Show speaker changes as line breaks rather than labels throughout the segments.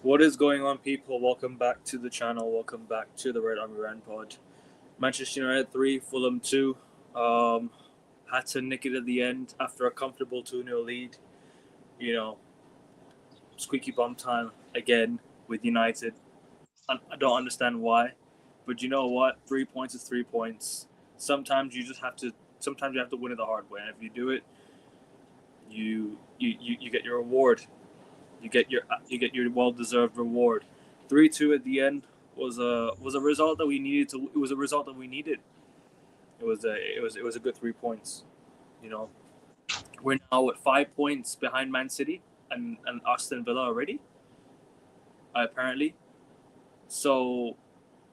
What is going on, people? Welcome back to the channel. Welcome back to the Rant pod. Manchester United 3, Fulham 2. Had to nick it at the end after a comfortable 2-0 lead. You know, squeaky bum time again with United. I don't understand why, but you know what? 3 points is 3 points. Sometimes you have to win it the hard way, and if you do it, you get your reward. You get your well-deserved reward. 3-2 at the end was a result that we needed to. It was a result that we needed. It was a good 3 points. You know, we're now at 5 points behind Man City and Aston Villa already. Apparently, so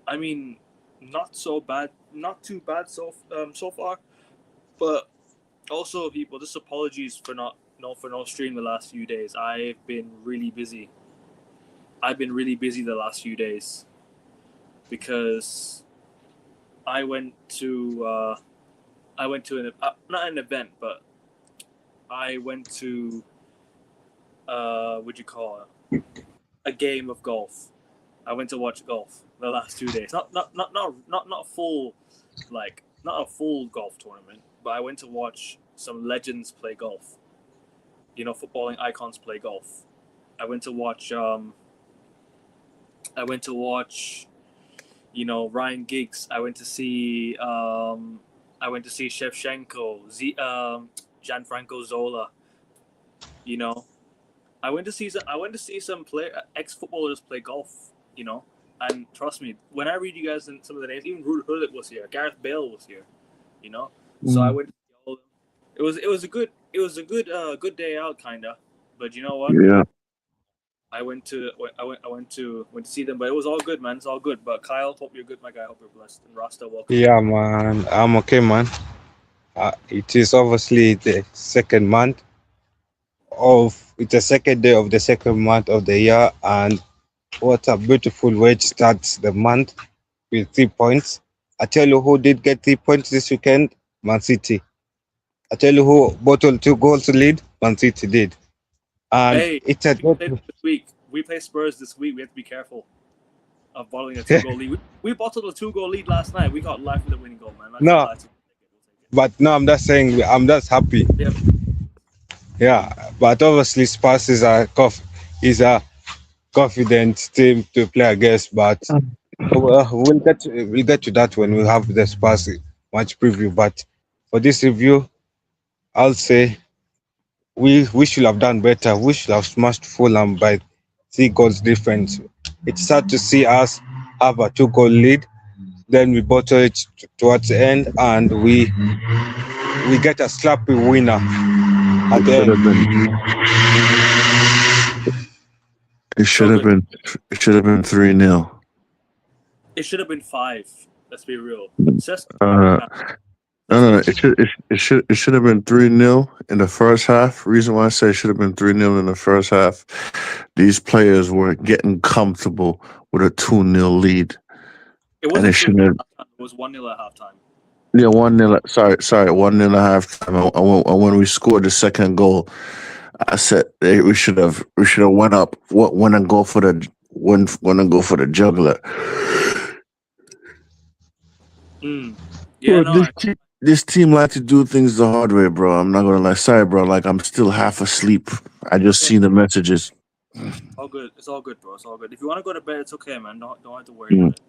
I mean, not so bad, not too bad so far, but also people, just apologies for no stream the last few days. I've been really busy. The last few days because I went to not an event, but I went to what'd you call it? A game of golf. I went to watch golf the last 2 days. Not full, like not a full golf tournament, but I went to watch some legends play golf. You know, footballing icons play golf. I went to watch. You know, Ryan Giggs. I went to see. Shevchenko, Gianfranco Zola. You know, I went to see some ex-footballers play golf. You know, and trust me, when I read you guys in some of the names, even Ruud Gullit was here, Gareth Bale was here. You know, so I went to see all of them. It was a good day out, kinda. But you know what?
Yeah.
I went to see them, but it was all good, man. It's all good. But Kyle, hope you're good, my guy. Hope you're blessed. And Rasta, welcome.
Yeah, man. I'm okay, man. It is obviously the second month it's the second day of the second month of the year, and what a beautiful way to start the month with 3 points. I tell you who did get 3 points this weekend, Man City. I tell you who bottled 2 goals to lead, Man City did. And
Hey,
it's a
we play Spurs this week. We have to be careful of bottling a 2-goal lead. We bottled a 2-goal lead last night. We got life with the winning goal, man.
No, but no, I'm just saying I'm just happy.
Yep.
Yeah, but obviously Spurs is a confident team to play against, but we'll get to that when we have the Spurs match preview. But for this review, I'll say we should have done better. We should have smashed Fulham by 3 goals difference. It's sad to see us have a 2-goal lead, then we bottle it towards the end, and we get a slappy winner at the end.
It should have been 3-0.
It should have been 5. Let's be real.
No. It should have been 3-0 in the first half. Reason why I say it should have been 3-0 in the first half, these players were getting comfortable with a 2-0 lead.
It wasn't. It was 1-0 at halftime.
Yeah, 1-0. Sorry, 1-0 at halftime. And when we scored the second goal, I said we should have went up, went and go for the juggler.
Yeah,
bro, this team like to do things the hard way, bro. I'm not gonna lie. Sorry, bro. Like I'm still half asleep. I just seen the messages.
All good. It's all good, bro. It's all good. If you want to go to bed, it's okay, man. Don't have to worry about it.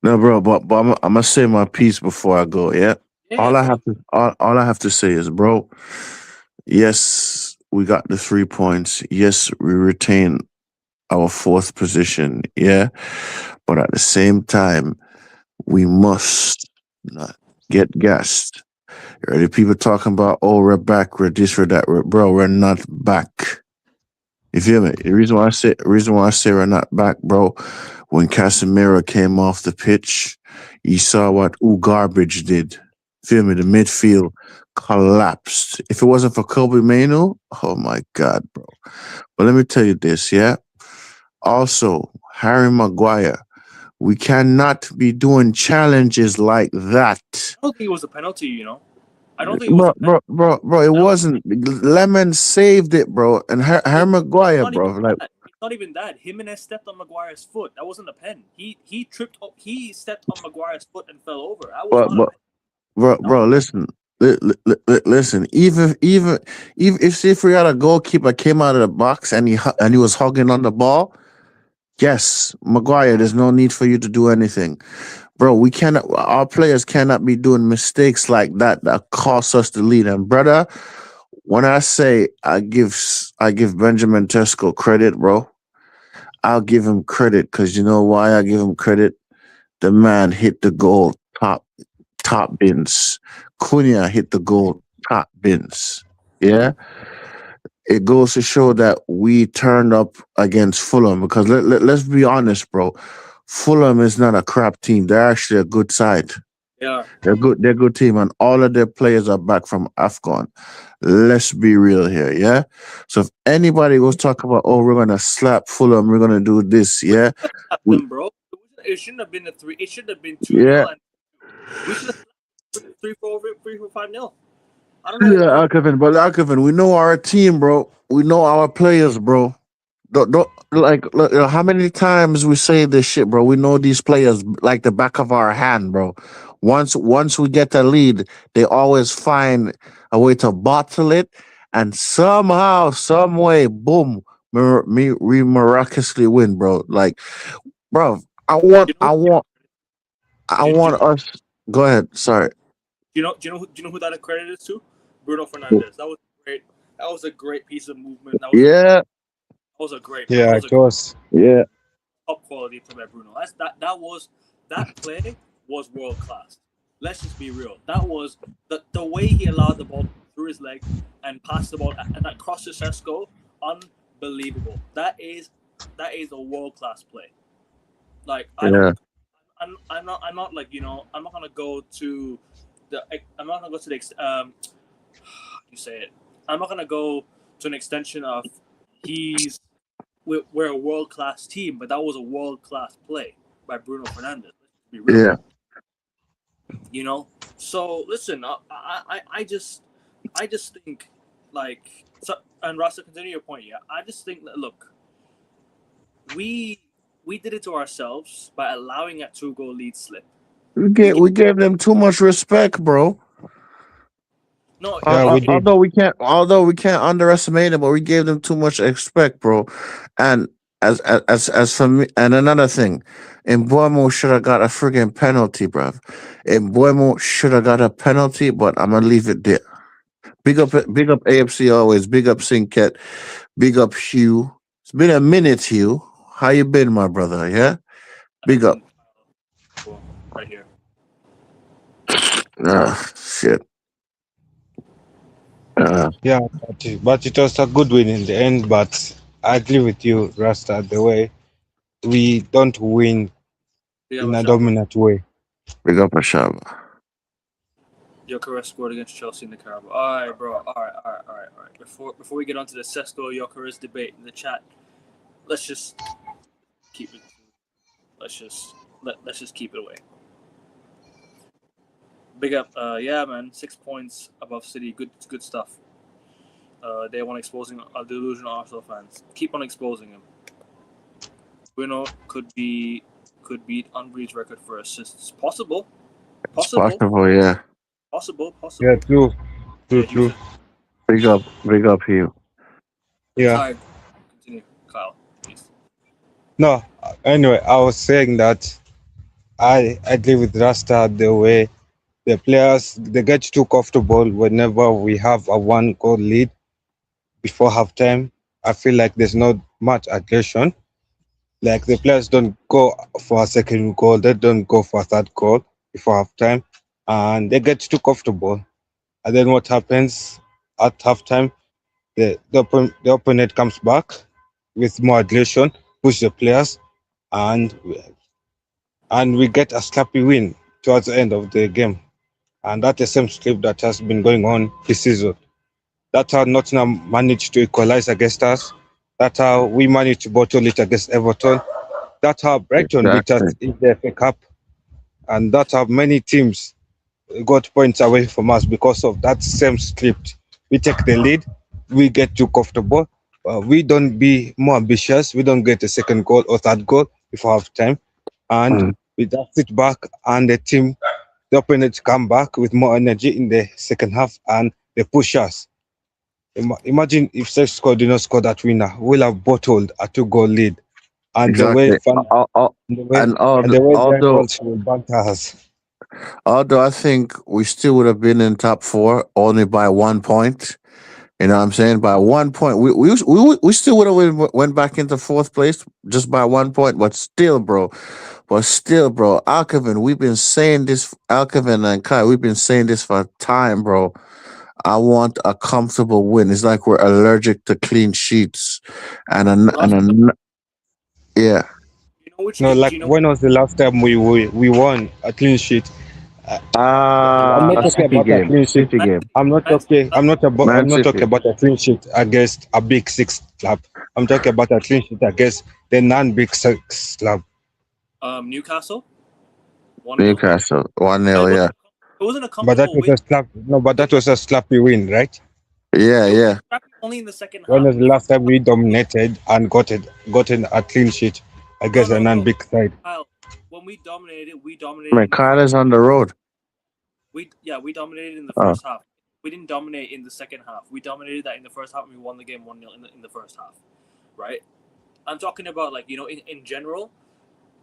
No, bro. But I'm gonna say my piece before I go. Yeah. All I have to say is, bro. Yes, we got the 3 points. Yes, we retain our 4th position. Yeah, but at the same time, we must not get gassed. You heard people talking about, oh, we're back, we're this, we're that. Bro, we're not back. You feel me? The reason why I say we're not back, bro, when Casemiro came off the pitch, you saw what Garbage did. Feel me? The midfield collapsed. If it wasn't for Kobe Mainoo, oh my God, bro. But let me tell you this, yeah? Also, Harry Maguire, we cannot be doing challenges like that.
I don't think it was a penalty, you know. I don't think it was
bro, it wasn't. Lemon saved it, bro. And Harry Maguire, bro. Like,
not even that. Jimenez stepped on Maguire's foot. That wasn't a pen. He tripped. He stepped on Maguire's foot and fell over. That was
But
not a
but
pen. That
bro,
was
listen. Listen, even if say if we had a goalkeeper came out of the box and he was hugging on the ball, yes, Maguire, there's no need for you to do anything, bro. We cannot. Our players cannot be doing mistakes like that cost us the lead. And brother, when I say I give Benjamin Tesco credit, bro, I'll give him credit because you know why I give him credit. The man hit the goal top bins. Cunha hit the goal top bins. Yeah, it goes to show that we turned up against Fulham because let's be honest, bro. Fulham is not a crap team. They're actually a good side.
yeah.
They're good. They're a good team, and all of their players are back from Afcon. Let's be real here, yeah. So if anybody was talking about, oh, we're gonna slap Fulham, we're gonna do this, yeah,
Slapped
we,
them, bro. It shouldn't have been a 3. It should have been 2-0,
yeah,
and we should have slapped 3-4, 5-0. I don't know what
yeah,
was.
Alkevin, we know our team, bro. We know our players, bro. Don't look, how many times we say this shit, bro? We know these players like the back of our hand, bro. Once we get a lead, they always find a way to bottle it, and somehow, some way, boom, we miraculously win, bro. Like, bro,
You know,
I
do, do,
want us. Go ahead. Sorry.
do you know who that credit is to? Bruno Fernandez. That was great. That was a great piece of movement.
Yeah,
That was a great. That
Yeah,
was
it
a
was.
yeah,
top quality play by Bruno. That play was world class. Let's just be real. That was the way he allowed the ball through his leg and passed the ball and that cross to Sesko, unbelievable. That is a world class play. Like I
yeah,
don't, I'm not like I'm not gonna go to I'm not gonna go to the how do you say it? I'm not gonna go to an extension of he's we're a world class team, but that was a world class play by Bruno Fernandez. Let's be real,
yeah.
So listen, I just think like so, and Rasta, continue your point. Yeah, I just think that look, we we did it to ourselves by allowing a 2-goal lead slip. We get
We gave them too much respect, bro.
no,
Yeah, we did.
Although we can't underestimate them, but we gave them too much respect, bro. And as for me, and another thing, Mbuemo should have got a friggin' penalty, bro. Mbuemo should have got a penalty, but I'm gonna leave it there. Big up AFC always. Big up Sinket. Big up Hugh. It's been a minute, Hugh. How you been, my brother? Yeah. Big up.
right here.
Shit. Uh,
Yeah, but it was a good win in the end. But I agree with you, Rasta. The way we don't win
Yeah,
in a
Bashaba.
dominant way.
big up Ashab.
Gyökeres scored against Chelsea in the Carabao. All right, bro. All right. Before we get onto the Sesko Gyökeres debate in the chat, let's just keep it. Let's just keep it away. Big up, yeah, man. 6 points above City. Good stuff. They want exposing delusional Arsenal fans. Keep on exposing him. Bruno could beat Unbreed's record for assists. Possible.
It's possible, yeah.
Possible.
Yeah, true,
Yeah,
true.
Big up Hugh.
Yeah.
Sorry. Continue, Kyle. Please.
No. Anyway, I was saying that I agree with Rasta the way the players they get too comfortable whenever we have a 1-goal lead before halftime. I feel like there's not much aggression. Like the players don't go for a second goal, they don't go for a third goal before halftime, and they get too comfortable. And then what happens at halftime? The opponent comes back with more aggression, push the players, and we get a scrappy win towards the end of the game. And that's the same script that has been going on this season. That's how Nottingham managed to equalize against us. That's how we managed to bottle it against Everton. That's how Brighton beat us
Exactly.
in the FA Cup. And that's how many teams got points away from us because of that same script. We take the lead, we get too comfortable, we don't be more ambitious. We don't get a second goal or third goal before half time, and
Mm.
we just sit back and the opponent come back with more energy in the second half and they push us. Imagine if Sesko did not score that winner, we'll have bottled a 2-goal lead. And the way
Exactly.
fun the way
And
and the way the
although
rivals will banter us.
although I think we still would have been in top four only by 1 point. You know what I'm saying? By 1 point, we still would have went back into fourth place just by 1 point. But still, bro, Alkevin, we've been saying this, Alkevin and Kai, we've been saying this for time, bro. I want a comfortable win. It's like we're allergic to clean sheets, and
Last,
yeah.
you know which
No,
game? Do
like
you know?
when was the last time we won a clean sheet? Uh, I'm not talking
City
about a
game,
clean sheet.
City game,
I'm
Man
not talking
City.
about a clean sheet against a big six club. I'm talking about a clean sheet against the non-big six club.
Newcastle 1-0.
Newcastle 1-0.
It
Yeah,
wasn't a
But that
comfortable
was
win.
a slap. No, but that was a slappy win, right?
yeah,
It was
yeah.
scrappy only in the second
When
half.
was
In
the
the
last
first
time
half,
we dominated and gotten a clean sheet
no,
against a
no, no.
non-big side?
Kyle, when we
Man,
dominated in the
Kyle
first.
is on the road.
We dominated in the
Oh,
first half. We didn't dominate in the second half. We dominated that in the first half, and we won the game 1-0 in the first half, right? I'm talking about like in general.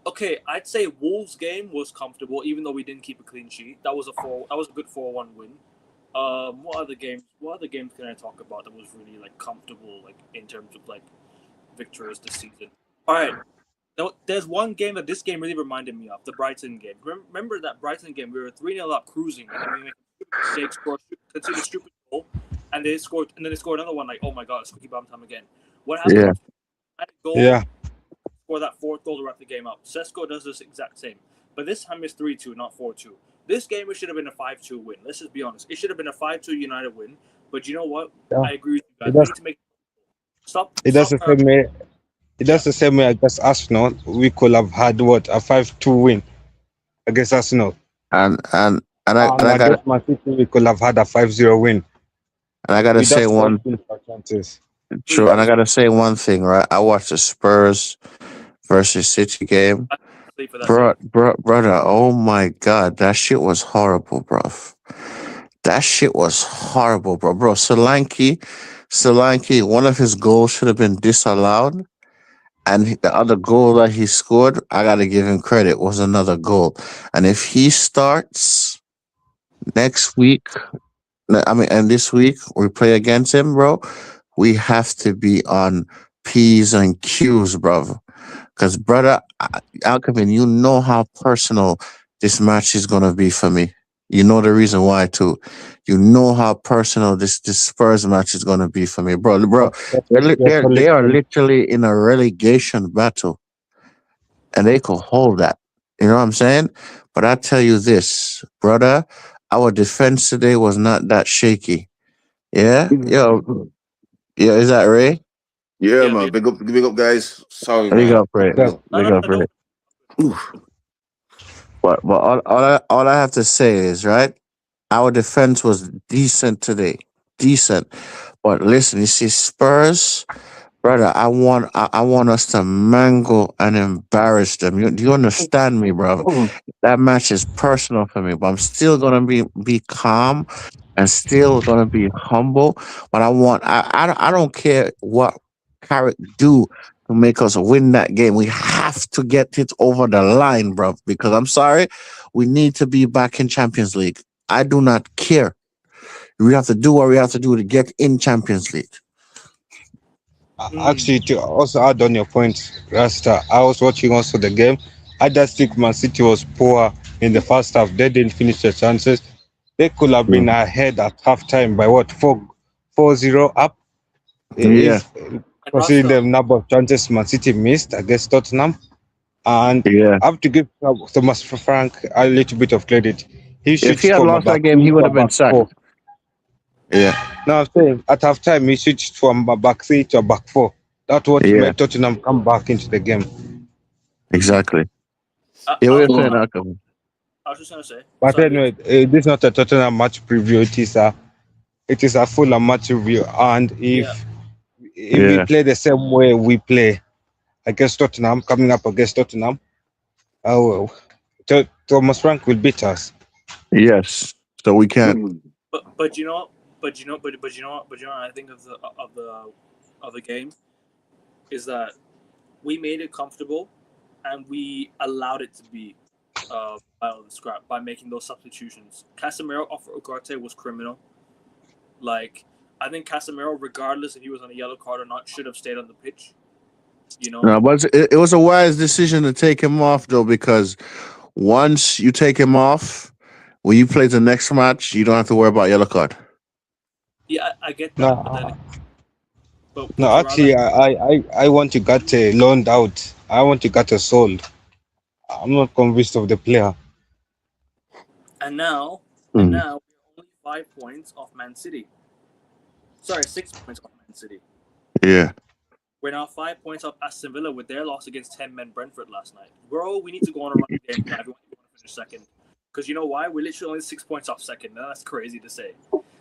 Okay, I'd say Wolves game was comfortable, even though we didn't keep a clean sheet. That was a good 4-1 win. What other games? What other games can I talk about that was really like comfortable, like in terms of like victories this season? All right, there's one game that this game really reminded me of, the Brighton game. Remember that Brighton game? We were 3-0 up, cruising, and then we made a stupid mistake, conceded a stupid goal, and then they scored another one. Like, oh my god, it's cookie bomb time again. What
yeah.
happened? That goal,
Yeah,
score that fourth goal to wrap the game up. Sesko does this exact same, but this time it's 3-2, not 4-2. This game it should have been a 5-2 win. Let's just be honest. It should have been a 5-2 United win. But you know what?
yeah.
I agree with you
It
guys. We
does.
need to make stop.
It does
Stop.
the same way. It
Yeah.
does the same way against Arsenal. We could have had what a 5-2 win against Arsenal,
And
and
I gotta
against Man City we could have had a 5-0 win.
and I gotta
We
say
just
one
don't finish our chances.
true,
Please,
and I
please.
gotta say one thing, right? I watched the Spurs versus City game.
I sleep for that game.
Brother, oh my god, that shit was horrible, bro. That shit was horrible, bro. Solanke, one of his goals should have been disallowed. And the other goal that he scored, I gotta give him credit, was another goal. And if he starts next week, and this week we play against him, bro, we have to be on P's and Q's, bro. Because, brother, Alchemy, you know how personal this match is going to be for me. You know the reason why, too. You know how personal this Spurs match is going to be for me, bro. Bro,
You're totally
they are
correct.
literally in a relegation battle, and they could hold that. You know what I'm saying? But I tell you this, brother, our defense today was not that shaky. Yeah? Yo, yeah, is that Ray?
Yeah,
Yeah,
man. Big up, guys. Sorry,
Big
man.
up, Ray.
That-
Big up, Ray.
Oof.
But all I have to say is, right, our defense was decent today. Decent. But listen, you see, Spurs, brother, I want us to mangle and embarrass them. Do you understand me, bro? That match is personal for me, but I'm still gonna be calm and still gonna be humble. But I don't care what Carrick do to make us win that game. We have to get it over the line, bro. Because I'm sorry, we need to be back in Champions League. I do not care. We have to do what we have to do to get in Champions League.
Actually, to also add on your point, Rasta, I was watching also the game. I just think Man City was poor in the first half. They didn't finish their chances. They could have been ahead at halftime by what 4-0 up.
Yeah,
If
and
considering
Rasta,
the number of chances Man City missed against Tottenham, and
yeah.
I have to give Thomas Frank a little bit of credit. He
If he
switched
had
from a
lost that
back
game,
three
he
to
would
a
have been
back
sacked.
four.
Yeah,
Now I'm saying at halftime he switched from a back three to a back four. That's what
yeah,
made Tottenham come back into the game.
exactly. Yeah, we were saying
also,
Malcolm.
I was just gonna say,
But
sorry,
anyway, this is not a Tottenham match preview. It is a Fulham match review. And
yeah,
if we play the same way we play against Tottenham, coming up against Tottenham, Thomas Frank will beat us.
Yes. So we can't.
But you know what I think of the game is that we made it comfortable and we allowed it to be on the scrap by making those substitutions. Casemiro off Ugarte was criminal. Like, I think Casemiro, regardless if he was on a yellow card or not, should have stayed on the pitch. You know?
No, but it was a wise decision to take him off, though, because once you take him off, when you play the next match, you don't have to worry about yellow card.
Yeah, I get that. But
No, actually, I want Ugarte loaned out. I want Ugarte sold. I'm not convinced of the player.
And now we're only 5 points off Man City. Sorry, 6 points off Man City.
Yeah.
We're now 5 points off Aston Villa with their loss against 10-men Brentford last night. Bro, we need to go on a run game if we want to finish second. Because you know why? We're literally only 6 points off second. Now, that's crazy to say.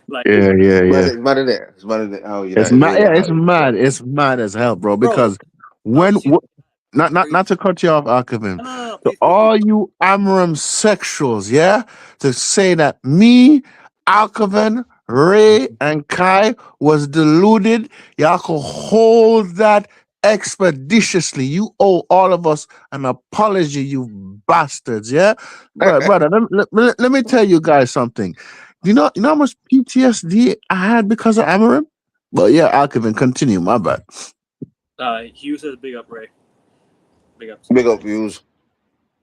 Like,
yeah.
It's mad in there. It's mad in there. Oh,
It's mad. Yeah, it's mad. It's mad as hell, bro. Because not to cut you off, Alkevin.
No,
To all you Amram sexuals, yeah, to say that me, Alkevin, Ray, and Kai was deluded, y'all can hold that expeditiously. You owe all of us an apology, you bastards, yeah? Brother, let me tell you guys something. You know how much PTSD I had because of Amarim? But yeah, Alkevin, continue, my bad.
Hughes says big up, Ray. Big up,
Hughes.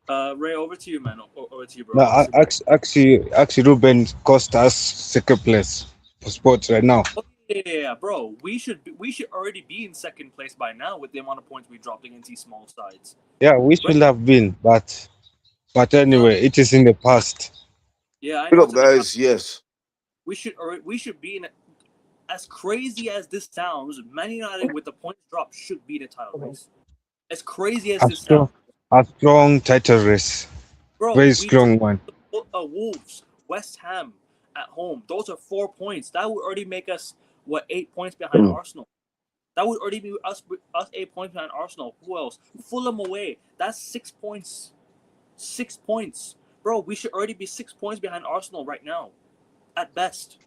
Ray, over to you, man. Over to you, bro.
No, actually, Ruben cost us second place for sports right now.
Oh, yeah, bro. We should already be in second place by now with the amount of points we dropped against these small sides.
Yeah, we should have been, but anyway, it is in the past.
Yeah, I
Big
know.
up, guys. Yes.
We should be in. As crazy as this sounds, Man United with the points drop should be in a title race. As crazy as this sounds.
A strong title race.
Bro,
very strong one.
Wolves, West Ham at home. Those are 4 points. That would already make us 8 points behind Arsenal. That would already be us 8 points behind Arsenal. Who else? Fulham away. That's 6 points. 6 points. Bro, we should already be 6 points behind Arsenal right now. At best.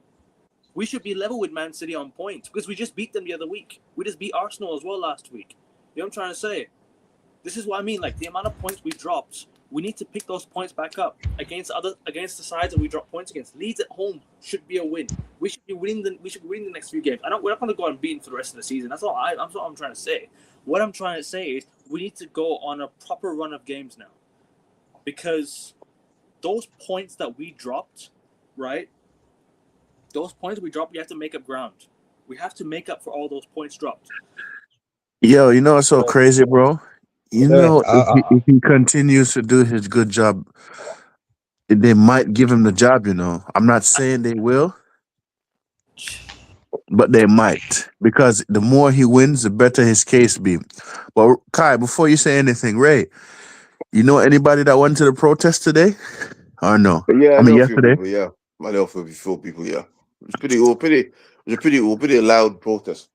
We should be level with Man City on points because we just beat them the other week. We just beat Arsenal as well last week. You know what I'm trying to say? This is what I mean. Like, the amount of points we dropped, we need to pick those points back up against the sides that we drop points against. Leeds at home should be a win. We should be winning the next few games. We're not going to go unbeaten for the rest of the season. That's what I'm trying to say. What I'm trying to say is we need to go on a proper run of games now, because those points that we dropped, right? Those points we dropped, we have to make up ground. We have to make up for all those points dropped.
Yo, you know what's so crazy, bro? You know, if he continues to do his good job, they might give him the job, you know. I'm not saying they will, but they might. Because the more he wins, the better his case be. But Kai, before you say anything, Ray, you know anybody that went to the protest today? Or no?
Yeah,
I mean yesterday.
People, yeah. I know a few people, yeah. It was pretty loud protest.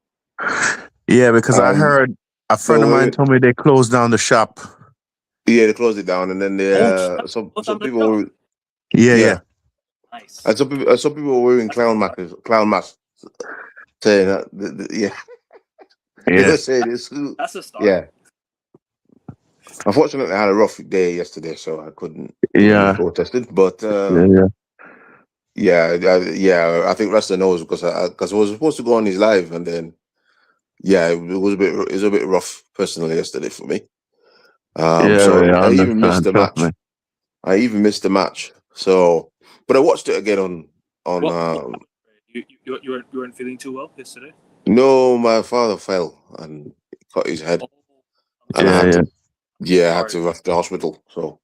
Yeah, because I heard a friend of mine told me they closed down the shop.
Yeah, they closed it down, and then some people were.
Yeah.
Nice.
And some people were wearing clown masks, saying that. Yeah. They're saying this.
That's a start.
Yeah. Unfortunately, I had a rough day yesterday, so I couldn't. Protested, but yeah. I think Rasta knows because I was supposed to go on his live, and then it was a bit rough personally yesterday for me. I even missed the match. I even missed the match. So, but I watched it again on.
You weren't feeling too well yesterday?
No, my father fell and cut his head, and I had to rush to the hospital. So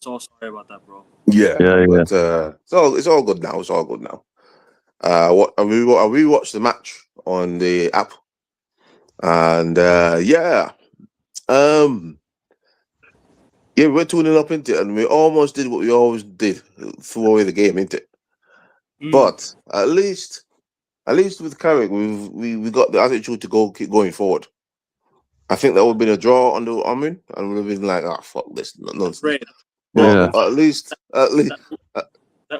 sorry about that, bro.
But it's all good now. It's all good now. I rewatched the match on the app, and we're tuning up into it, and we almost did what we always did, threw away the game, into it. But at least at least with Carrick, we got the attitude to keep going forward. I think that would have been a draw under Omin, and would have been like, ah, fuck this nonsense.
Right.
But at least.
That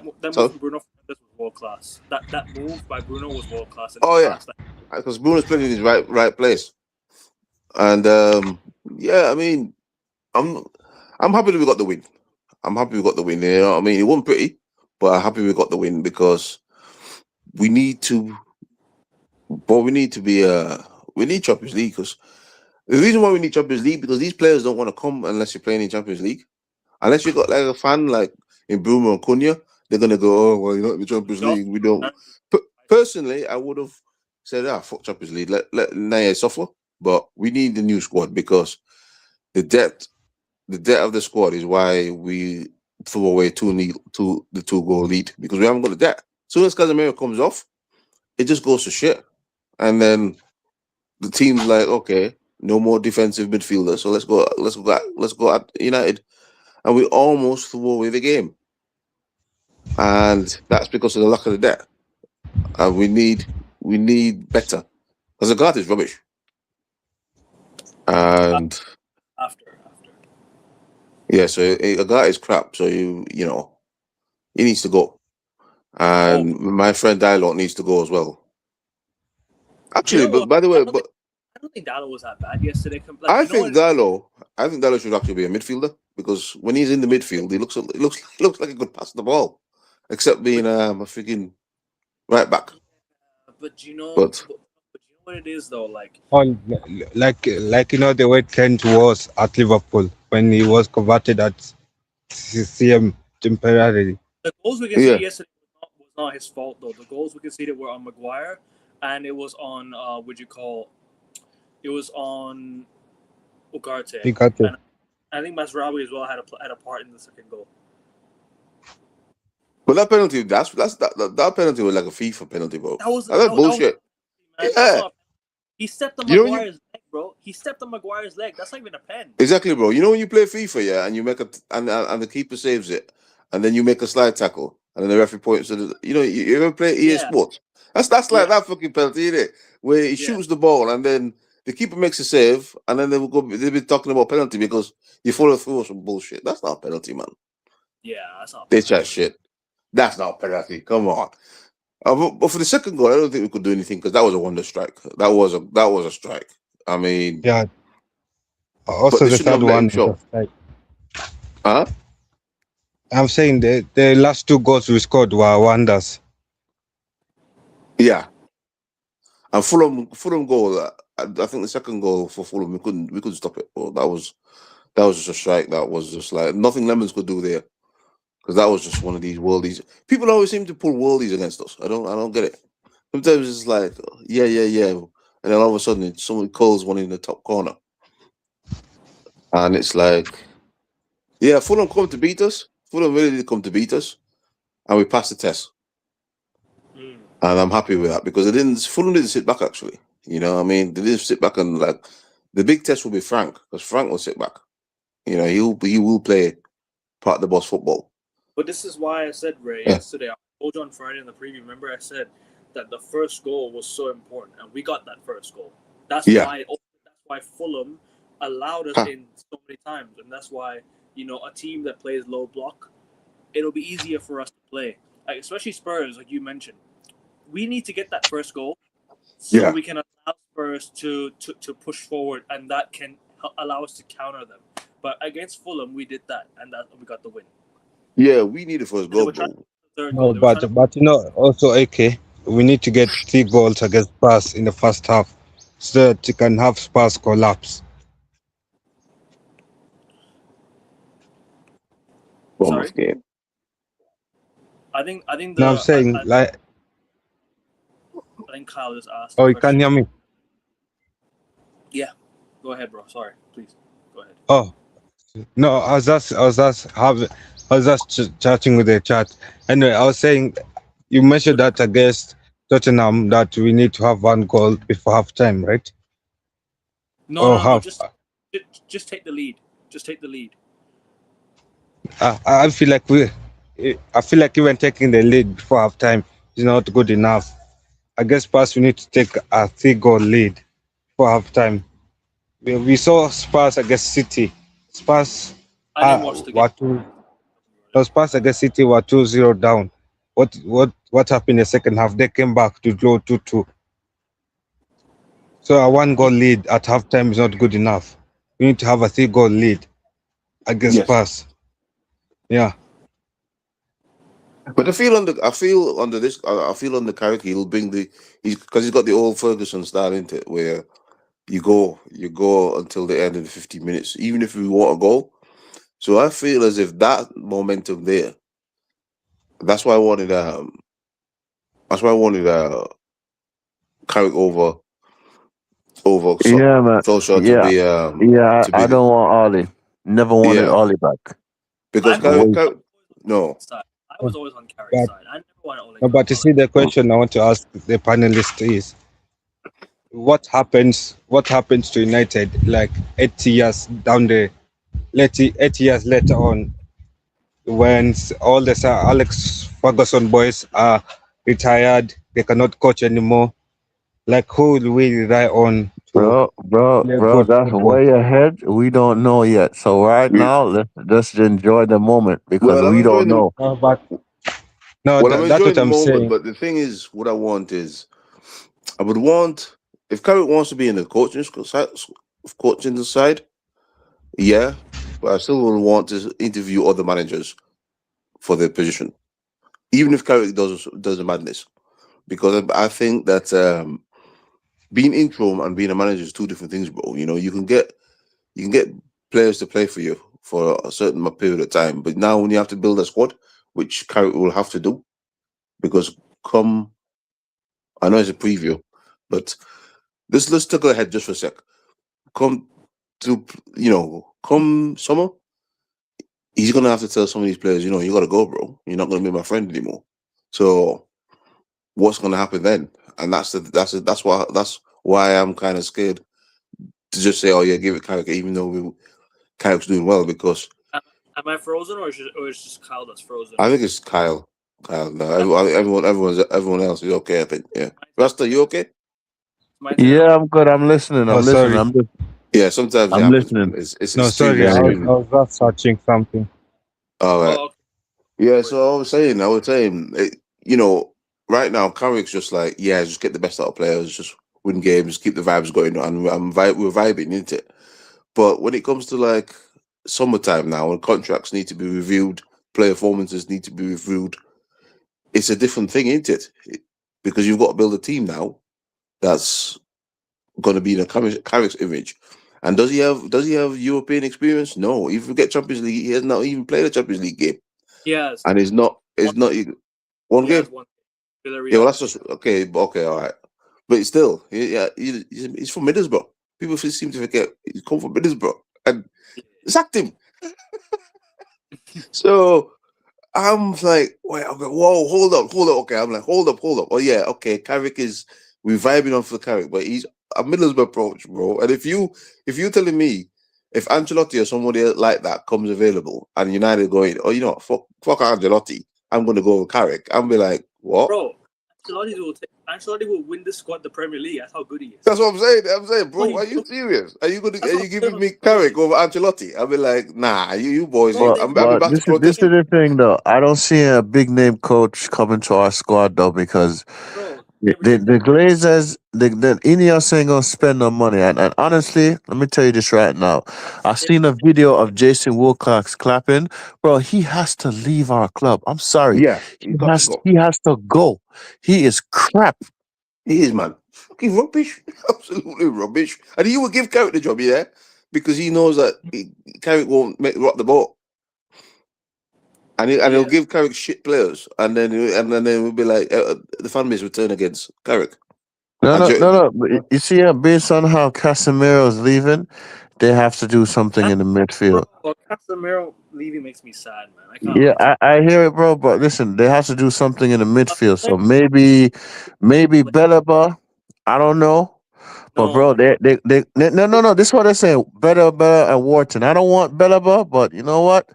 move from Bruno Fernandes was world class. That move by Bruno was world class.
Because Bruno's playing in his right place, and I mean, I'm happy that we got the win. I'm happy we got the win. You know what I mean? It wasn't pretty, but I'm happy we got the win because we need to. But we need Champions League because the reason why we need Champions League because these players don't want to come unless you're playing in Champions League. Unless you got like a fan like in Bruno and Cunha, they're gonna go, oh well, you're not in the Champions League. We don't. Personally, I would have said, fuck Champions League. Let Naya suffer. But we need a new squad because the depth of the squad is why we threw away the 2-goal lead because we haven't got the depth. As soon as Casemiro comes off, it just goes to shit. And then the team's like, okay, no more defensive midfielders, so let's go at United. And we almost threw away the game. And that's because of the lack of the depth. And we need better. Because the guard is rubbish. And so a guy is crap, so he needs to go. And my friend Diallo needs to go as well. Actually, but by the way,
I don't think Diallo was that bad yesterday.
I think Diallo should actually be a midfielder because when he's in the midfield, he looks like he could pass the ball, except being a freaking right back.
But you know what it is though, like
the way Trent was at Liverpool when he was converted at CM temporarily.
The goals we can see yesterday was not his fault though. The goals we conceded were on Maguire, and it was on it was on Ugarte. And I think Masraoui as well had a part in the second goal.
But that penalty, that penalty was like a FIFA penalty, bro. That's bullshit.
He stepped on Maguire's leg, bro. He stepped on Maguire's leg. That's not even a pen.
Exactly, bro. You know when you play FIFA, and you make and the keeper saves it, and then you make a slide tackle, and then the referee points to the. You ever play EA Sports? That's like that fucking penalty, isn't it? Where he shoots the ball, and then the keeper makes a save, and then they'll be talking about penalty because you follow through some bullshit. That's not a penalty, man.
Yeah, that's not.
They chat shit. That's not a penalty. Come on. But for the second goal, I don't think we could do anything because that was a wonder strike. That was a strike. I mean,
yeah. Also, the third one.
Huh?
I'm saying the last two goals we scored were wonders.
Yeah. And Fulham goal. I think the second goal for Fulham, we couldn't stop it. Well, that was just a strike. That was just like nothing Lemons could do there. Because that was just one of these worldies. People always seem to pull worldies against us. I don't get it. Sometimes it's like, yeah. And then all of a sudden, someone calls one in the top corner. And it's like, yeah, Fulham come to beat us. Fulham really did come to beat us. And we passed the test. And I'm happy with that because Fulham didn't sit back, actually. You know what I mean? They didn't sit back and like, the big test will be Frank. Because Frank will sit back. He will play part of the boss football.
But this is why I said, Ray, yesterday, I told you on Friday in the preview, remember I said that the first goal was so important, and we got that first goal. That's why Fulham allowed us in so many times, and that's why, a team that plays low block, it'll be easier for us to play. Like, especially Spurs, like you mentioned. We need to get that first goal so we can allow Spurs to push forward, and that can allow us to counter them. But against Fulham, we did that, and we got the win.
Yeah, we need the first goal, bro.
No, but also AK, we need to get 3 goals against Spurs in the first half so that you can have Spurs collapse.
Sorry? Game.
I think.
No, I'm saying I
think Kyle just asked.
Oh, you can hear me?
Yeah, go ahead, bro. Sorry, please go ahead.
Oh, no, I was just chatting with the chat. Anyway, I was saying, you mentioned that against Tottenham that we need to have 1 goal before half time, right?
No, just take the lead. Just take the lead.
I feel like even taking the lead before half time is not good enough. I guess Spurs we need to take a 3-goal lead for halftime. We saw Spurs against City. Spurs
I didn't watch the game.
were two. No, Spurs against City were 2-0 down. What happened in the second half? They came back to draw 2-2. So a 1-goal lead at halftime is not good enough. We need to have a 3-goal lead against Spurs. Yeah.
But I feel under Carrick, he'll bring because he's got the old Ferguson style into it, where you go until the end of the 50 minutes, even if we want a goal. So I feel as if that momentum there. That's why I wanted Carrick over Solskjaer to be
I don't want Ollie. Never wanted Ollie back.
Because Carrick, no.
I was always on Carrick's side. I never wanted Ole.
No, but you see, the question I want to ask the panelists is, what happens to United like 8 years down the 8 years later on, when all the Sir Alex Ferguson boys are retired, they cannot coach anymore? Like, who will we rely on?
Bro, that's way ahead. We don't know yet. So now, let's just enjoy the moment because we don't know.
I'm
enjoying
that's what
the
I'm
moment,
saying.
but the thing is, what I want is, I would want, if Carrick wants to be in the coaching side, yeah, but I still would want to interview other managers for the position, even if Carrick does the madness, because I think that being interim and being a manager is two different things, bro. You know, you can get players to play for you for a certain period of time, but now when you have to build a squad, which Carrick will have to do, because I know it's a preview, but let's take a ahead just for a sec. Come summer, he's gonna have to tell some of these players, you got to go, bro. You're not gonna be my friend anymore. So what's gonna happen then? And that's why I'm kind of scared to just say, oh yeah, give it Carrick, even though Carrick's doing well, because.
Am I frozen or is it just Kyle that's frozen?
I think it's Kyle. No, everyone else is okay. I think. Yeah, Rasta, you okay?
Yeah, I'm good. I'm listening. I'm listening.
Yeah, sometimes
I'm listening.
Sorry, I was just searching something.
All right. Oh, yeah, so I was saying, right now Carrick's just like, just get the best out of players, just win games, keep the vibes going, and we're vibing into it. But when it comes to like summertime now, when contracts need to be reviewed, player performances need to be reviewed, it's a different thing, isn't it? Because you've got to build a team now that's going to be in a Carrick's image. And does he have European experience? No. If you get Champions League, he has not even played a Champions League game.
Yes.
And it's not one game. Yeah, well, that's just okay, all right. But still, he's from Middlesbrough. People seem to forget he's come from Middlesbrough and sacked him. So I'm like, wait, whoa, hold up. Okay, I'm like, hold up. Oh yeah, okay, Carrick we're vibing on for Carrick, but he's a Middlesbrough approach, bro. And if you're telling me if Ancelotti or somebody like that comes available and United going, oh, fuck Ancelotti, I'm gonna go with Carrick, I'm be like, what?
Bro, Ancelotti will win this squad the Premier League. That's how good he is.
That's what I'm saying, bro. Are you serious? Are you giving me Carrick over Ancelotti? I'll be like, nah, you boys. I'm back
this is the thing, though. I don't see a big name coach coming to our squad though, because the Glazers, the Ineos ain't gonna spend no money. And honestly, let me tell you this right now. I've seen a video of Jason Wilcox clapping, bro. He has to leave our club. I'm sorry.
Yeah,
he has to go. He is crap.
He is, man. Fucking rubbish. Absolutely rubbish. And he will give Carrick the job, yeah, because he knows that Carrick won't rock the boat. And he'll give Carrick shit players, and then we'll be like, the fan base will turn against Carrick.
No. You see, based on how Casemiro's leaving, they have to do something in the midfield.
Well, Casemiro leaving makes me sad, man.
I hear it, bro. But listen, they have to do something in the midfield. So maybe Belaba. I don't know. But bro, they no. This is what they're saying. Belaba and Wharton. I don't want Belaba, but you know what?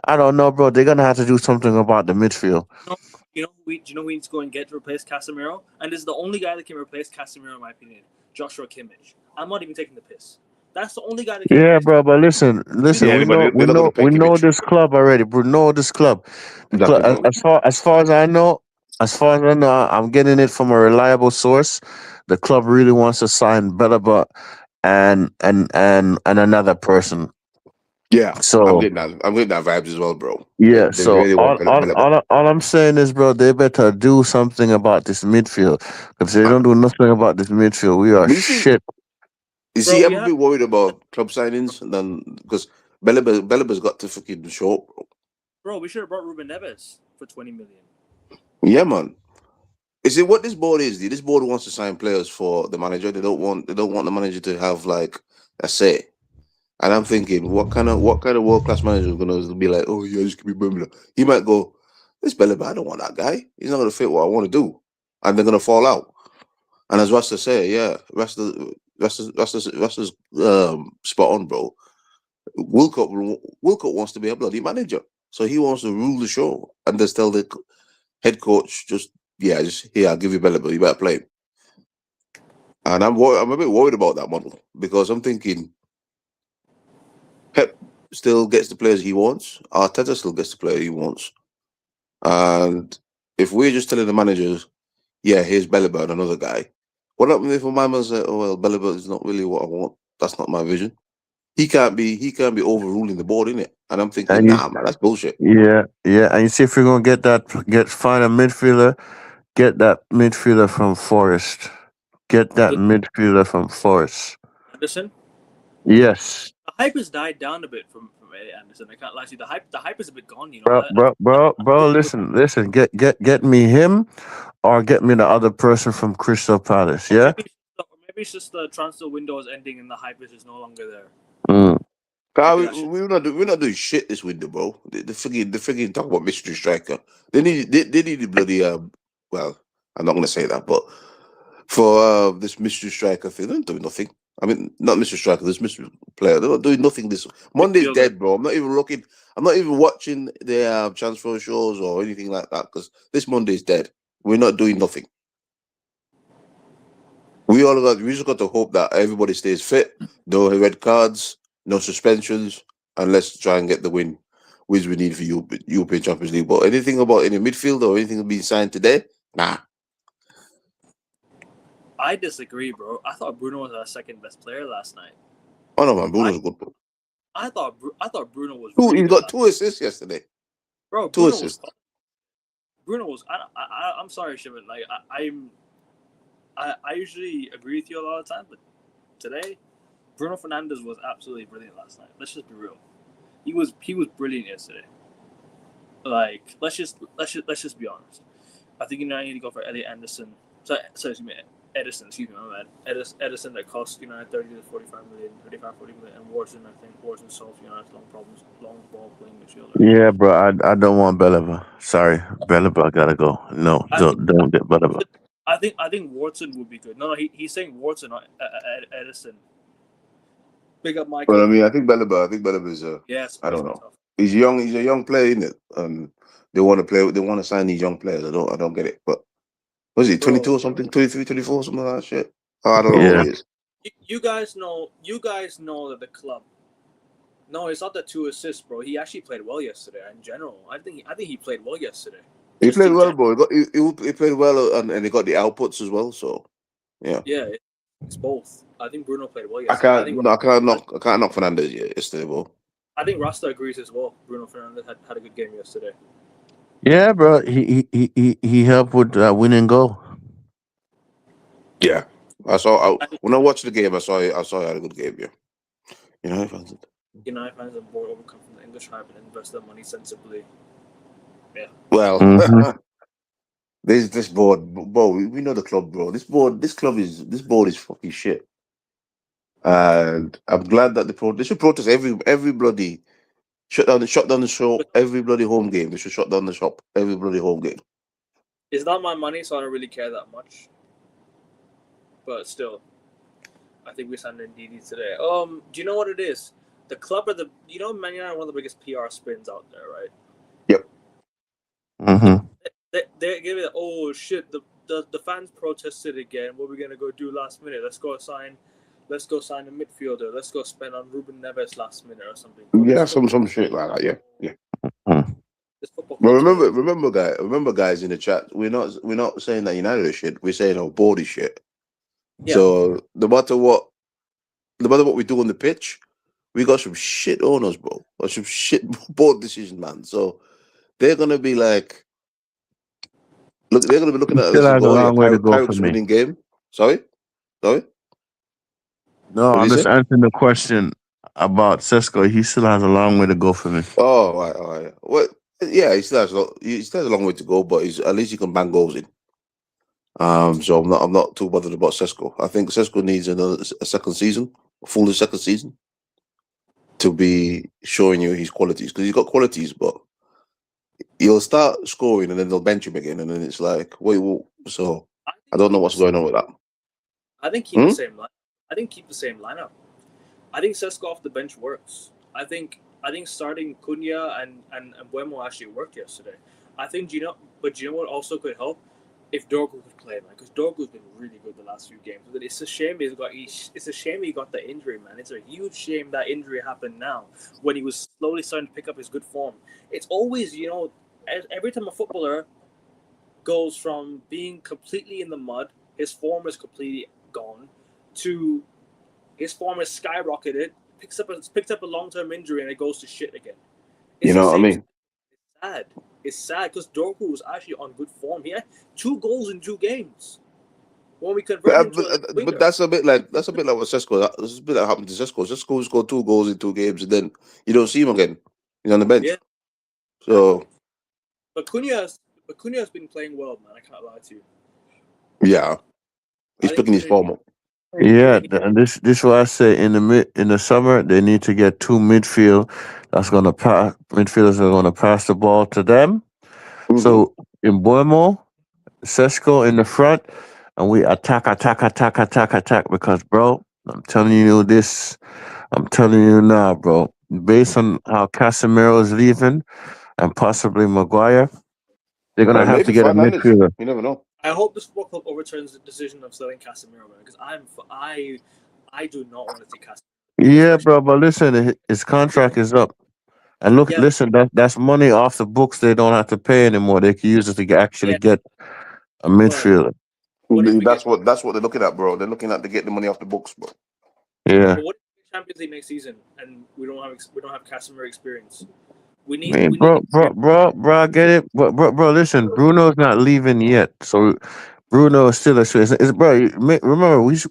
I don't know, bro. They're gonna have to do something about the midfield.
No, do you know who we need to go and get to replace Casemiro? And this is the only guy that can replace Casemiro, in my opinion. Joshua Kimmich. I'm not even taking the piss. That's the only guy that can.
Yeah, bro. But listen.
Yeah,
We
but
know,
they're not going to pay
we know
Kimmich.
this club already. We know this club.
Exactly, bro.
As far as I know, I'm getting it from a reliable source. The club really wants to sign Belaba and another person.
Yeah,
So
I'm getting that vibes as well, bro.
yeah.
They
So
really want Bellerin.
all I'm saying is, bro, they better do something about this midfield. If they don't do nothing about this midfield, we are
But you see,
shit.
Bro, we
ever
have
be worried about club signings then because Belleba's got to fucking show up, bro.
Bro, we should have brought Ruben Neves for 20 million.
Yeah, man. You see what this board is? This board wants to sign players for the manager. They don't want the manager to have like a say. And I'm thinking, what kind of world class manager is gonna be like, oh yeah, just give me Bembla. He might go, this Bellerin, I don't want that guy. He's not gonna fit what I want to do, and they're gonna fall out. And as Rasta say, yeah, Rasta's spot on, bro. Wilcott wants to be a bloody manager, so he wants to rule the show, and just tell the head coach, I'll give you Bellerin, you better play him. And I'm a bit worried about that model because I'm thinking Pep still gets the players he wants. Arteta still gets the player he wants. And if we're just telling the managers, yeah, here's Bellerin and another guy, what happens if my man says, oh well, Bellerin is not really what I want. That's not my vision. He can't be overruling the board, innit? And I'm thinking,
And you,
nah, man, that's bullshit.
yeah, yeah. And you see if you're gonna find a midfielder, get that midfielder from Forest. Get that midfielder from Forest.
Anderson?
Yes.
The hype has died down a bit from Anderson. I can't lie to you. The hype is a bit gone, you know.
Bro, listen. Get me him, or get me the other person from Crystal Palace. Yeah.
Maybe it's just the transfer window is ending and the hype is just no longer there.
We're not doing shit this window, bro. The freaking talk about mystery striker. They need the bloody well, I'm not gonna say that, but for this mystery striker thing, they're not doing nothing. I mean, not mystery striker, this mystery player. They're not doing nothing this Monday's dead, bro. I'm not even looking. I'm not even watching the transfer shows or anything like that because this Monday's dead. We're not doing nothing. We just got to hope that everybody stays fit. No red cards, no suspensions, and let's try and get the win, which we need for European Champions League. But anything about any midfield or anything being signed today? Nah.
I disagree, bro. I thought Bruno was our second best player last night.
Oh no, man, Bruno's good, bro.
I thought Bruno was.
He got 2 assists yesterday.
Bro,
Two assists.
Bruno was. I'm sorry, Shimon. Like I usually agree with you a lot of the time, but today, Bruno Fernandes was absolutely brilliant last night. Let's just be real. He was brilliant yesterday. Like let's just be honest. I think United need to go for Elliot Anderson. Excuse me, Edison. Excuse me, my bad. Edison that cost United 30 to 45 million, 35, 40 million, and Wharton. I think Wharton solved United's long ball playing midfielder.
Yeah, bro. I don't want Bellerin. Sorry, Bellerin gotta go. No, don't get Bellerin.
I think Wharton would be good. No, he's saying Wharton, not Edison. Big up Michael.
But I mean, I think Bellerin is
yes.
I don't know. Tough. He's young. He's a young player, isn't it? They want to play. They want to sign these young players. I don't get it. But was he 22 or something? 23, 24, something like that shit. I don't know what he is.
You guys know that the club. No, it's not the 2 assists, bro. He actually played well yesterday. In general, I think he played well yesterday.
He played well, bro. He played well, and he got the outputs as well. So, yeah.
Yeah, it's both. I think Bruno played well yesterday.
I can't knock Fernandes yesterday, bro.
I think Rasta agrees as well. Bruno Fernandes had a good game yesterday.
Yeah, bro. He helped with winning goal.
Yeah, when I watched the game, I saw he had a good game. Yeah, United fans
are more overcome from the English hype and invest their money sensibly. Yeah.
Well, this board, bro. We know the club, bro. This board is fucking shit. And I'm glad that they should protest every bloody shut down the show every bloody home game. They should shut down the shop every bloody home game.
It's not my money, so I don't really care that much. But still, I think we signed Ndidi today. Do you know what it is? The club Man United are one of the biggest PR spins out there, right?
Yep.
Mm-hmm.
give it. Oh shit! The fans protested again. What are we gonna go do last minute? Let's go sign a midfielder. Let's go spend on Ruben Neves last minute or something. Bro,
Yeah, some shit like that. Yeah.
Well,
remember, guys, in the chat, we're not saying that United is shit. We're saying our board is shit. Yeah. So no matter what we do on the pitch, we got some shit owners, bro. Or some shit board decision, man. So they're gonna be like, they're gonna be looking at this and go, "Oh yeah, Carrick's winning game." Sorry.
No, I'm just answering the question about Sesko. He still has a long way to go for me.
Oh, all right. Well, yeah, he still has a long way to go, but at least he can bang goals in. So I'm not too bothered about Sesko. I think Sesko needs a second season, a full second season, to be showing you his qualities, because he's got qualities, but he'll start scoring and then they'll bench him again, and then it's like, wait, so I don't know what's going on with that.
I think keep the same line. I think keep the same lineup. I think Sesko off the bench works. I think starting Cunha and Mbeumo actually worked yesterday. I think do you know what also could help? If Dorgu could play, man, because Dorgu's been really good the last few games. But it's a shame he got the injury, man. It's a huge shame that injury happened now when he was slowly starting to pick up his good form. It's always, every time a footballer goes from being completely in the mud, his form is completely gone, to his form is skyrocketed, picks up a long-term injury, and it goes to shit again.
You know what I mean?
It's sad. It's sad because Dorgu was actually on good form. He had 2 goals in 2 games. When we converted
but that's a bit like what Sesko. This is a bit like happened to Sesko. Sesko scored 2 goals in 2 games, and then you don't see him again. He's on the bench.
Yeah.
So,
but Cunha's been playing well, man. I can't lie to you.
Yeah, he's picking his form up.
Yeah, and this is what I say. In the summer, they need to get 2 midfield midfielders are gonna pass the ball to them. Mm-hmm. So in Mbeumo, Sesko in the front, and we attack. Because, bro, I'm telling you now, bro. Based on how Casemiro is leaving, and possibly Maguire, they're gonna have to get a midfielder.
You never know.
I hope this football club overturns the decision of selling Casemiro, man, because I do not want to see Casemiro.
Yeah, bro, but listen, his contract is up. And look, listen, that's money off the books they don't have to pay anymore. They can use it to actually get a midfielder.
That's what they're looking at, bro. They're looking at to get the money off the books, bro.
Yeah.
But what if we Champions League next season and we don't have Casemiro experience? We need,
bro, I get it. Bro, listen, Bruno's not leaving yet, so Bruno is still a Swiss. Bro, remember it's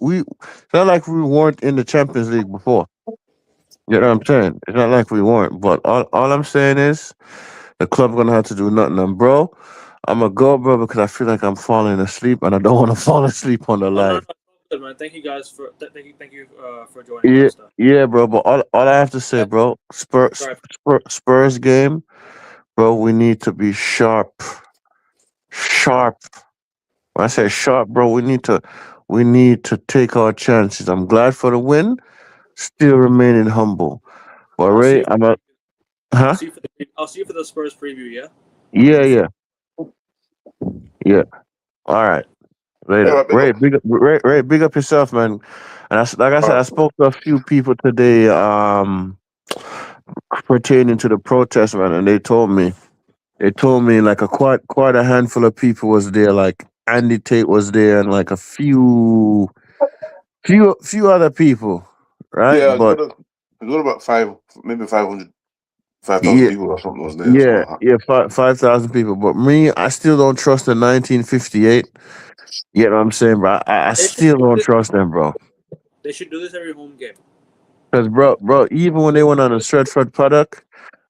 not like we weren't in the Champions League before. You know what I'm saying? It's not like we weren't, but all I'm saying is the club gonna have to do nothing. And bro, I'm gonna go, bro, because I feel like I'm falling asleep, and I don't want to fall asleep on the live.
No, man. Thank you guys for joining.
Yeah, bro. But all I have to say, bro, Spurs game, bro. We need to be sharp. When I say sharp, bro, we need to take our chances. I'm glad for the win. Still remaining humble. But Ray,
I'll see you for the Spurs preview. Yeah.
Yeah. All right. Later. Ray, big up yourself, man. And like I said, I spoke to a few people today pertaining to the protest, man, and they told me like quite a handful of people was there, like Andy Tate was there, and like a few other people, right?
Yeah, but it was about 5,000 people or something was there.
Yeah, 5,000 people. But me, I still don't trust the 1958. You know what I'm saying, bro? I still don't trust them, bro.
They should do this every home game.
Because, bro, even when they went on a Stretford product,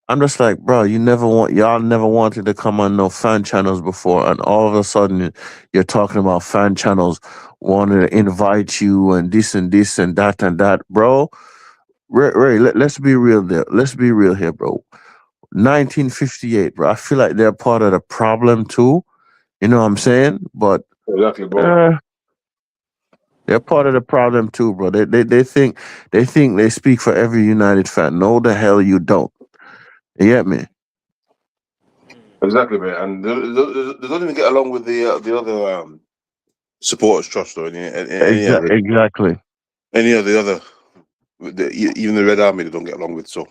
I'm just like, bro, y'all never wanted to come on no fan channels before, and all of a sudden you're talking about fan channels wanting to invite you and this and that, bro. Ray, let's be real there. Let's be real here, bro. 1958, bro. I feel like they're part of the problem too. You know what I'm saying? But
exactly, bro.
They're part of the problem too, bro. They think they speak for every United fan. No, the hell you don't. You get me?
Exactly, mate. And they don't even get along with the other supporters trust or any of
Exactly.
any of the other. Even the Red Army, they don't get along with. So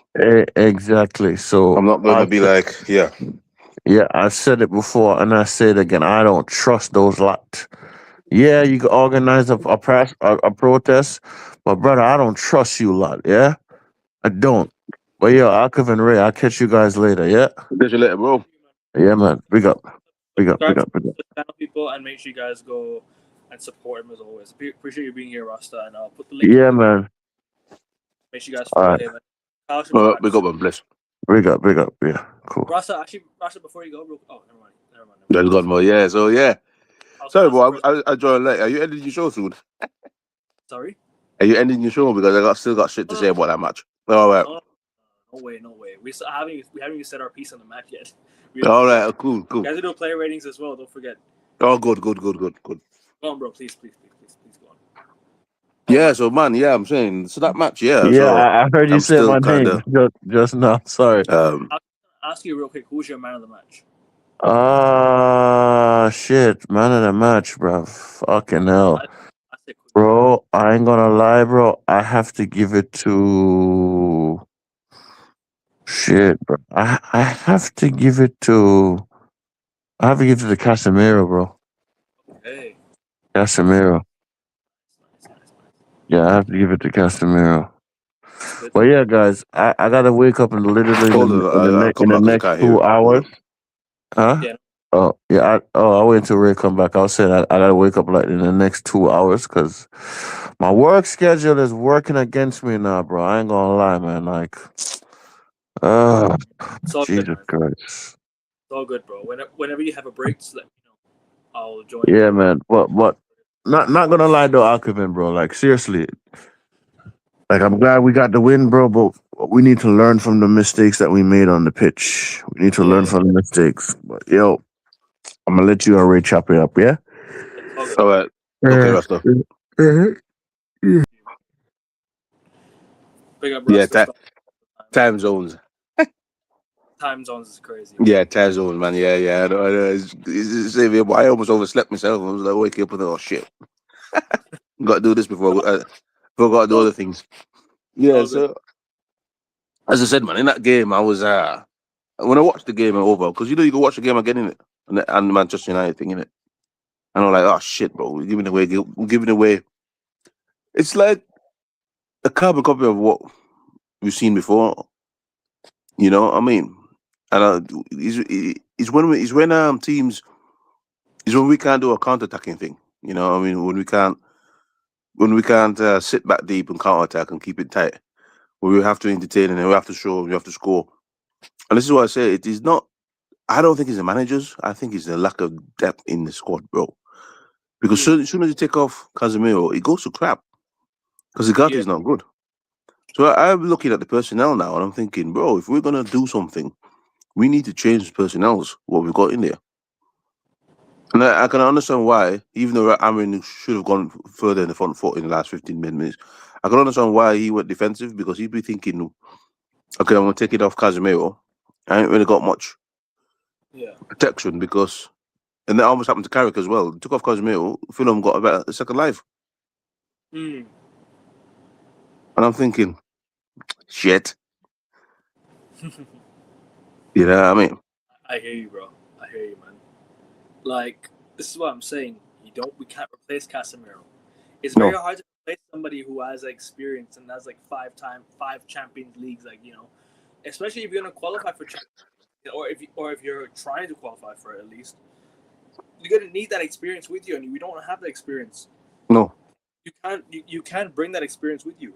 Exactly. So
I'm not going to be like, yeah.
Yeah, I said it before and I say it again. I don't trust those lot. Yeah, you can organize a protest, but brother, I don't trust you lot. Yeah, I don't. But yeah, Akif and Ray, I'll catch you guys later. Yeah,
Catch you later, bro.
yeah, man. Big up, big up, big
Subscribe
up, big up.
to the channel, people, and make sure you guys go and support him as always. Appreciate you being here, Rasta, and I'll put the link.
Yeah, man.
Make sure you guys
All
follow
right.
him. And
Big up and bless.
Big up, big up. Yeah, cool.
Rasta, before you go, bro. Oh, never mind.
There's gone more. Yeah. So yeah. Sorry, bro.
I
I joined late. Are you ending your show soon?
Sorry.
Are you ending your show because I still got shit to say about that match? All right.
No way. We haven't even said our piece on the match yet.
All right. Cool.
You guys do player ratings as well. Don't forget.
Oh, good. Go
on, bro. Please go on.
Yeah. So man, yeah, I'm saying so that match. Yeah.
Yeah,
So
I heard you
I'm
say
still
my
kinda,
name just now. Sorry.
I'll ask you real quick. Who's your man of the match?
Shit, man of the match, bro. Fucking hell. Bro, I ain't gonna lie, bro. I have to give it to shit, bro. I have to give it to Casemiro, bro.
Hey.
Casemiro. Yeah, I have to give it to Casemiro. But yeah, guys, I gotta wake up and literally in the next 2 hours. Huh?
Yeah.
Oh yeah. I'll wait until Ray come back. I'll say that I gotta wake up like in the next 2 hours because my work schedule is working against me now, bro. I ain't gonna lie, man. Like, Jesus Christ.
It's all good, bro. Whenever you have a break, just let me know. I'll join.
Yeah, man. But not gonna lie though, Alkevin, bro. Like seriously, like I'm glad we got the win, bro. But we need to learn from the mistakes that we made on the pitch. We need to learn from the mistakes. But yo, I'm gonna let you and Ray chop it up, yeah?
All right. Okay, Rasta.
Big up, Rasta.
Yeah, time zones.
Time zones is crazy.
Yeah, time zones, man. Yeah. I know. I almost overslept myself. I was like waking up and oh shit. Got to do this before I forgot to do other things. Yeah, so as I said, man, in that game I was when I watched the game over, because you can watch the game again in it, and the Manchester United thing in it, and I'm like, oh shit, bro, we're giving away. It's like a carbon copy of what we've seen before. You know what I mean? And it's when teams is when we can't do a counter-attacking thing. You know what I mean? When we can't sit back deep and counter-attack and keep it tight. Where we have to entertain and we have to show, we have to score. And this is why I say it is not. I don't think it's the managers. I think it's the lack of depth in the squad, bro. Because as soon as you take off Casemiro, it goes to crap. Because the is not good. So I'm looking at the personnel now and I'm thinking, bro, if we're gonna do something, we need to change the personnel, what we've got in there. And I can understand why, even though Amrin should have gone further in the front foot in the last 15 minutes, I can understand why he went defensive, because he'd be thinking, okay, I'm going to take it off Casemiro. I ain't really got much protection because, and that almost happened to Carrick as well. Took off Casemiro, Fulham got a second life. And I'm thinking, shit. You know what I mean?
I hear you, bro. I hear you, man. Like, this is what I'm saying. We can't replace Casemiro. It's very hard to replace somebody who has experience and has like 5 Champions Leagues, like, especially if you're gonna qualify for Champions League, or if you're trying to qualify for it at least. You're gonna need that experience with you, and we don't have that experience.
No.
You can't bring that experience with you.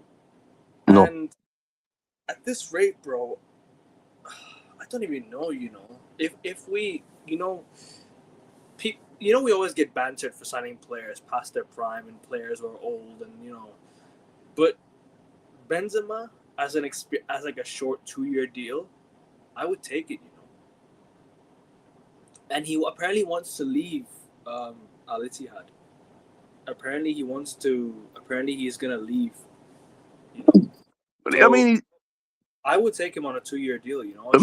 No.
And at this rate, bro, I don't even know, if we, we always get bantered for signing players past their prime and players who are old, and but Benzema as like a short 2-year deal, I would take it, And he apparently wants to leave Al Ittihad. Apparently he's gonna leave.
I mean,
I would take him on a 2-year deal,
I mean,
short deal,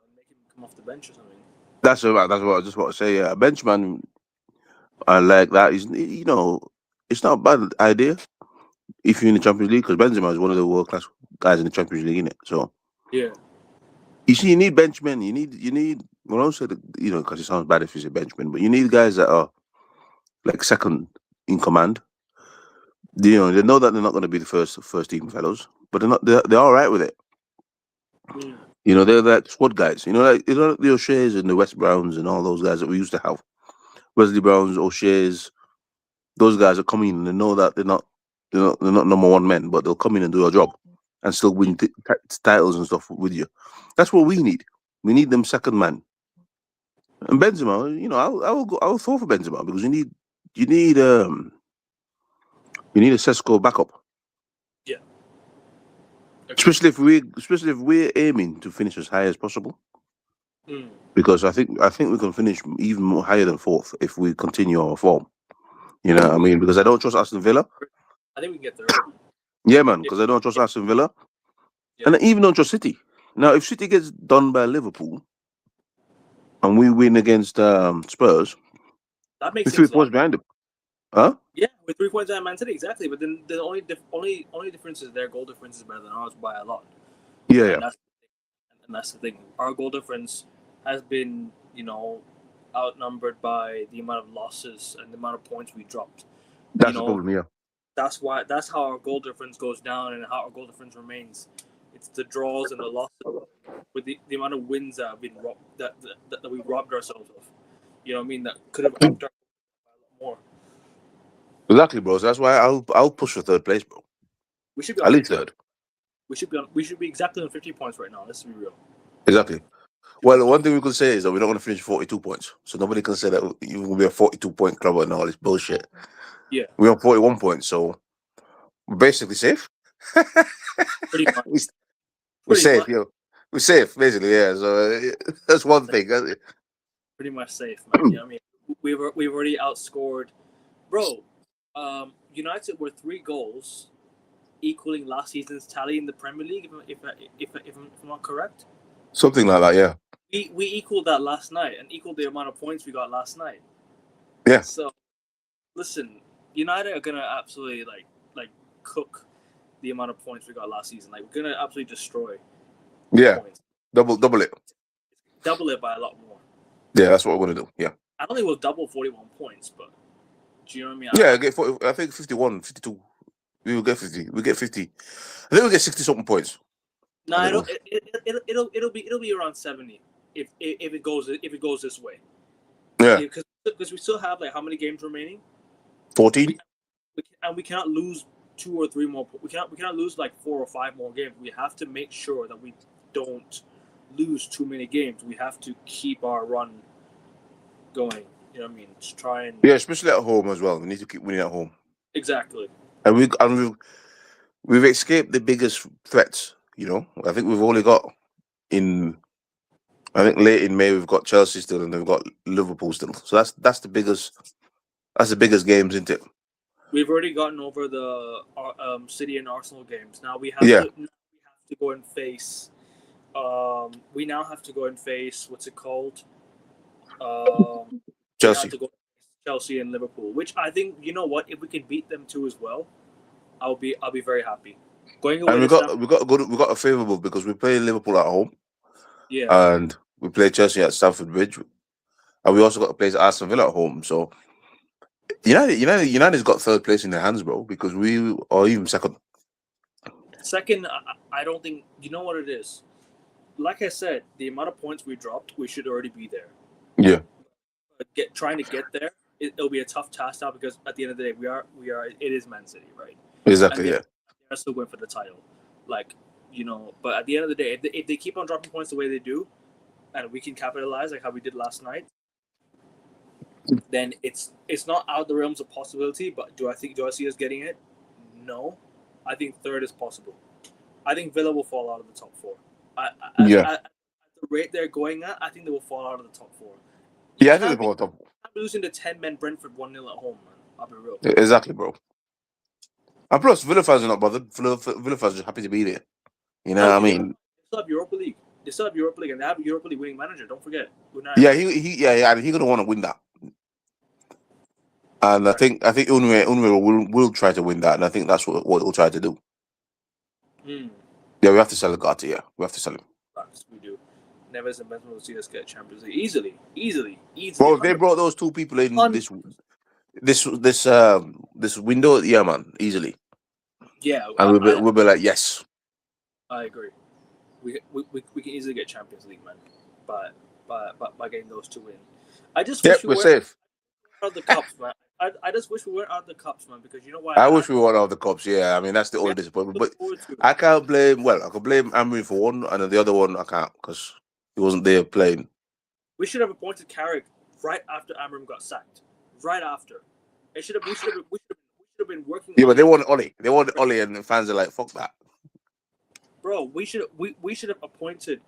and make him come off the bench or something.
That's what I just want to say. Yeah, a benchman like that is, it's not a bad idea if you're in the Champions League, because Benzema is one of the world class guys in the Champions League, innit? So
Yeah.
you see, you need benchmen. You need. Well, I don't say that, because it sounds bad if you say benchman, but you need guys that are like second in command. They know that they're not going to be the first team fellows, but they're not. They're all right with it.
Mm.
They're like squad guys. Like the O'Shea's and the West Browns and all those guys that we used to have. Wesley Browns, O'Shea's, those guys are coming in and they know that they're not number one men, but they'll come in and do a job and still win titles and stuff with you. That's what we need. We need them second man. And Benzema, I will fall for Benzema because you need a Sesko backup.
Yeah. Okay.
Especially if we're aiming to finish as high as possible.
Mm.
Because I think we can finish even more higher than fourth if we continue our form. You know what I mean? Because I don't trust Aston Villa.
I think we can get there.
Yeah, man, because I don't trust Aston Villa. Yeah. And I even don't trust City. Now, if City gets done by Liverpool and we win against Spurs,
that makes
3 points behind them. Huh?
Yeah, with 3 points behind Man City, exactly. But then the only difference is their goal difference is better than ours by a lot.
Yeah,
and that's the thing. Our goal difference has been, outnumbered by the amount of losses and the amount of points we dropped.
That's the problem, yeah.
That's how our goal difference goes down and how our goal difference remains. It's the draws and the losses with the amount of wins that have been that we robbed ourselves of. You know what I mean? That could have upped our a lot more.
Exactly, bro. So that's why I'll push for third place, bro.
We should be
at least third.
We should be exactly on 50 points right now. Let's be real.
Exactly. Well, the one thing we could say is that we're not going to finish 42 points. So nobody can say that you will be a 42-point club and all this bullshit.
Yeah.
We're on 41 points, so we're basically safe.
Pretty much.
We're safe, yo. We're safe, basically, yeah. So that's one thing.
Pretty much safe, man. You know what I mean? We've already outscored. Bro, United were 3 goals, equaling last season's tally in the Premier League, if I'm not correct.
Something like that, yeah.
We equaled that last night and equaled the amount of points we got last night.
Yeah.
So, listen, United are gonna absolutely like cook the amount of points we got last season. Like, we're gonna absolutely destroy.
Yeah.
Points.
Double it.
Double it by a lot more.
Yeah, that's what we're gonna do. Yeah.
I don't think we'll double 41 points, but do you know what I mean?
Yeah, get 40, I think 51, 52. We will get 50. We get 50. I think we'll get 60-something points.
No, it'll be around 70 if it goes this way.
Yeah.
Because we still have how many games remaining?
14.
We cannot lose 2 or 3 more. We cannot lose 4 or 5 more games. We have to make sure that we don't lose too many games. We have to keep our run going. You know what I mean? Just try and
especially at home as well. We need to keep winning at home.
Exactly.
And we've escaped the biggest threats. I think we've only got late in May we've got Chelsea still, and we've got Liverpool still. So that's the biggest games, isn't it?
We've already gotten over the City and Arsenal games. Now we have to go and face. We now have to go and face what's it called?
Chelsea.
To go Chelsea and Liverpool, which I think if we can beat them too as well, I'll be very happy. Going away.
And we got a favourable because we play Liverpool at home.
Yeah.
And we play Chelsea at Stamford Bridge, and we also got to play Aston Villa at home. So United's got third place in their hands, bro, because we are even second.
Second, I don't think what it is. Like I said, the amount of points we dropped, we should already be there.
Yeah.
Trying to get there, it'll be a tough task now because at the end of the day, we are. It is Man City, right?
Exactly. Yeah.
They're still going for the title, But at the end of the day, if they keep on dropping points the way they do, and we can capitalize like how we did last night, then it's not out of the realms of possibility. But do I see us getting it? No, I think third is possible. I think Villa will fall out of the top 4. At the rate they're going at, I think they will fall out of the top 4.
I think they fall top.
I'm losing to 10-men Brentford 1-0 at home, man. I'll be real.
Exactly, bro. And plus, Villa fans are not bothered. Villa fans are happy to be there. You know what I mean?
They still have Europa League. They still have Europa League, and they have a Europa League winning manager. Don't forget.
Yeah, he's gonna want to win that. And I think Unwe will try to win that, and I think that's what he'll try to do.
Mm.
Yeah, we have to sell Ugarte. Yeah, we have to sell him.
Yes, we do. Neves and Benzema will see us get Champions League easily.
Bro, if they brought those two people in this window, yeah, man, easily.
Yeah,
and we'll be like, yes.
I agree. We can easily get Champions League, man. By getting those two in. I just wish
we're safe.
Out of the cups, man. I just wish we weren't out of the cups, man, because you know why?
I wish we weren't out of the cups. Yeah, I mean that's the only disappointment. But I can't blame. Well, I could blame Amorim for one, and then the other one I can't because he wasn't there playing.
We should have appointed Carrick right after Amorim got sacked. Right after, we should have been working.
Yeah, but they wanted Ollie. They wanted Ollie, and the fans are like, "Fuck that."
Bro, we should have appointed.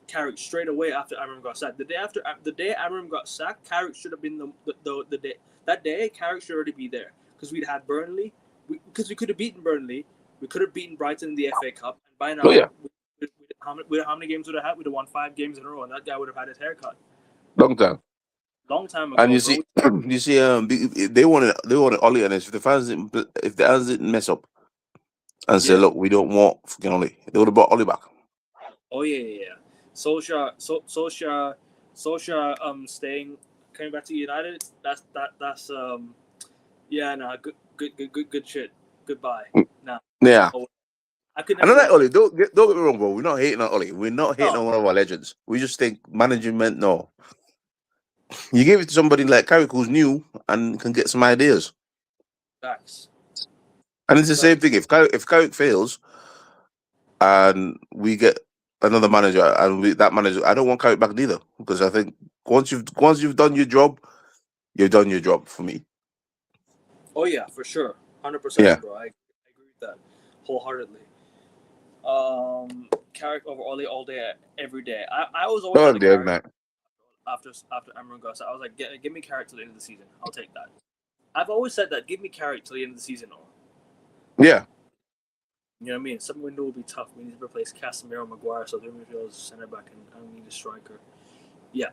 Carrick straight away after Amorim got sacked. The day Amorim got sacked, Carrick should have been the day. That day, Carrick should already be there because we'd had Burnley. Because we could have beaten Burnley, we could have beaten Brighton in the FA Cup, and by now, how many games would have had? We'd have won 5 games in a row, and that guy would have had his haircut.
Long time
ago.
And you see, they wanted Ollie, and if the fans didn't mess up and say, "Look, we don't want fucking Ollie," they would have brought Ollie back.
Oh yeah. Solskjaer, staying, coming back to United. That's good shit. Goodbye. Nah.
Yeah.
I don't
like Ollie. Don't get me wrong, bro. We're not hating on Ollie. We're not hating on one of our legends. We just think management. No. You give it to somebody like Carrick who's new and can get some ideas.
Facts.
And it's the same thing. If Carrick fails, and we get another manager, and that manager, I don't want Carrick back neither, because I think once you've done your job, you've done your job for me.
Oh yeah, for sure, 100%, bro. I agree with that wholeheartedly. Carrick over Ollie all day, every day. I was always after Amorim got, I was like, give me Carrick till the end of the season. I'll take that. I've always said that. Give me Carrick till the end of the season, or
yeah.
You know what I mean? Some window will be tough. We need to replace Casemiro, Maguire, so they're midfielders, center back, and we need a striker. Yeah,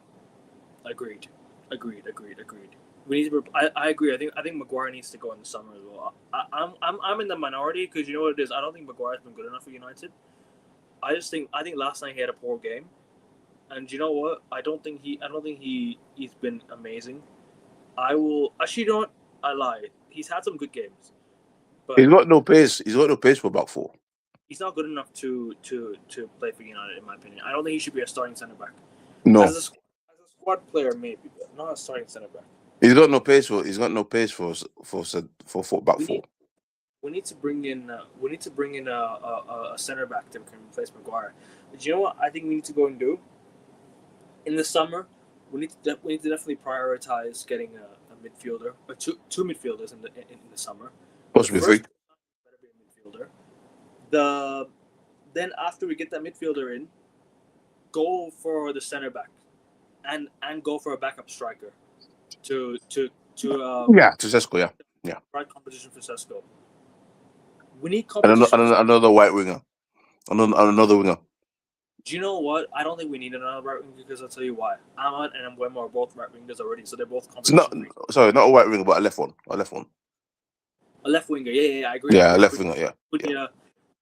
agreed. We need to. I agree. I think Maguire needs to go in the summer as well. I'm in the minority because you know what it is. I don't think Maguire's been good enough for United. I think last night he had a poor game, and you know what? I don't think he's been amazing. I lied. He's had some good games. But
he's got no pace. He's got no pace for back four.
He's not good enough to play for United, in my opinion. I don't think he should be a starting centre back.
No,
as a squad player, maybe, but not a starting centre back.
He's got no pace for back four.
We need to bring in a centre back that can replace Maguire. But you know what? I think we need to go and do in the summer. We need to definitely prioritize getting a midfielder or two midfielders in the summer.
Possibly 3.
Better be a midfielder. Then after we get that midfielder in, go for the center back, and go for a backup striker to
Sesko, yeah.
Right competition for Sesko. We need competition.
And another white winger, another winger.
Do you know what? I don't think we need another right winger because I'll tell you why. Ahmad and Mbeumo are both right wingers already, so they're both competition.
Not a white winger, but a left one.
A left winger, yeah, I agree.
Yeah, a left winger, yeah.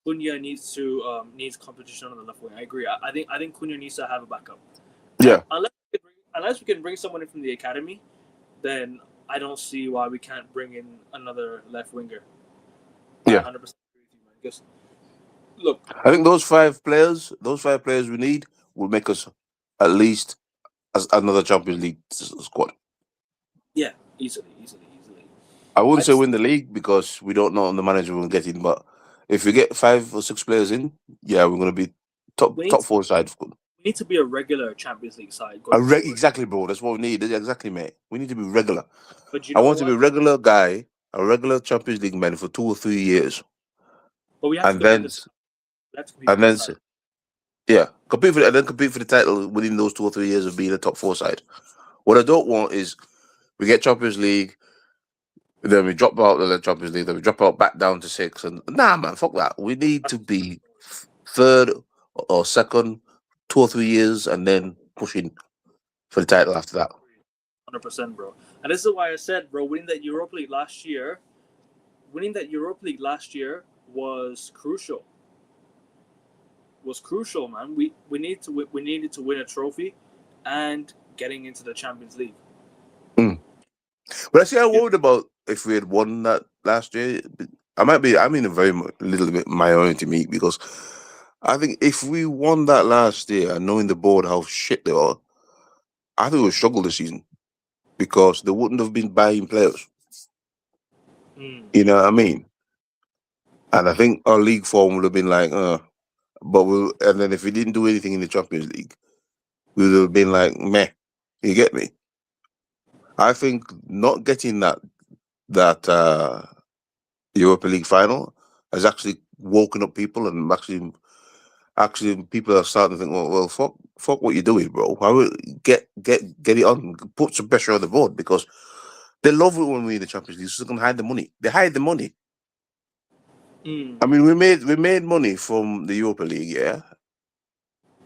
Cunha needs competition on the left wing. I agree. I think Cunha needs to have a backup.
Yeah.
Unless we can bring someone in from the academy, then I don't see why we can't bring in another left winger.
Yeah.
100% agree with you, man. Because look,
I think those five players we need will make us at least as another Champions League squad.
Yeah, easily.
I wouldn't say win the league because we don't know the manager will get in, but if we get 5 or 6 players in, yeah, we're going to be top 4 side. We
need to be a regular Champions League side.
Exactly, bro. That's what we need. Exactly, mate. We need to be regular.
But
I want to be a regular guy, a regular Champions League man for 2 or 3 years.
But we have
compete for the title within those 2 or 3 years of being a top 4 side. What I don't want is we get Champions League, then we drop out of the Champions League, then we drop out back down to 6. And nah, man, fuck that. We need to be third or second, 2 or 3 years, and then pushing for the title after that.
100%, bro. And this is why I said, bro, winning that Europa League last year was crucial. Man. We needed to win a trophy, and getting into the Champions League.
But I see, I'm worried about if we had won that last year. I'm in a little bit minority meet, because I think if we won that last year and knowing the board how shit they are, I think we would struggle this season, because they wouldn't have been buying players. You know what I mean? And I think our league form would have been like, and then if we didn't do anything in the Champions League, we would have been like, meh. You get me? I think not getting that Europa League final has actually woken up people, and actually people are starting to think, well, fuck what you're doing, bro. How get it on, put some pressure on the board, because they love it when we in the Champions League, so they can hide the money. They hide the money. I mean, we made money from the Europa League, yeah,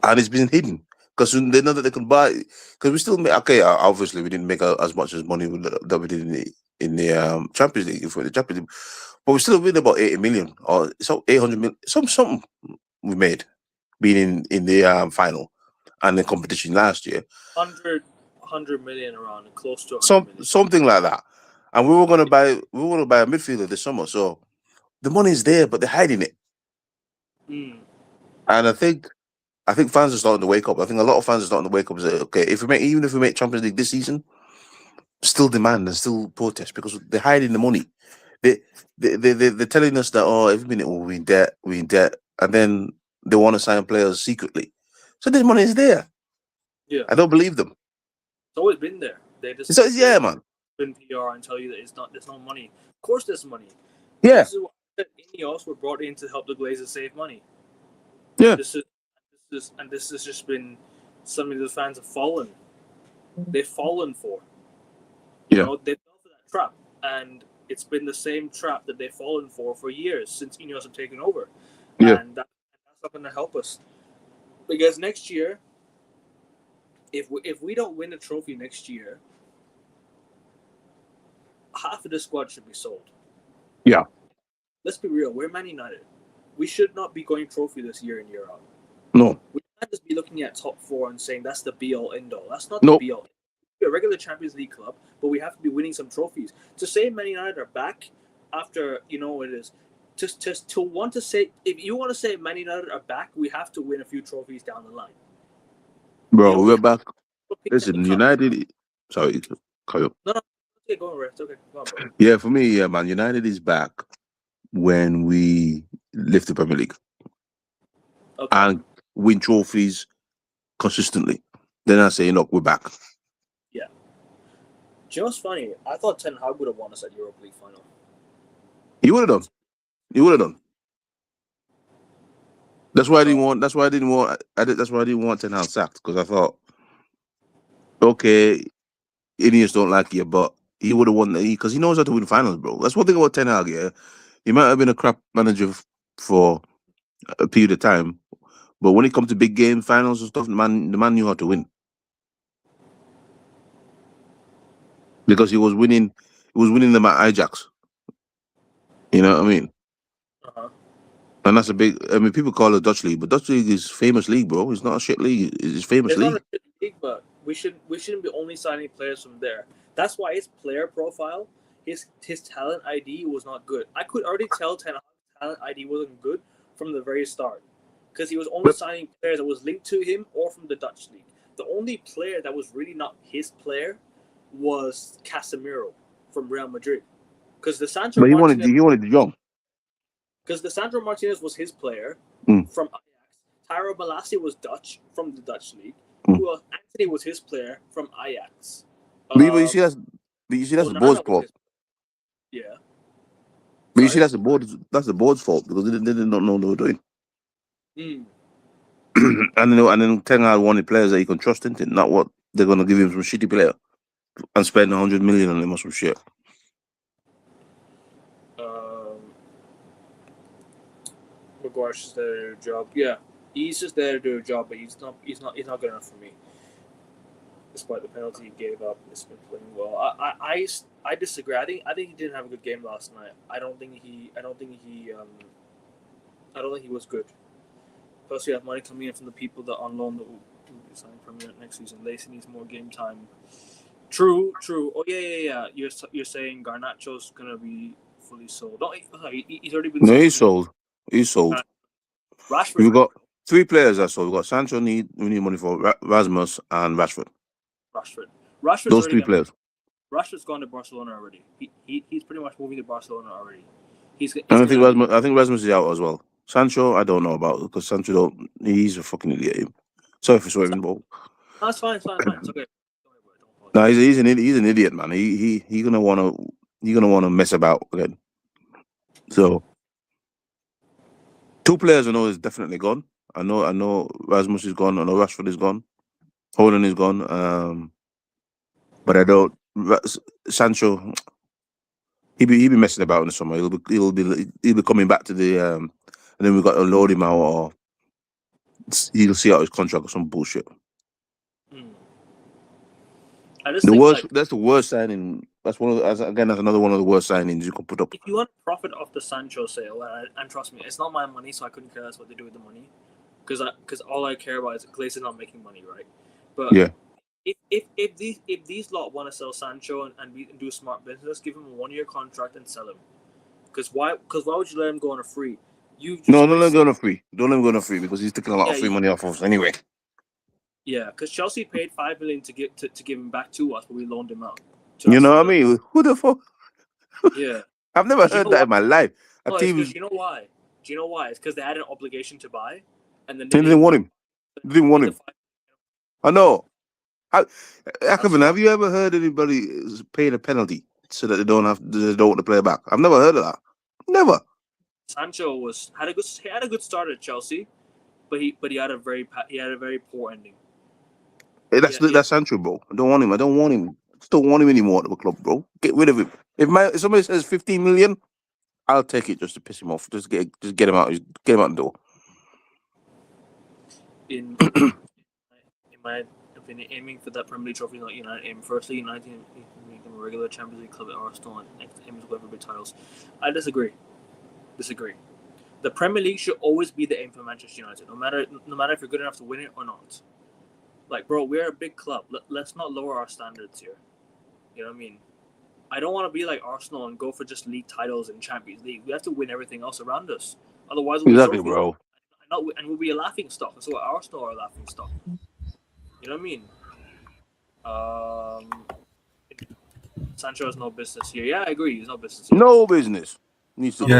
and it's been hidden because they know that they can buy. Because we still make, okay, obviously we didn't make as much as money that we did in the Champions League for the Champions League, but we still made about 80 million or so 800 million, something we made being in the final and the competition last year.
100 million around, close to
100 million. Something like that. And we were gonna buy a midfielder this summer, so the money's there, but they're hiding it. And I think fans are starting to wake up. I think a lot of fans are starting to wake up and say, okay, even if we make Champions League this season, still demand and still protest, because they're hiding the money. They're telling us that, every minute we're in debt, and then they want to sign players secretly. So this money is there.
Yeah,
I don't believe them.
It's always been there. They just
man.
Spin PR and tell you that there's no money. Of course, there's money.
Yeah.
This is why Ineos were brought in to help the Glazers save money.
Yeah.
This has just been something the fans have fallen. They've fallen for.
Yeah.
You know, they fell for that trap, and it's been the same trap that they've fallen for years since Ineos have taken over.
Yeah.
And that's not going to help us, because next year, if we don't win a trophy next year, half of the squad should be sold.
Yeah.
Let's be real. We're Man United. We should not be going trophy this year in, year out.
No.
We can't just be looking at top four and saying that's the be-all, end-all. That's not the be-all. We're a regular Champions League club, but we have to be winning some trophies. To say Man United are back after, it is, just to want to say, if you want to say Man United are back, we have to win a few trophies down the line.
Bro, we're back. Listen, United... Sorry, carry on.
No, okay, go on, Rest. Okay, go on, bro.
Yeah, for me, man, United is back when we lift the Premier League. Okay. And win trophies consistently. Then I say, look, we're back.
Yeah. Do you know what's funny? I thought Ten Hag would have won us at Europa League final.
He would have done. That's why I didn't want Ten Hag sacked, because I thought, okay, Ineos don't like you, but he would have won because he knows how to win finals, bro. That's one thing about Ten Hag, yeah. He might have been a crap manager for a period of time, but when it comes to big game finals and stuff, the man knew how to win. Because he was winning them at Ajax. You know what I mean?
Uh-huh.
And that's people call it Dutch league, but Dutch league is famous league, bro. It's not a shit league. It's famous league.
It's not a shit league, but we shouldn't be only signing players from there. That's why his player profile, his talent ID was not good. I could already tell Ten Hag's talent ID wasn't good from the very start, because he was only signing players that was linked to him or from the Dutch league. The only player that was really not his player was Casemiro from Real Madrid, because
he wanted De Jong.
Because Lisandro Martinez was his player from Ajax. Tyro Balassi was Dutch from the Dutch league. Anthony was his player from Ajax.
But you see that's the board's fault.
Yeah.
But you see that's the board's fault, because they didn't know what they were doing. And then Ten Hag wanted players that he can trust into, not what they're gonna give him some shitty player and spend 100 million on him or some shit.
Maguire's there to do a job. Yeah, he's just there to do a job, but he's not good enough for me. Despite the penalty he gave up, he's been playing well. I disagree. I think he didn't have a good game last night. I don't think he was good. Plus, you have money coming in from the people that on loan that will be signing permanent next season. Lacey needs more game time. True. Oh yeah. You're saying Garnacho's gonna be fully sold. No, he's already been.
No, he's sold. He's sold.
Rashford.
We've got 3 players that's sold. We've got Sancho. We need money for Rasmus and Rashford.
Rashford's
those 3 players.
Rashford's gone to Barcelona already. He's pretty much moving to Barcelona already.
I think Rasmus is out as well. Sancho, I don't know about because Sancho he's a fucking idiot. Sorry for swearing, but
that's fine. It's okay.
No, he's an idiot, man. He gonna wanna mess about again. So 2 players I know is definitely gone. I know Rasmus is gone. I know Rashford is gone. Holland is gone. But I don't. Sancho, he'll be messing about in the summer. He'll be coming back to the and then we've got to load him out or he'll see out his contract or some bullshit. That's the worst signing. That's that's another one of the worst signings you can put up.
If you want to profit off the Sancho sale, and trust me, it's not my money, so I couldn't care less what they do with the money, because all I care about is Glazer's not making money, right? But
yeah,
if these lot want to sell Sancho and do smart business, give him a 1-year contract and sell him. Because why would you let him go on a free?
Don't let him go on a free. Don't let him go on a free because he's taking a lot of free money off us anyway.
Yeah, because Chelsea paid $5 million to give him back to us, but we loaned him out.
You know what I mean? Who the fuck?
Yeah,
I've never heard that in my life.
You know why? Do you know why? It's because they had an obligation to buy, and then
they didn't want him. They didn't want him. I know. Have you ever heard anybody paying a penalty so that they don't want to play back? I've never heard of that. Never.
Sancho had a good start at Chelsea, but he had a very poor ending.
Hey, that's Sancho, bro. I don't want him. I just don't want him anymore at the club, bro. Get rid of him. If somebody says 15 million, I'll take it just to piss him off. Just get him out. Get him out the door.
In my opinion, aiming for that Premier League trophy, not United aim. Firstly, United make them a regular Champions League club at Arsenal and next aim is whoever big titles. I disagree. The Premier League should always be the aim for Manchester United, no matter if you're good enough to win it or not. Like, bro, we're a big club. Let's not lower our standards here. You know what I mean? I don't want to be like Arsenal and go for just league titles and Champions League. We have to win everything else around us. Otherwise,
bro.
And we'll be a laughing stock. That's why Arsenal are a laughing stock. You know what I mean? Sancho has no business here. Yeah, I agree. He's no business here.
No business.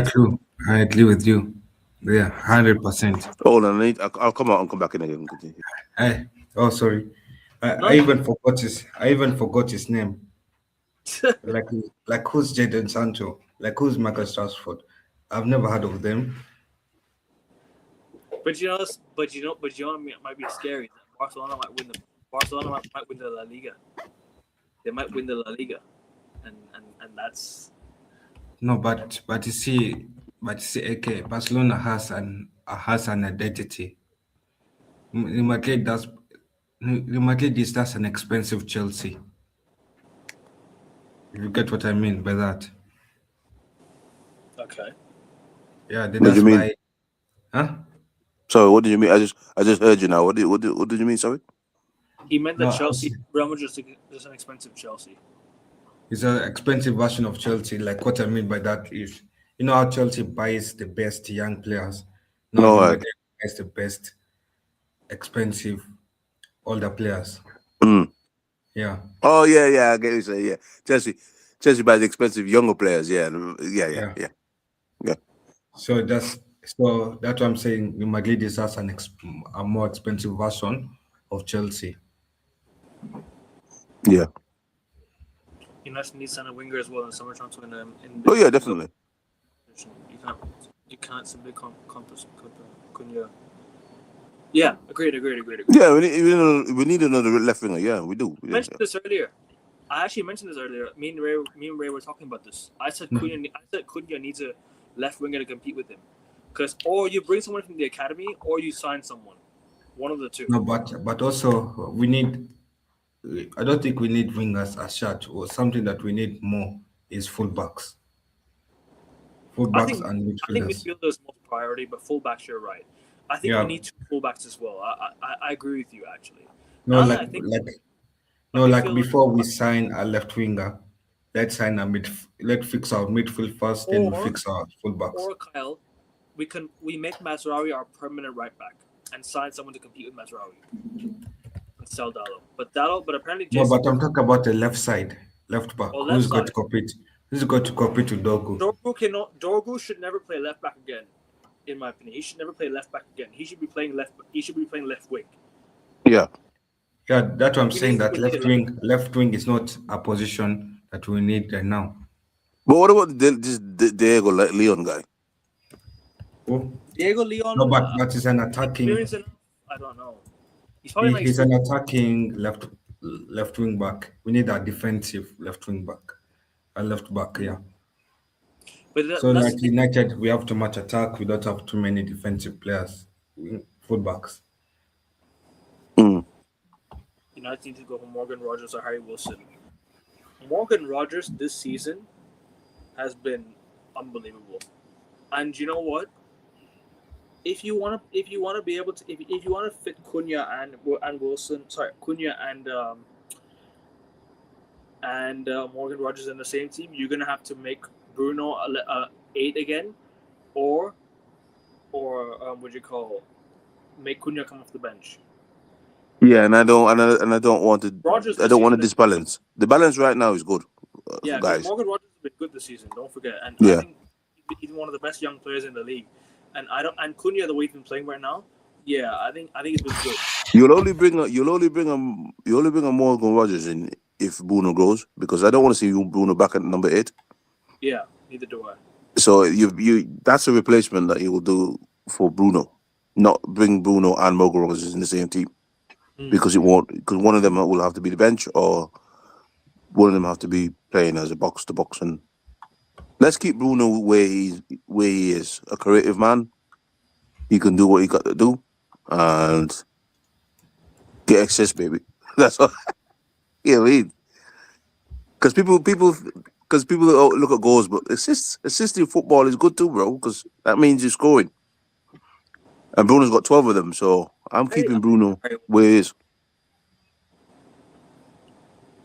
True. I agree with you. Yeah, 100%.
Hold on, I'll come out and come back in again.
Sorry. I even forgot his name. like who's Jadon Sancho? Like who's Marcus Rashford? I've never heard of them.
But you know what might be scary. Barcelona might win the La Liga. They might win the La Liga, and that's
no. But you see, okay, Barcelona has an identity. Real Madrid is that's an expensive Chelsea. If you get what I mean by that.
Okay.
Yeah,
what do you mean?
Huh?
Sorry, what did you mean? I just heard you now. What did you mean? Sorry.
He meant that Chelsea, Real Madrid is an expensive Chelsea.
It's an expensive version of Chelsea. Like what I mean by that is, you know how Chelsea buys the best young players. No, Real Madrid buys the best expensive older players.
Mm.
Yeah.
Oh yeah. I get what you say. Yeah, Chelsea buys expensive younger players. Yeah.
So that's what I'm saying. Real Madrid is as a more expensive version of Chelsea.
Yeah.
United needs center winger as well in summer transfer.
Oh yeah, definitely.
You can't simply compass. Yeah, agreed.
Yeah, we need another left winger. Yeah, we do.
I mentioned this earlier. I actually mentioned this earlier. Me and Ray were talking about this. I said Cunha needs a left winger to compete with him. Because or you bring someone from the academy, or you sign someone. One of the two.
No, but also we need. I don't think we need wingers as such, or something that we need more is fullbacks,
I
fullbacks
think
and
I think
midfielders.
midfielder is most priority, but fullbacks, you're right. I think we
Yeah,
need two fullbacks as well. I agree with you actually.
no,
Now that I think a
like
midfielder
before we sign a left winger, let's sign a let's fix our midfield first, then we
or
fix our fullbacks.
or Kyle, we make Mazraoui our permanent right back and sign someone to compete with Mazraoui and sell Dallo. But apparently
No,
Jason
but I'm talking about the left side, left back.
or left
Who's going to
side.
compete? Who's going to compete with Dogu?
Dorgu should never play left back again. In my opinion, he should never play left back again. He should be playing left. He should be playing left wing.
Yeah.
Yeah, that's what I'm saying. That
We need
left wing is not a position that we need right now.
But what about this Diego Leon guy?
Oh,
Diego Leon.
no, but he's an attacking.
I don't know. He's probably
He's an attacking left wing back. We need a defensive left wing back, a left back. Yeah.
But
So like United, we have too much attack. We don't have too many defensive players, fullbacks.
United need to go for Morgan Rogers or Harry Wilson. Morgan Rogers this season has been unbelievable, and you know what? If you want to be able to, if you want to fit Cunha and Wilson, sorry, Cunha and Morgan Rogers in the same team, you're gonna have to make Bruno 8 again, or what you call, make Cunha come off the bench.
Yeah, and I don't want to.
Rogers
I don't want to disbalance. The balance right now is good.
Yeah,
guys.
Morgan Rogers has been good this season. Don't forget, and
Yeah.
I think he's one of the best young players in the league. And Cunha, the way he's been playing right now, yeah, I think it's been good.
You'll only bring a Morgan Rogers in if Bruno goes, because I don't want to see Bruno back at number 8.
Yeah, neither do I.
So that's a replacement that you will do for Bruno, not bring Bruno and Morgan Rogers in the same team, because it won't. Because one of them will have to be the bench, or one of them have to be playing as a box to box. And let's keep Bruno where he is, a creative man. He can do what he got to do, and get access, baby. That's all. Yeah, I mean, because people look at goals, but assisting football is good too, bro. Because that means you're scoring, and Bruno's got 12 of them. So I'm keeping Bruno where he is.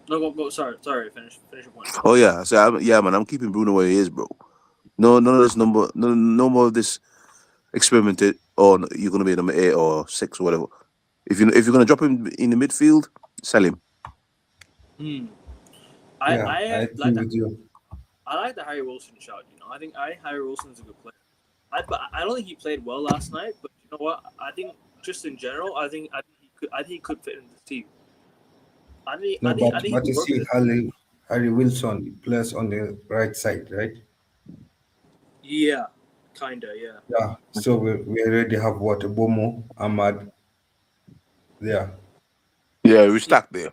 No, go. Sorry. Finish your point.
Oh yeah, man. I'm keeping Bruno where he is, bro. No, none of this number, no more of this experimented. Or you're gonna be number 8 or 6 or whatever. If you're gonna drop him in the midfield, sell him.
I
agree with you.
I like the Harry Wilson shout. I think Harry Wilson is a good player. I don't think he played well last night, but you know what? I think just in general, I think he could fit in the team. I think
you see, Harry Wilson plays on the right side, right?
Yeah, kinda, yeah.
Yeah. So we already have Bomo, Ahmad. Yeah.
Yeah, we're stuck there.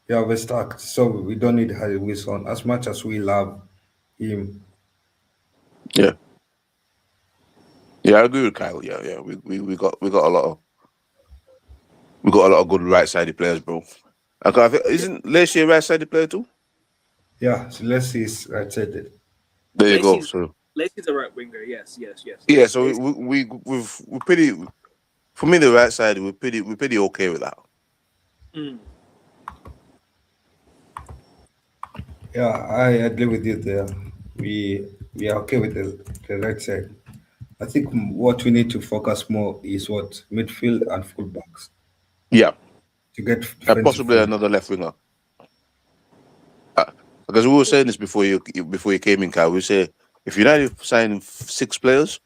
Yeah, we're stuck. So we don't need Harry Wilson as much as we love him.
Yeah. Yeah, I agree with Kyle. Yeah. We got a lot of good right-sided players, bro. Isn't Lacey a right-sided player too?
Yeah, so Lacey is right-sided.
There you go. So
Lacey's a right winger. Yes.
Yeah, so we're pretty. For me, the right side, we're pretty okay with that.
Yeah, I agree with you there. We are okay with the right side. I think what we need to focus more is midfield and fullbacks.
Yeah,
to get
possibly another left winger. Because we were saying this before you came in, Kyle. We say if United sign 6 players,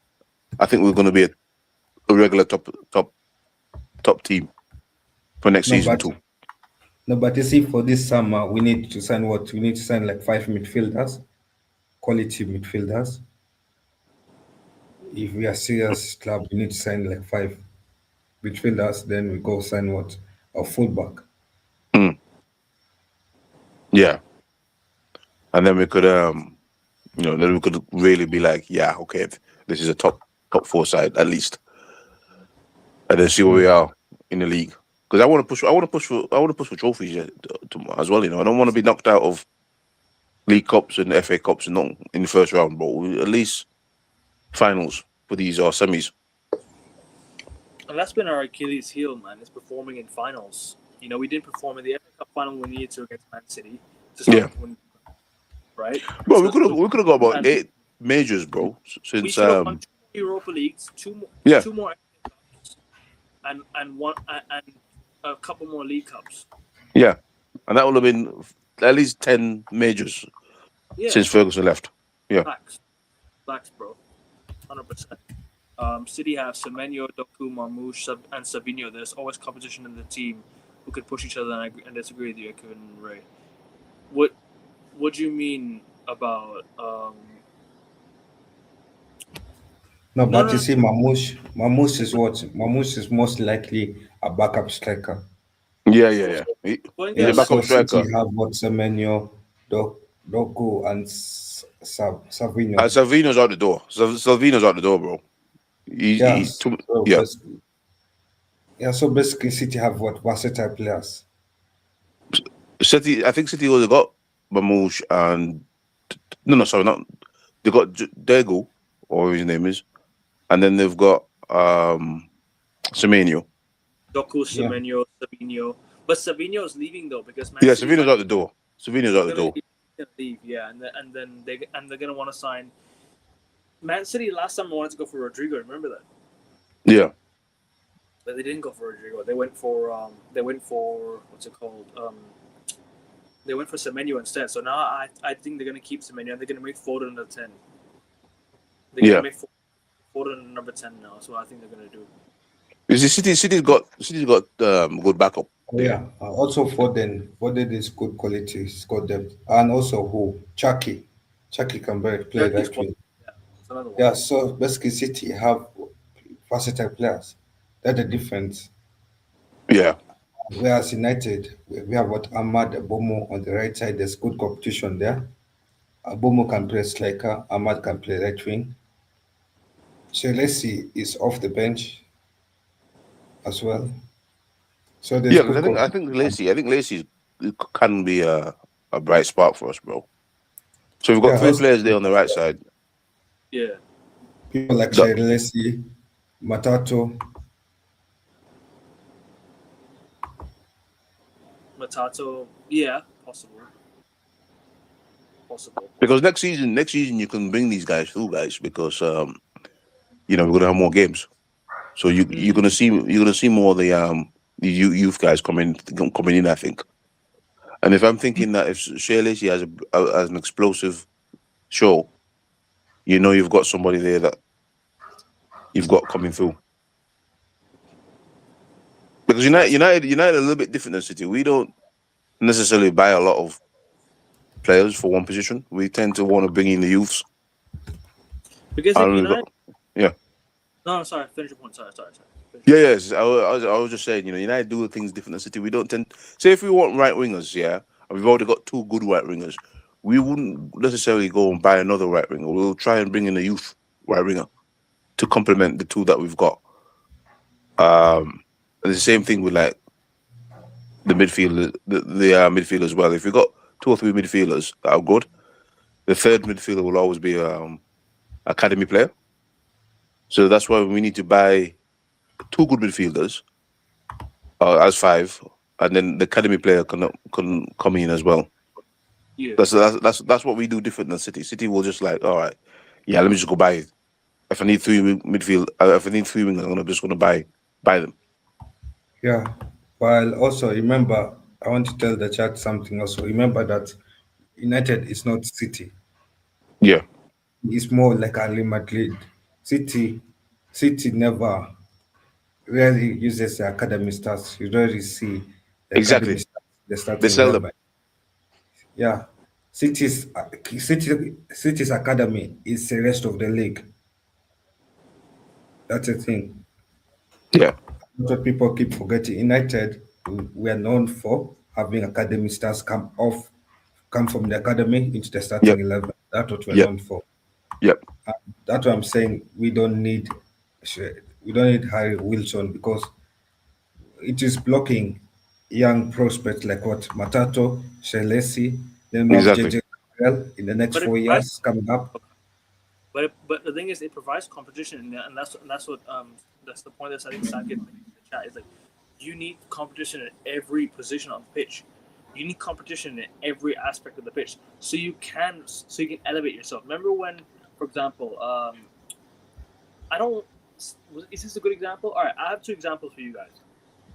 I think we're going to be a regular top team for next season too.
No, but you see, for this summer, we need to sign what? We need to sign like 5 midfielders, quality midfielders. If we are serious club, we need to sign like 5 midfielders. Then we go sign what? A fullback.
Yeah, and then we could, then we could really be like, yeah, okay, this is a top
top 4 side at least, and then see where we are in the league. Because I want to push for trophies as well. You know, I don't want to be knocked out of League Cups and FA Cups and not in the first round, bro. At least finals for these semis.
And that's been our Achilles heel, man. Is performing in finals. You know, we didn't perform in the FA Cup final we needed to against Man City. Right?
Bro, we could have got about 8 majors, bro. Since
we should have won 2 Europa Leagues, two more FA Cups, and one and a couple more League Cups.
Yeah, and that would have been at least 10 majors since Ferguson left. Yeah,
facts, bro, 100%. City have Semenyo, Doku, Marmoush, and Savinho. There's always competition in the team who could push each other, and disagree with you, Kevin and Ray. What do you mean about?
You see, Marmoush is what? Marmoush is most likely a backup striker.
Yeah. He's a backup striker.
City have what? Semenyo, Doku, and Savinho.
Savinho's out the door. Savinho's out the door, bro.
So basically, City have what? Versatile players.
I think City also got Marmoush and they got Dego, or his name is, and then they've got Semenyo.
Doku, Semenyo, Savinho. But Savinho is leaving though because
Savinho's out the door. Savinho's out the door.
Leave, and then they're gonna want to sign. Man City last time wanted to go for Rodrigo. Remember that?
Yeah.
But they didn't go for Rodrigo. They went for what's it called? They went for Semenyo instead. So now I think they're gonna keep Semenyo. They're gonna make Foden the 10. They're gonna make Foden number 10 now. That's what I think they're gonna do.
City's got good backup.
Also Foden is good quality, he's got depth, and also Chucky can play right wing. Yeah, so basically City have versatile players. That's the difference.
Yeah.
Whereas United, we have what Ahmad Abomo on the right side. There's good competition there. Abomo can play striker. Ahmad can play right wing. Chelsea is off the bench as well. So there's
I think Lacey can be a bright spot for us, bro. So we've got 3 players there on the right side.
Yeah.
People like Lacey, Matato,
yeah, possible.
Because next season you can bring these guys through, because we're gonna have more games, so you're gonna see more of the youth guys coming in, I think. And if I'm thinking that if Shea Lacey has an explosive show, you've got somebody there that you've got coming through. Because United a little bit different than City. We don't necessarily buy a lot of players for one position. We tend to want to bring in the youths.
Because No, sorry. Finish your point. Sorry.
Yes, I was just saying. United do things different than City. We don't tend. Say if we want right wingers, and we've already got 2 good right wingers, we wouldn't necessarily go and buy another right winger. We'll try and bring in a youth right winger to complement the 2 that we've got. And the same thing with like the midfield, the midfield as well. If we've got 2 or 3 midfielders that are good, the 3rd midfielder will always be academy player. So that's why we need to buy 2 good midfielders as 5, and then the academy player can come in as well.
Yeah,
that's what we do different than City. City will just like, all right, let me just go buy it. If I need 3 midfield, if I need 3 wingers, I'm just gonna buy them.
Yeah, while also remember, I want to tell the chat something. Also remember that United is not City.
Yeah,
it's more like a Real Madrid. City never rarely uses the academy stars. You rarely see the
exactly.
The starting
they sell them.
Yeah, City's academy is the rest of the league. That's the thing.
Yeah.
What people keep forgetting. United, we are known for having academy stars come from the academy into the starting 11. That's what we're known for.
Yep.
That's what I'm saying. We don't need Harry Wilson because it is blocking young prospects like what Matato, Shelesi, then we have
Exactly.
JJ in the next
But it
4 years coming up.
but the thing is, it provides competition, and that's what that's the point that I think Sam gets in the chat is like, you need competition in every position on the pitch. You need competition in every aspect of the pitch, so you can elevate yourself. Remember when, for example, I don't. Is this a good example? All right, I have two examples for you guys.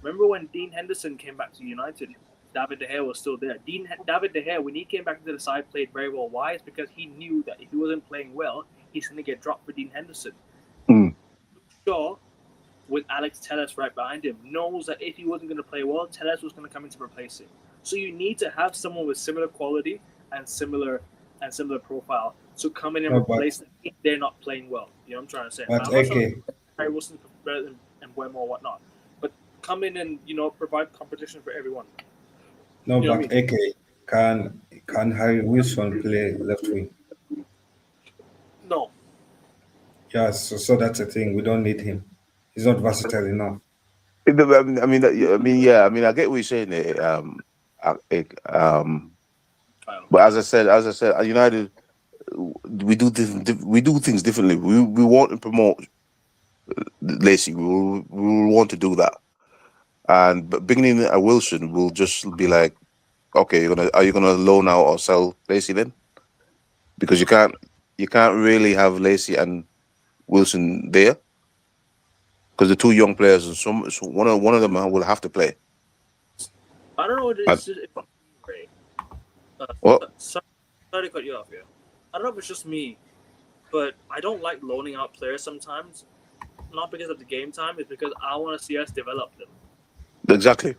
Remember when Dean Henderson came back to United? David De Gea was still there. David De Gea, when he came back into the side, played very well. Why? It's because he knew that if he wasn't playing well, he's going to get dropped for Dean Henderson. Shaw, with Alex Telles right behind him, knows that if he wasn't going to play well, Telles was going to come in to replace him. So you need to have someone with similar quality and similar profile to come in and replace them if they're not playing well. You know what I'm trying to say?
But
I'm not sure Harry Wilson better than Mbeumo or whatnot, but come in and provide competition for everyone.
No, but I mean? AK, can Harry Wilson play left wing?
No.
Yeah, so that's the thing. We don't need him. He's not versatile enough.
I get what you're saying there. But as I said, United, we do things differently. We want to promote Lacey. We want to do that, but bringing in a Wilson will just be like, okay, are you gonna loan out or sell Lacey then? Because you can't really have Lacey and Wilson there because the two young players and one of them will have to play.
I don't know what it is. Sorry to cut you off here. I don't know if it's just me, but I don't like loaning out players sometimes. Not because of the game time, it's because I want to see us develop them.
Exactly.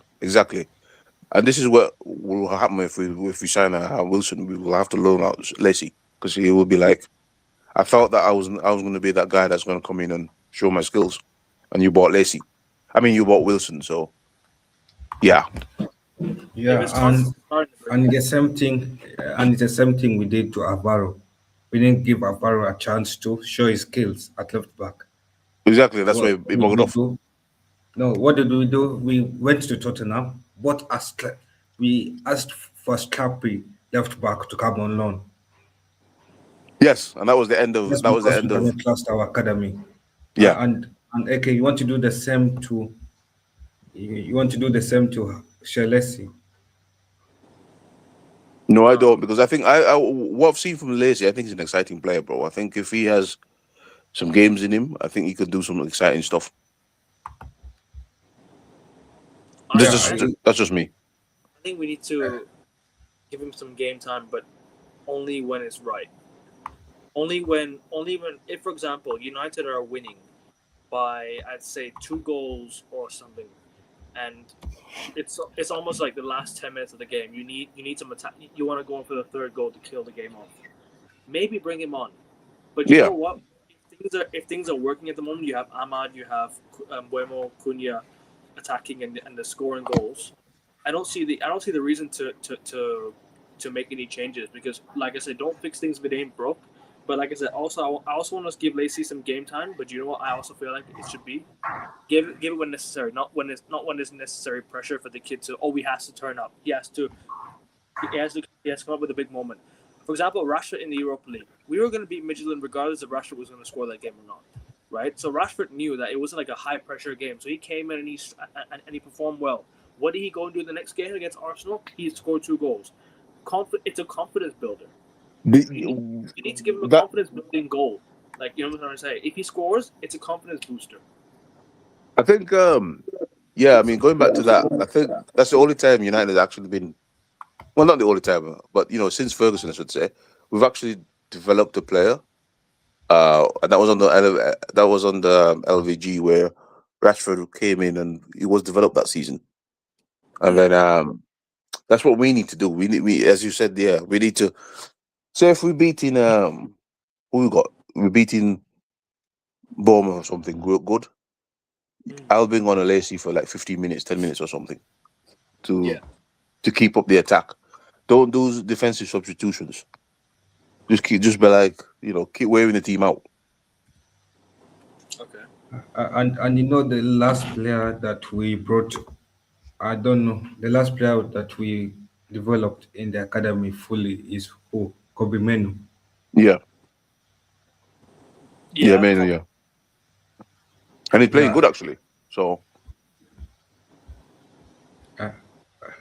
And this is what will happen if we sign a Wilson. We will have to loan out Lacey because he will be like, I felt that I was going to be that guy that's going to come in and show my skills, and you bought Lacey. I mean, you bought Wilson, so yeah.
Yeah, and the same thing we did to Alvaro. We didn't give Alvaro a chance to show his skills at left back.
Exactly, that's why it bugged off.
No, what did we do? We went to Tottenham, we asked for Scrappy left back to come on loan.
Yes, and that was the end of.
Trust our academy.
Yeah,
and AK, you want to do the same to. You want to do the same to Shelesi?
No, I don't, because I think what I've seen from Lacey, I think he's an exciting player, bro. I think if he has some games in him, I think he could do some exciting stuff. That's just me.
I think we need to give him some game time, but only when it's right. Only when, if, for example, United are winning by, I'd say, 2 goals or something, and it's almost like the last 10 minutes of the game. You need some attack. You want to go in for the 3rd goal to kill the game off. Maybe bring him on, but you know what? If things are working at the moment, you have Ahmad, you have Mbeumo, Cunha attacking and the scoring goals. I don't see the reason to make any changes, because, like I said, don't fix things if it ain't broke. But like I said, also I also want to give Lacey some game time. But you know what? I also feel like it should be give it when necessary, not when there's necessary pressure for the kid to. Oh, he has to turn up. He has to come up with a big moment. For example, Rashford in the Europa League, we were going to beat Midtjylland regardless if Rashford was going to score that game or not, right? So Rashford knew that it wasn't like a high pressure game, so he came in and he performed well. What did he go and do the next game against Arsenal? He scored 2 goals. It's a confidence builder. You need to give him a confidence building goal. Like, you know what I'm trying to say? If he scores, it's a confidence booster.
I think, I mean, going back to that, I think that's the only time United has actually been, well, not the only time, but, since Ferguson, I should say, we've actually developed a player. And that was on the LVG, where Rashford came in and he was developed that season. And then that's what we need to do. We as you said, we need to. So if we're beating we're beating Bournemouth or something good, I'll bring on a Lacey for like 15 minutes, 10 minutes or something to keep up the attack. Don't do defensive substitutions. Just be like,
keep wearing the team out.
Okay.
And the last player that we brought, I don't know, the last player that we developed in the academy fully is who? Kobe Menu.
Yeah,
Yeah.
mainly, yeah. And he's playing
Yeah,
good actually. So
uh,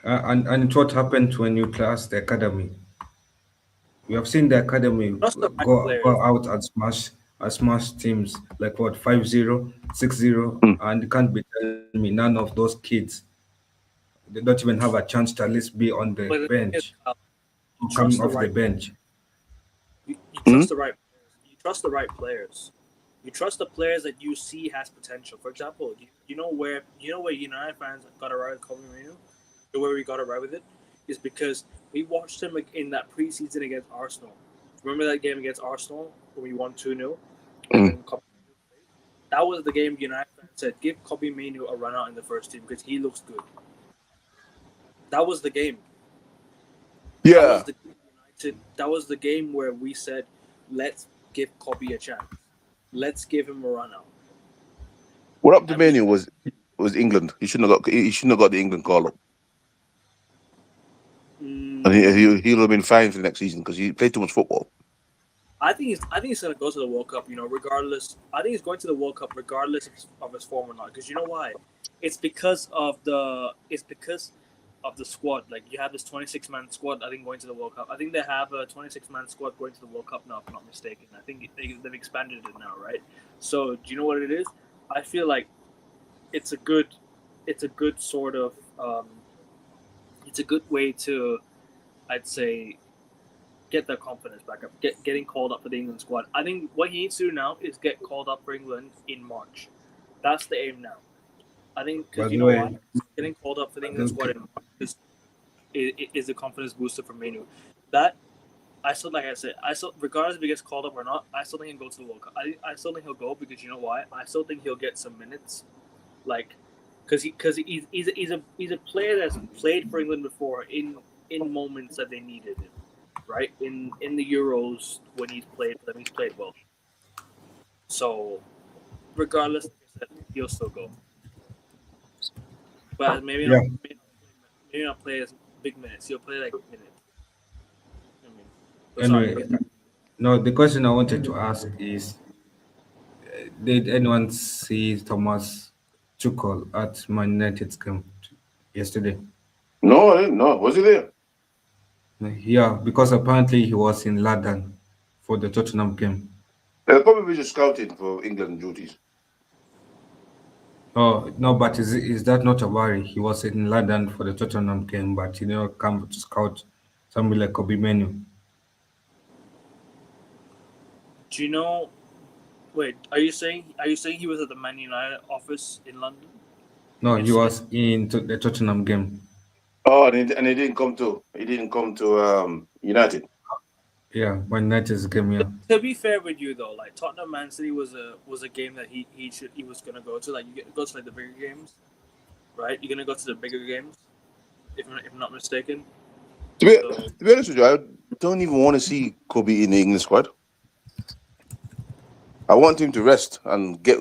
and it's what happens when you class the academy. We have seen the academy
Trust the right
go
players.
out and smash teams like what 5-0, 6-0,
mm,
and you can't be telling me none of those kids they don't even have a chance to at least be on the
But the thing is,
bench
you
or coming
trust the
off the
right.
bench.
You
mm,
trust the right players. You trust the right players. You trust the players that you see has potential. For example, you know where United fans got it right with Kobe Manu, where we got it right with it, is because we watched him in that preseason against Arsenal. Remember that game against Arsenal when we won 2-0, and
mm.
then that was the game United fans said give Kobe Manu a run out in the first team because he looks good. That was the game. That was
Yeah.
the United. That was the game where we said, let's give Kobe a chance. Let's give him a run out.
What up to
And we
Manu was England. He shouldn't have got the England call up. And he'll have been fine for the next season because he played too much football.
I think he's gonna go to the World Cup. Regardless. I think he's going to the World Cup regardless of his form or not. Because you know why? It's because of the squad. Like you have this 26-man squad. I think going to the World Cup. I think they have a 26-man squad going to the World Cup now. If I'm not mistaken. I think they've expanded it now, right? So do you know what it is? I feel like it's a good sort of it's a good way to, I'd say, get their confidence back up, getting called up for the England squad. I think what he needs to do now is get called up for England in March. That's the aim now. I think
By
because
the
you know
way,
why, getting called up for the England squad in March is a confidence booster for Manu. That I still, like I said, regardless if he gets called up or not, I still think he'll go to the World Cup. I still think he'll go because you know why? I still think he'll get some minutes, like because he's a player that's played for England before in moments that they needed him, right? In the Euros when he's played for them, he's played well. So regardless, like I said, he'll still go, but maybe
yeah.
not play as big minutes. He'll play like minutes. I mean,
Anyway,
sorry.
no, the question I wanted to ask is, did anyone see Thomas Tuchel at Man United's game yesterday?
No, I didn't know. Was he there?
Yeah, because apparently he was in London for the Tottenham game.
They're probably just scouting for England duties.
Oh no, but is that not a worry? He was in London for the Tottenham game, but come to scout somebody like Kobe Menu.
Do you know? Wait, are you saying he was at the Man United office in London?
No, he was in the Tottenham game.
Oh, and he didn't come to United.
Yeah, Man United's game. Yeah.
To be fair with you though, like Tottenham Man City was a game that he was gonna go to. Like you go to like the bigger games, right? You're gonna go to the bigger games, if I'm not mistaken.
To be honest with you, I don't even want to see Kobe in the England squad. I want him to rest and get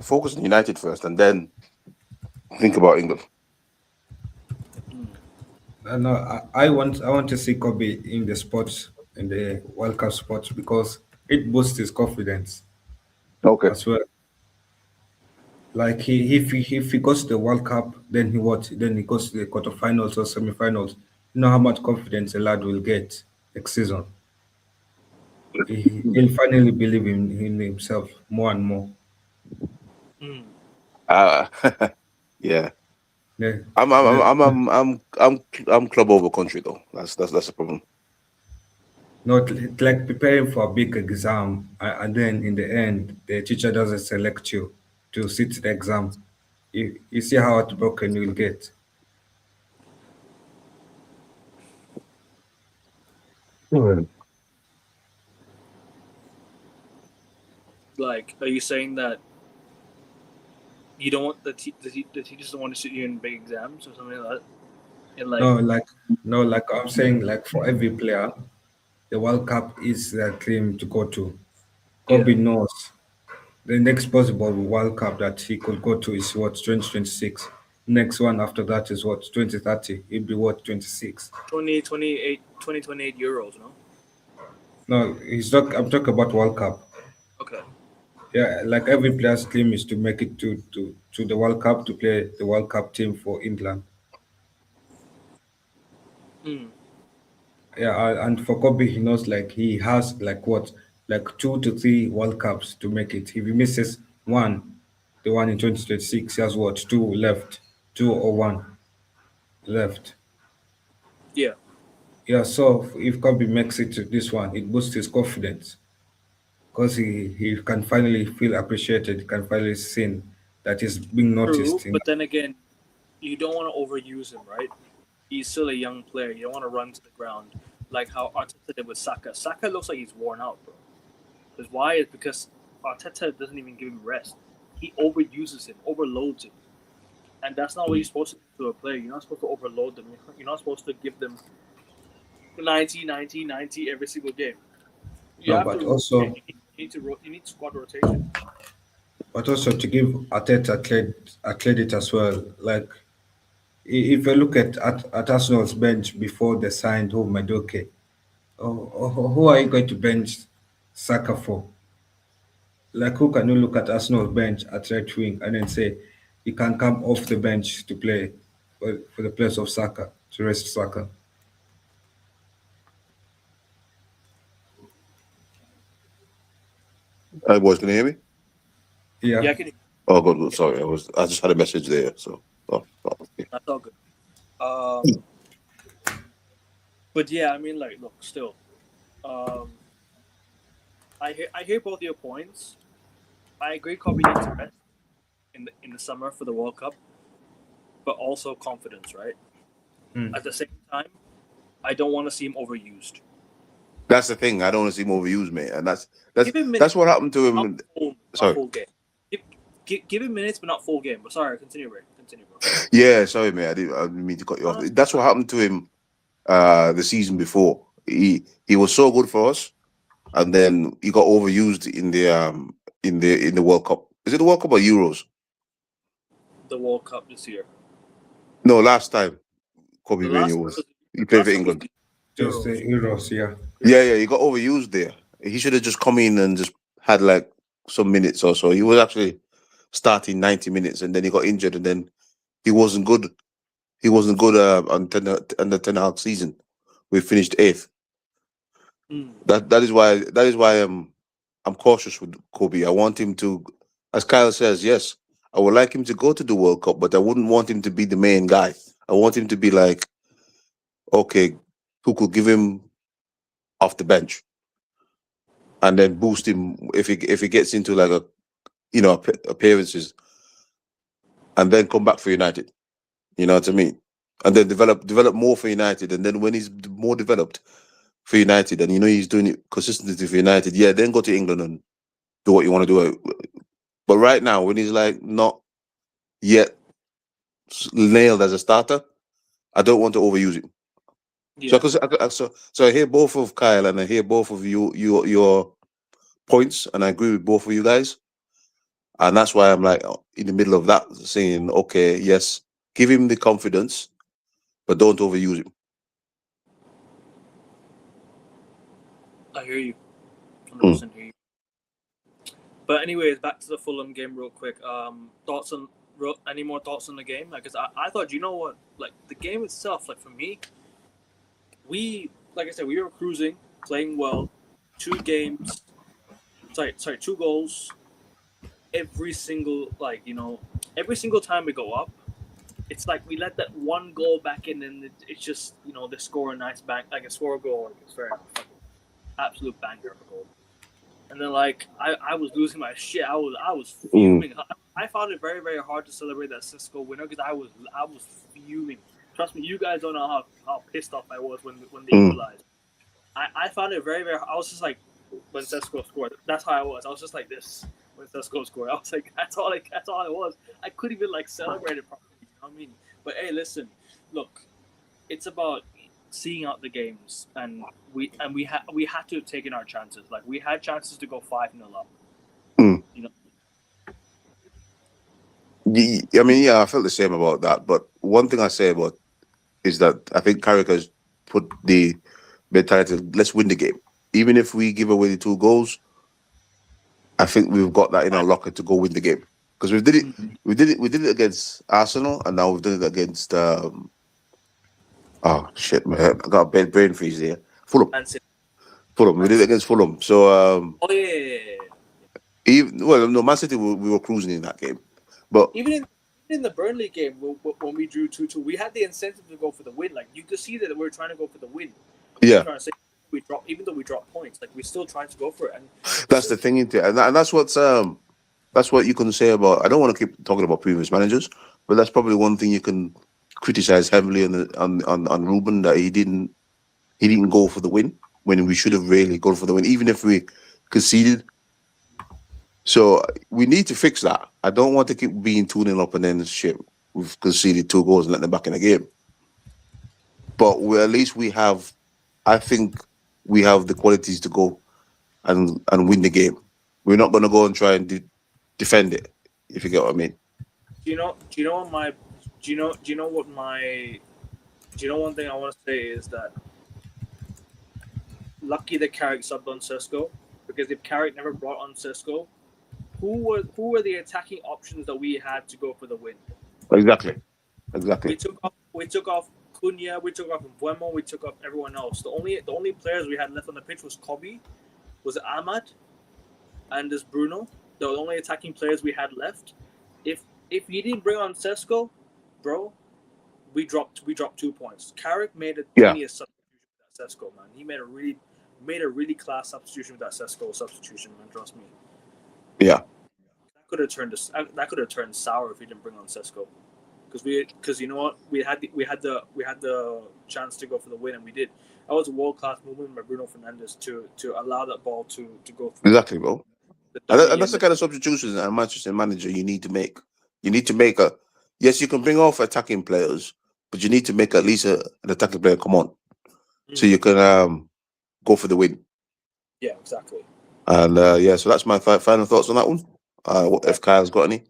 focused on United first, and then think about England.
No, I want to see Kobe in the sports in the World Cup sports because it boosts his confidence
Okay.
as well. Like if he goes to the World Cup, then he goes to the quarterfinals or semifinals. You know how much confidence a lad will get next season. He'll finally believe in himself more and more.
Mm.
Yeah.
Yeah,
I'm club over country though. That's the problem.
not like preparing for a big exam, and then in the end, the teacher doesn't select you to sit the exam. You see how heartbroken you'll get.
Like, are you saying that you don't want the teachers don't want to sit you in big exams or something like that? And like,
No, like I'm saying, like for every player, the World Cup is their dream to go to. Kobe knows the next possible World Cup that he could go to is what 2026. Next one after that is what 2030. It'd be what 26.
2028 Euros, no?
No, he's not. I'm talking about World Cup.
Okay.
Yeah, like every player's dream is to make it to the World Cup to play the World Cup team for England.
Mm.
Yeah, and for Kobe, he knows like he has like what, like 2 to 3 World Cups to make it. If he misses one, the one in 2026, he has what, two left, two or one left.
Yeah.
Yeah, so if Kobe makes it to this one, it boosts his confidence because he can finally feel appreciated, can finally seen that he's being
True,
noticed.
but then again, you don't want to overuse him, right? He's still a young player. You don't want to run to the ground like how Arteta did with Saka. Saka looks like he's worn out, bro. Because why? Is because Arteta doesn't even give him rest. He overuses him, overloads him. And that's not what you're supposed to do to a player. You're not supposed to overload them. You're not supposed to give them 90, 90, 90 every single game. You
No,
have
but
to
also,
you need squad rotation.
but also to give Arteta credit as well. Like if you look at Arsenal's bench before they signed Madueke, who are you going to bench Saka for? Like, who can you look at Arsenal bench at right wing and then say he can come off the bench to play for the place of Saka, to rest Saka?
Hey, boys, can you hear me?
Yeah.
Yeah, I can.
Oh, good, good. Sorry, I just had a message there. So, okay.
That's all good. But yeah, I mean, like, look, still, I hear both your points. I agree, Kobe needs to rest in the summer for the World Cup, but also confidence, right? At the same time, I don't want to see him overused.
That's the thing. I don't want to see him overused, mate, and that's
Give him
that's what happened to him.
not full game. Give him minutes, but not full game. But sorry, continue, Ray. Continue, bro.
Yeah, sorry, mate. I didn't mean to cut you off. That's what happened to him the season before. He was so good for us, and then he got overused in the World Cup. Is it the World Cup or Euros?
The World Cup this year.
No, last time Kobe Mourinho was. He played for England.
Just the Euros, yeah.
Yeah, he got overused there. He should have just come in and just had like some minutes or so. He was actually starting 90 minutes, and then he got injured, and then he wasn't good. He wasn't good on the Ten Hag season. We finished 8th. That is why I'm cautious with Kobe. I want him to, as Kyle says, yes, I would like him to go to the World Cup, but I wouldn't want him to be the main guy. I want him to be like, okay, who could give him off the bench and then boost him if he gets into like appearances, and then come back for United. You know what I mean? And then develop more for United, and then when he's more developed for United, and he's doing it consistently for United, yeah, then go to England and do what you want to do. But right now, when he's like not yet nailed as a starter, I don't want to overuse him. Yeah. So I hear both of Kyle and I hear both of your points, and I agree with both of you guys. And that's why I'm like in the middle of that, saying, okay, yes, give him the confidence, but don't overuse him.
I hear you. 100% hear you. But anyways, back to the Fulham game real quick. Any more thoughts on the game? Like, cause I thought, you know what? Like, the game itself, like, for me, like I said, we were cruising, playing well, 2 goals. Every single time we go up, it's like we let that one goal back in, and it's just, they score a nice bang, like a score goal, like it's fair enough, like, absolute banger of a goal. And then like I was losing my shit. I was fuming. I found it very, very hard to celebrate that Sesko winner because I was fuming. Trust me, you guys don't know how pissed off I was when they equalized. I found it very, very. I was just like, when Sesko scored, that's how I was. I was just like this when Sesko scored. I was like, that's all it was. I couldn't even like celebrate it properly. You know what I mean? But hey, listen, look, it's about seeing out the games, and we had to have taken our chances. Like we had chances to go 5-0 up.
Mm.
You know.
I mean, yeah, I felt the same about that. But one thing I say about is that I think Carrick has put the mentality, let's win the game. Even if we give away the 2 goals, I think we've got that in our locker to go win the game. Because we did it against Arsenal, and now we've done it against oh shit, man, I got a brain freeze here. Fulham. We did it against Fulham. So
oh yeah.
Man City we were cruising in that game, but
even in the Burnley game when we drew 2-2, we had the incentive to go for the win. Like you could see that we were trying to go for the win.
Yeah.
Even though we dropped points, like we're still trying to go for it. And
that's the thing, into it, and that's what you can say about. I don't want to keep talking about previous managers, but that's probably one thing you can criticize heavily on Ruben, that he didn't go for the win when we should have really gone for the win, even if we conceded. So we need to fix that. I don't want to keep being 2-0 up and then shit, we've conceded 2 goals and let them back in the game. But at least I think we have the qualities to go and win the game. We're not going to go and try and defend it, if you get what I mean.
Do you know one thing I want to say is that lucky that Carrick subbed on Sesko, because if Carrick never brought on Sesko, who were the attacking options that we had to go for the win?
Exactly.
We took off Cunha, we took off Mbeumo, we took off everyone else. The only players we had left on the pitch was Kobe, was Ahmad, and this Bruno. They were the only attacking players we had left. If you didn't bring on Sesko, bro, we dropped 2 points. Carrick made a genius substitution with that Sesko, man. He made a really class substitution with that Sesko substitution, man. Trust me.
Yeah.
That could have turned sour if we didn't bring on Sesko, because you know what, we had the chance to go for the win, and we did. That was a world class movement by Bruno Fernandes to allow that ball to go through.
Exactly, bro. And that's the kind of substitutions that a Manchester manager you need to make. You need to make yes, you can bring off attacking players, but you need to make at least an attacking player come on, so you can go for the win.
Yeah, exactly.
And so that's my final thoughts on that one. What if Kyle's got any?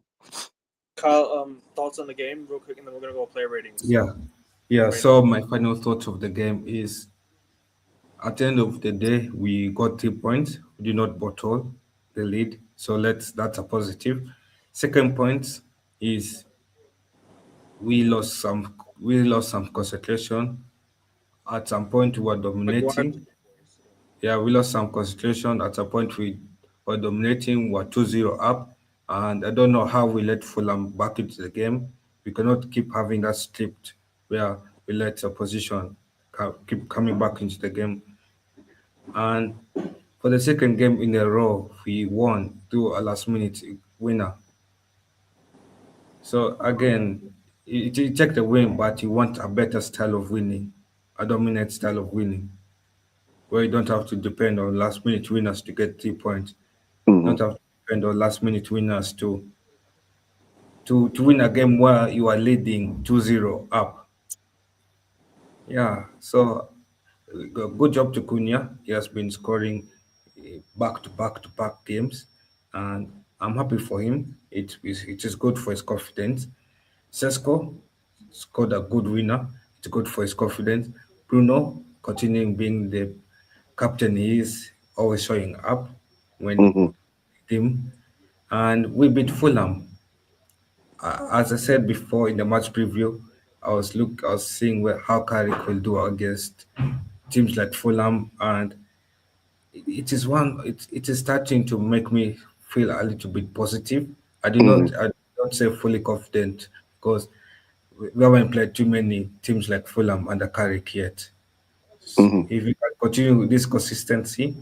Kyle, thoughts on the game real quick, and then we're gonna go player ratings.
Yeah. So my final thoughts of the game is, at the end of the day, we got 3 points. We did not bottle the lead, so that's a positive. Second point is we lost some concentration. At some point, we were dominating. Yeah, we lost some concentration. At a point, we were dominating. We were 2-0 up, and I don't know how we let Fulham back into the game. We cannot keep having that script where we let opposition keep coming back into the game. And for the second game in a row, we won through a last-minute winner. So again, you take the win, but you want a better style of winning, a dominant style of winning, where you don't have to depend on last-minute winners to get 3 points.
Mm-hmm.
Don't have to depend on last-minute winners to win a game where you are leading 2-0 up. Yeah, so good job to Cunha. He has been scoring back-to-back games, and I'm happy for him. It is good for his confidence. Sesko scored a good winner. It's good for his confidence. Bruno continuing being the captain he is, always showing up when team. And we beat Fulham. As I said before in the match preview, I was seeing how Carrick will do against teams like Fulham, and it is starting to make me feel a little bit positive. I don't say fully confident, because we haven't played too many teams like Fulham under Carrick yet. If we can continue with this consistency,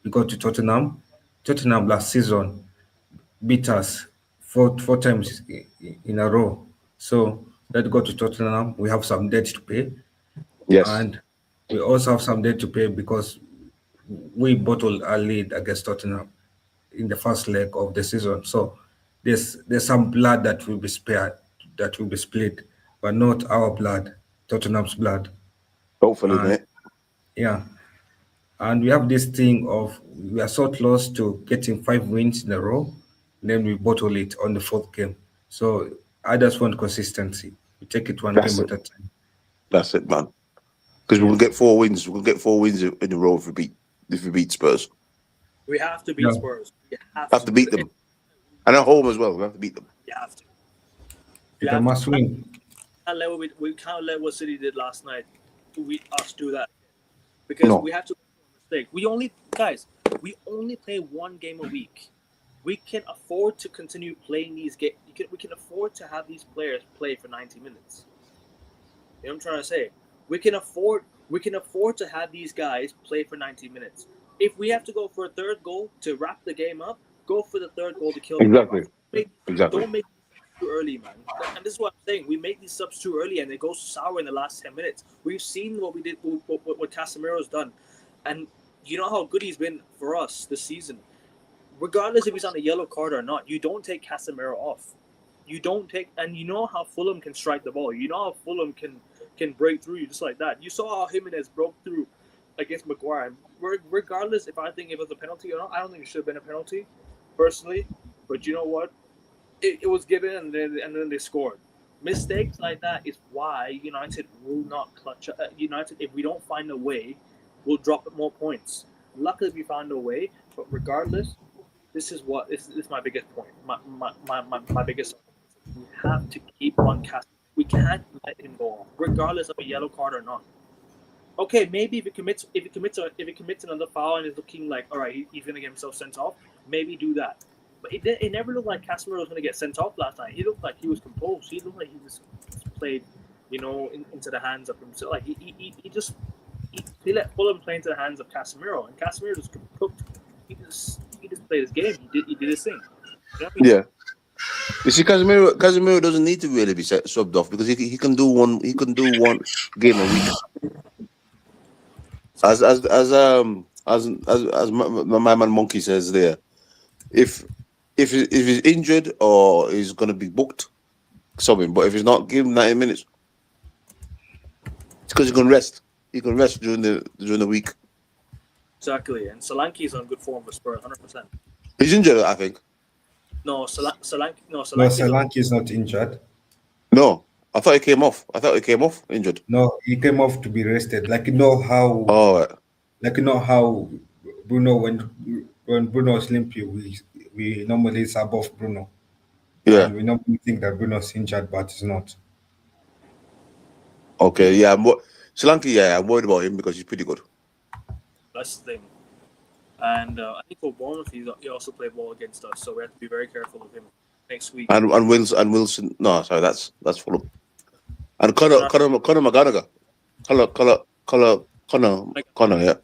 we go to Tottenham. Tottenham last season beat us four times in a row. So let's go to Tottenham. We have some debt to pay.
Yes.
And we also have some debt to pay because we bottled our lead against Tottenham in the first leg of the season. So there's some blood that will be spared, that will be split, but not our blood, Tottenham's blood.
Hopefully, mate.
Yeah. And we have this thing of we are so close to getting 5 wins in a row, then we bottle it on the fourth game. So I just want consistency. We take it one game at a time.
That's it, man. Because we'll get 4 wins. We'll get 4 wins in a row if we beat Spurs.
We have to beat Spurs. We
have to beat them. And at home as well. We have to beat them.
You have to.
It's a must win.
We can't let what City did last night. Us do that. Because we have to make a mistake. We only play 1 game a week. We can afford to continue playing these games. We can afford to have these players play for 90 minutes. You know what I'm trying to say? We can afford to have these guys play for 90 minutes. If we have to go for a third goal to wrap the game up, go for the third goal to kill the game.
Exactly.
Don't make it too early, man. And this is what I'm saying. We make these subs too early, and it goes sour in the last 10 minutes. We've seen what we did, what Casemiro's done, and you know how good he's been for us this season. Regardless if he's on a yellow card or not, you don't take Casemiro off. And you know how Fulham can strike the ball. You know how Fulham can break through you just like that. You saw how Jimenez broke through against Maguire. Regardless if I think it was a penalty or not, I don't think it should have been a penalty, personally. But you know what? It was given, and then they scored. Mistakes like that is why United will not clutch. United, if we don't find a way, will drop more points. Luckily, we found a way. But regardless, this is my biggest point. My biggest. We have to keep on casting. We can't let him go off, regardless of a yellow card or not. Okay, maybe if he commits another foul and is looking like, all right, he's gonna get himself sent off, maybe do that. But it never looked like Casemiro was gonna get sent off last night. He looked like he was composed. He looked like he just played, into the hands of himself. Like he let Fulham play into the hands of Casemiro, and Casemiro just cooked. He just played his game. He did his thing. You know what I mean?
Yeah. You see, Casemiro doesn't need to really be subbed off because he can do one game a week. As my man Monkey says there, if he's injured or he's gonna be booked, sub him. But if he's not, give him 90 minutes. It's because he can rest. He can rest during the week.
Exactly, and Solanke's on good form for Spurs, 100%.
He's injured, I think.
No, Solanke. No,
Solanke is not injured.
No, I thought he came off. Injured.
No, he came off to be rested. Like how.
Oh.
Like how Bruno when Bruno is limpy, we normally sub off Bruno.
Yeah.
And we normally think that Bruno's injured, but he's not.
Okay, yeah. Solanke, yeah, I'm worried about him because he's pretty good.
That's the thing. And I think for Bournemouth, he also played well against us, so we have to be very careful of him next week.
And Wilson. No, sorry, that's Fulham. And Conor McGallagher. Conor, yeah.
Conor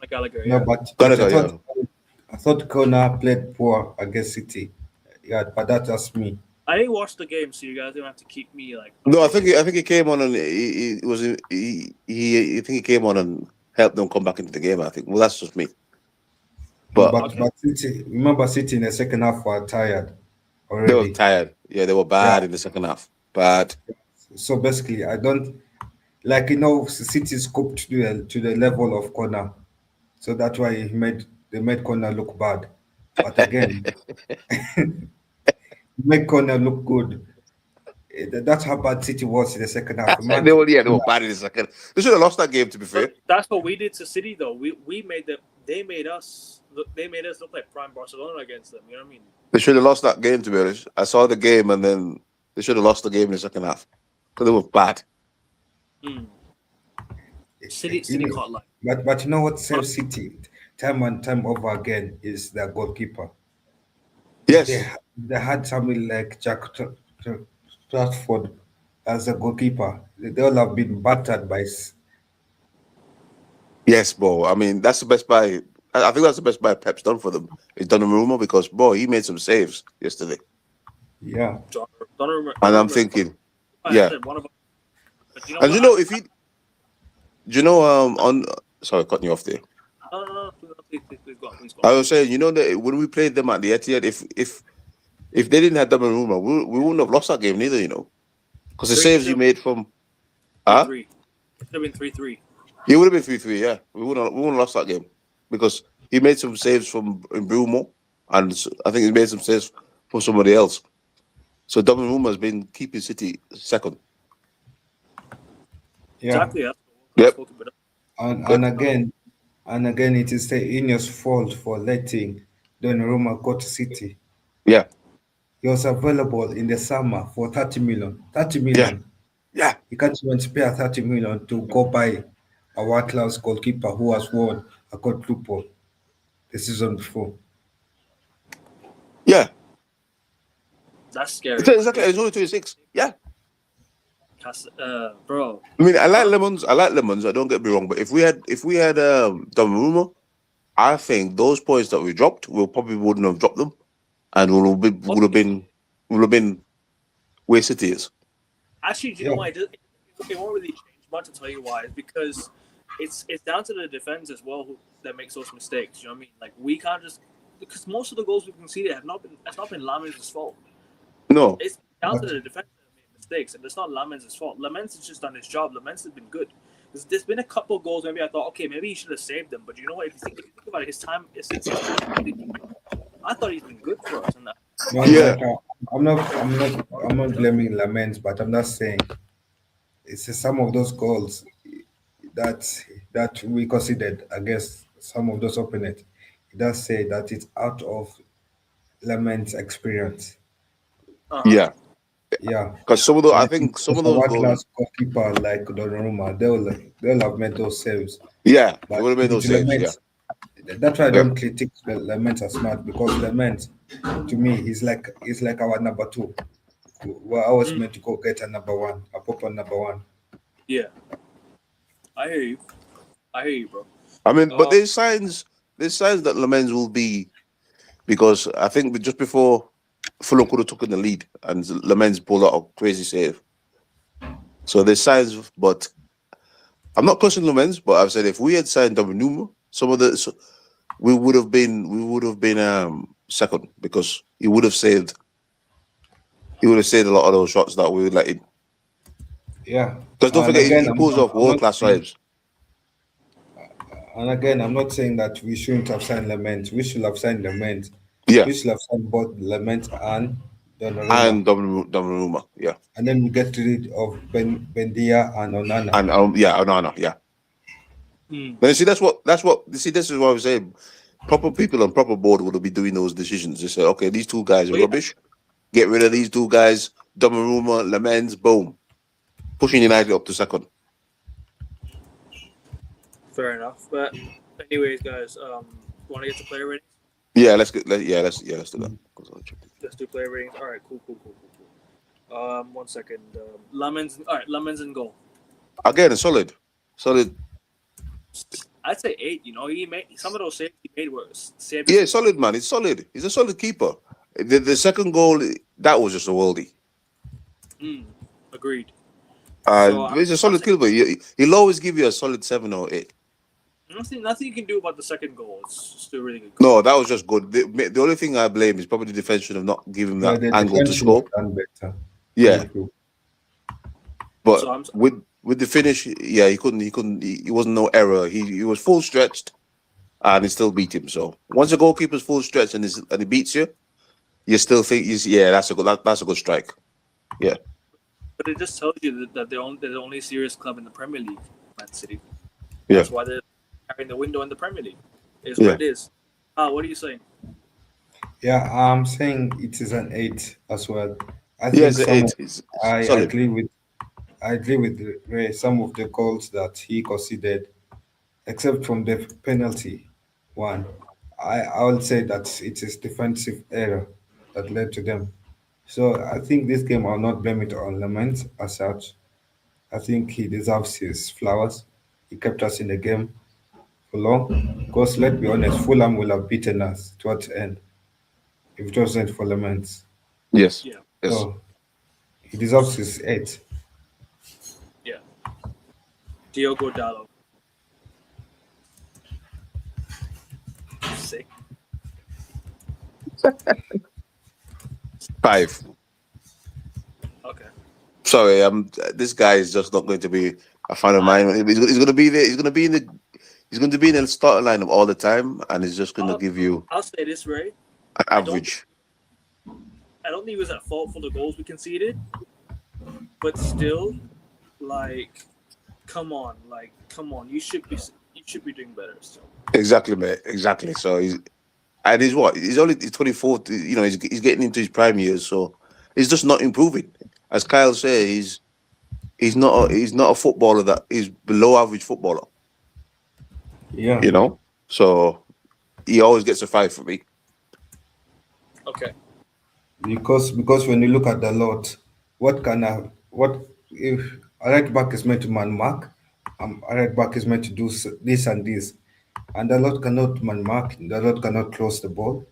Gallagher,
no,
yeah.
but
Gallagher,
I thought Conor played poor against City. Yeah, but that's just me.
I didn't watch the game, so you guys don't have to keep me like.
No, I think he came on and he came on and helped them come back into the game. I think. Well, that's just me.
But City, remember, City in the second half were tired already.
They were tired. Yeah, they were bad in the second half. Bad.
So basically, I don't City scooped to the level of Conor, so that's why they made Conor look bad. But again, make Conor look good. That's how bad City was in the second half.
They were bad in the second. They should have lost that game, to be fair.
That's what we did to City, though. They made us look like prime Barcelona against them. You know what I mean?
They should have lost that game, to be honest. I saw the game, and then they should have lost the game in the second half because they were bad.
City caught like.
But you know what saves City time and time over again is their goalkeeper.
Yes,
they had somebody like Jack Stratford as a goalkeeper. They all have been battered by.
Yes, bro. I mean, that's the best buy. I think that's the best buy Pep's done for them. He's done a rumor because, boy, he made some saves yesterday.
Yeah.
And I'm thinking, yeah. And sorry, cutting you off there.
No, please go.
I was saying, that when we played them at the Etihad, if they didn't have Donnarumma, we wouldn't have lost that game neither, because the saves he made from...
Huh? 3-3. It should have been 3-3.
It would have been 3-3. Yeah, we wouldn't have lost that game because he made some saves from Brumo, and I think he made some saves for somebody else. So Donnarumma has been keeping City second.
Yeah.
Exactly.
Yep.
And again, it is the Ineos' fault for letting Donnarumma go to City.
Yeah.
He was available in the summer for 30 million. 30 million.
Yeah.
He can't even spare 30 million to go buy a world-class goalkeeper who has won a quadruple the season before.
Yeah.
That's scary.
Exactly. It's only 26. Yeah.
Bro.
I mean, I like Lemons. I don't get me wrong, but if we had Donnarumma, I think those points that we dropped, we probably wouldn't have dropped them, and would have been where City is.
Actually, do you know why? It won't really change much. To tell you why, it's because it's down to the defense as well that makes those mistakes. You know what I mean? Like we can't just because most of the goals we conceded have not been. It's not been Lamens' fault.
No,
it's down to the defense that made mistakes, and it's not Lamens' fault. Lamens has just done his job. Lamens has been good. There's been a couple of goals. Maybe I thought, okay, maybe he should have saved them. But you know what? If you think about it, his time, I thought he's been good for us in that.
No, yeah. I'm not blaming Lamens, but I'm not saying it's some of those goals that we considered against some of those opponents. It does say that it's out of Lamens' experience.
Yeah.
Yeah,
because some of those, I think some of those
goals, goalkeeper like Donnarumma, they'll have made those saves.
Yeah, they would have made those saves. Yeah,
that's why I don't critique Lamens as smart, because Lamens, to me, he's like our number two. We're always meant to go get a number one, a proper number one.
Yeah, I hear you, bro.
I mean, but there's signs that Lamens will be, because I think just before Fulham could have taken the lead and Lamens pulled out a crazy save. So there's signs, but I'm not cursing Lamens, but I've said if we had signed Donnarumma, we would have been second, because he would have saved a lot of those shots that we would let in.
Yeah,
because don't forget, he pulls off world-class saves.
And again, I'm not saying that we shouldn't have signed Lamens. We should have signed Lamens.
Yeah.
We should have signed both Lamens and Donnarumma.
And Donnarumma, yeah.
And then we get rid of Bendia and Onana.
And Onana, yeah. But you see, this is what I was saying. Proper people on proper board would be doing those decisions. They say, okay, these two guys are rubbish. Get rid of these two guys. Donnarumma, Lamens, boom. Pushing United up to second.
Fair enough. But anyways, guys, want to get to player ratings?
Yeah, let's do that.
Let's do player ratings. All right, cool. 1 second. Lamens in goal.
Again, solid.
I'd say 8. You know, he made some of those saves he made were saves.
Yeah, solid, man. He's solid. He's a solid keeper. The second goal, that was just a worldie.
Agreed.
He's a solid keeper. He'll always give you a solid 7 or 8.
Nothing you can do about the second goal. It's still really good goal.
No, that was just good. The only thing I blame is probably the defense should have not given him that angle to score. Yeah. But so with the finish, yeah, he couldn't. He wasn't no error. He was full stretched, and he still beat him. So once the goalkeeper's full stretched and he beats you, you still think that's a good strike. Yeah.
But it just tells you that they're the only serious club in the Premier League, Man City.
Yeah.
That's why they're carrying the window in the Premier League. It's what it is. What are you saying?
Yeah, I'm saying it is an 8 as well. I agree with Ray. Some of the goals that he conceded, except from the penalty one, I would say that it is defensive error that led to them. So I think this game, I'll not blame it on Lamens as such. I think he deserves his flowers. He kept us in the game for long. Because let's be honest, Fulham will have beaten us towards the end if it wasn't for Lamens.
Yes.
Yeah.
Yes.
So he deserves his 8.
Yeah. Diogo Dalot. 6.
5.
Okay.
Sorry, this guy is just not going to be a fan of mine. He's going to be there. He's going to be in the starting lineup all the time, and he's just going to give you.
I'll say this, Ray.
An average.
I don't think he was at fault for the goals we conceded, but still, like, come on, you should be doing better still.
Exactly, mate. Exactly. So he's what? He's 24. You know, he's getting into his prime years, so he's just not improving. As Kyle said, he's not a footballer that is below average footballer.
Yeah.
You know, so he always gets a 5 for me.
Okay.
Because when you look at the lot, what if a right back is meant to man mark, a right back is meant to do this and this, and the lot cannot man mark, the lot cannot close the ball.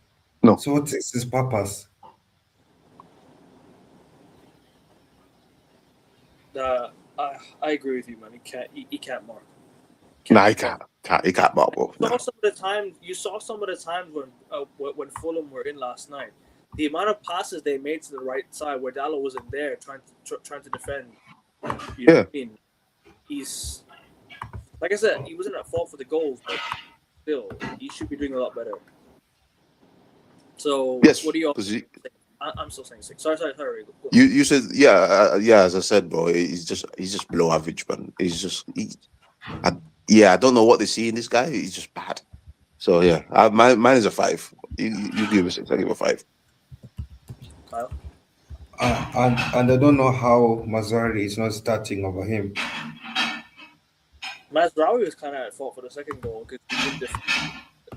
No.
So what is his purpose?
I agree with you, man. He can't mark.
Nah, he can't. He can't mark, bro.
You saw some of the times when Fulham were in last night. The amount of passes they made to the right side where Dallo wasn't there trying to defend. You know what I mean? He's, like I said, he wasn't at fault for the goals, but still, he should be doing a lot better. So,
yes,
what do you all think? I'm still saying 6. Sorry.
You said yeah. As I said, bro, he's just below average, man. I don't know what they see in this guy. He's just bad. So yeah, mine is a 5. You give a 6. I give a 5.
Kyle?
And I don't know how Mazraoui is not starting over him.
Mazraoui was kind of at fault for the second goal because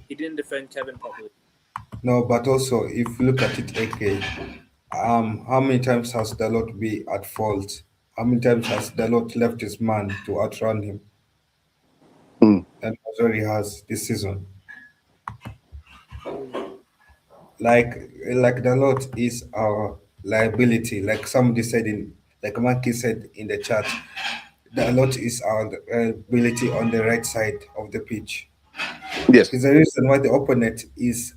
he didn't defend Kevin properly.
No, but also if you look at it, AK, how many times has Dalot been at fault? How many times has Dalot left his man to outrun him? And Mazraoui has this season. Like Dalot is our liability. Like somebody said like Monkey said in the chat, Dalot is our liability on the right side of the pitch.
Yes.
It's the reason why the opponent is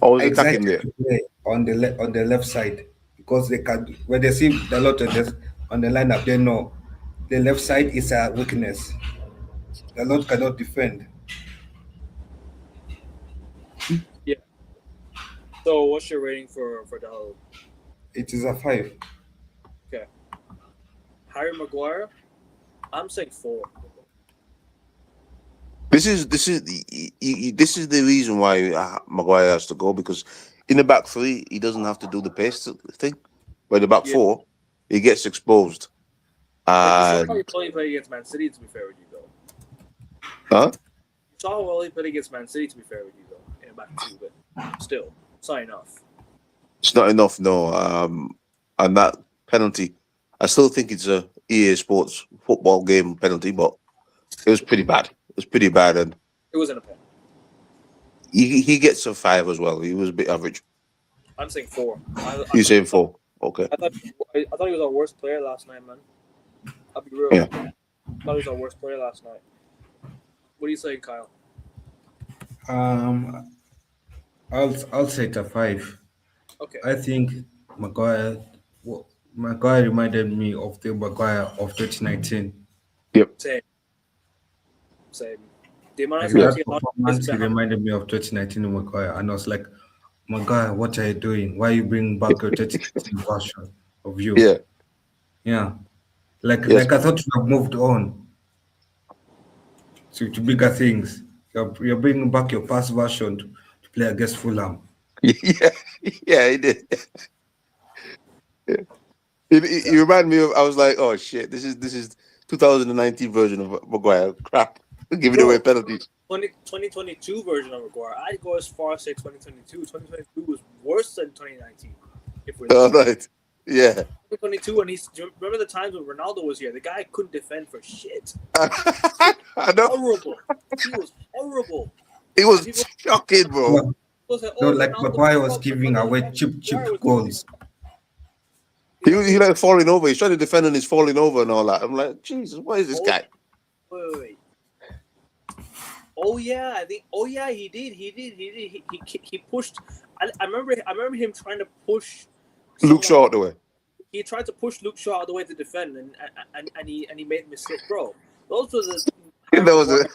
always
excited
attacking there
to play on the left side, because they can, when they see Dalot on the lineup, they know the left side is a weakness. Dalot cannot defend.
Yeah. So what's your rating for Dalot?
It is a 5.
Okay. Harry Maguire, I'm saying 4.
This is the reason why Maguire has to go, because in the back 3 he doesn't have to do the pace thing, but in the back 4 he gets exposed.
You saw how he played against Man City, to be fair with you, though.
Huh?
You saw how well he played against Man City, to be fair with you, though, in the back 2, but still, it's not enough.
It's not enough, no. And that penalty, I still think it's a EA Sports football game penalty, but it was pretty bad. It was pretty bad, and
it wasn't a penalty.
He gets a 5 as well. He was a bit average.
I'm saying 4.
You're saying 4? Okay.
I thought he was our worst player last night, man. I'll be real.
Yeah.
I thought he was our worst player last night. What are you saying, Kyle?
I'll say it a 5.
Okay.
I think Maguire reminded me of the Maguire of 2019.
Yep.
Same. The amount of
that performance, he reminded me of 2019 Maguire, and I was like, Maguire, what are you doing? Why are you bringing back your 2019 version of you?
Yeah.
Yeah. Like I thought you have moved on to bigger things. You're bringing back your past version to play against Fulham.
Yeah, he did. Yeah. He reminded me of. I was like, oh shit, this is 2019 version of Maguire. Crap, giving away penalties.
2022 version of Maguire. I'd go as far as say 2022. 2022 was worse than 2019. If we're
right. Yeah.
2022, and remember the times when Ronaldo was here? The guy couldn't defend for shit.
I know.
Horrible. He was horrible.
It was shocking, bro.
Maguire was giving away cheap goals.
He like falling over. He's trying to defend and he's falling over and all that. I'm like, Jesus, what is this guy?
Wait. Oh yeah, I think. Oh yeah, he did. He pushed. I remember him trying to push
Luke Shaw out the way.
he tried to push Luke Shaw out of the way to defend, and he made a mistake, bro. Those were the.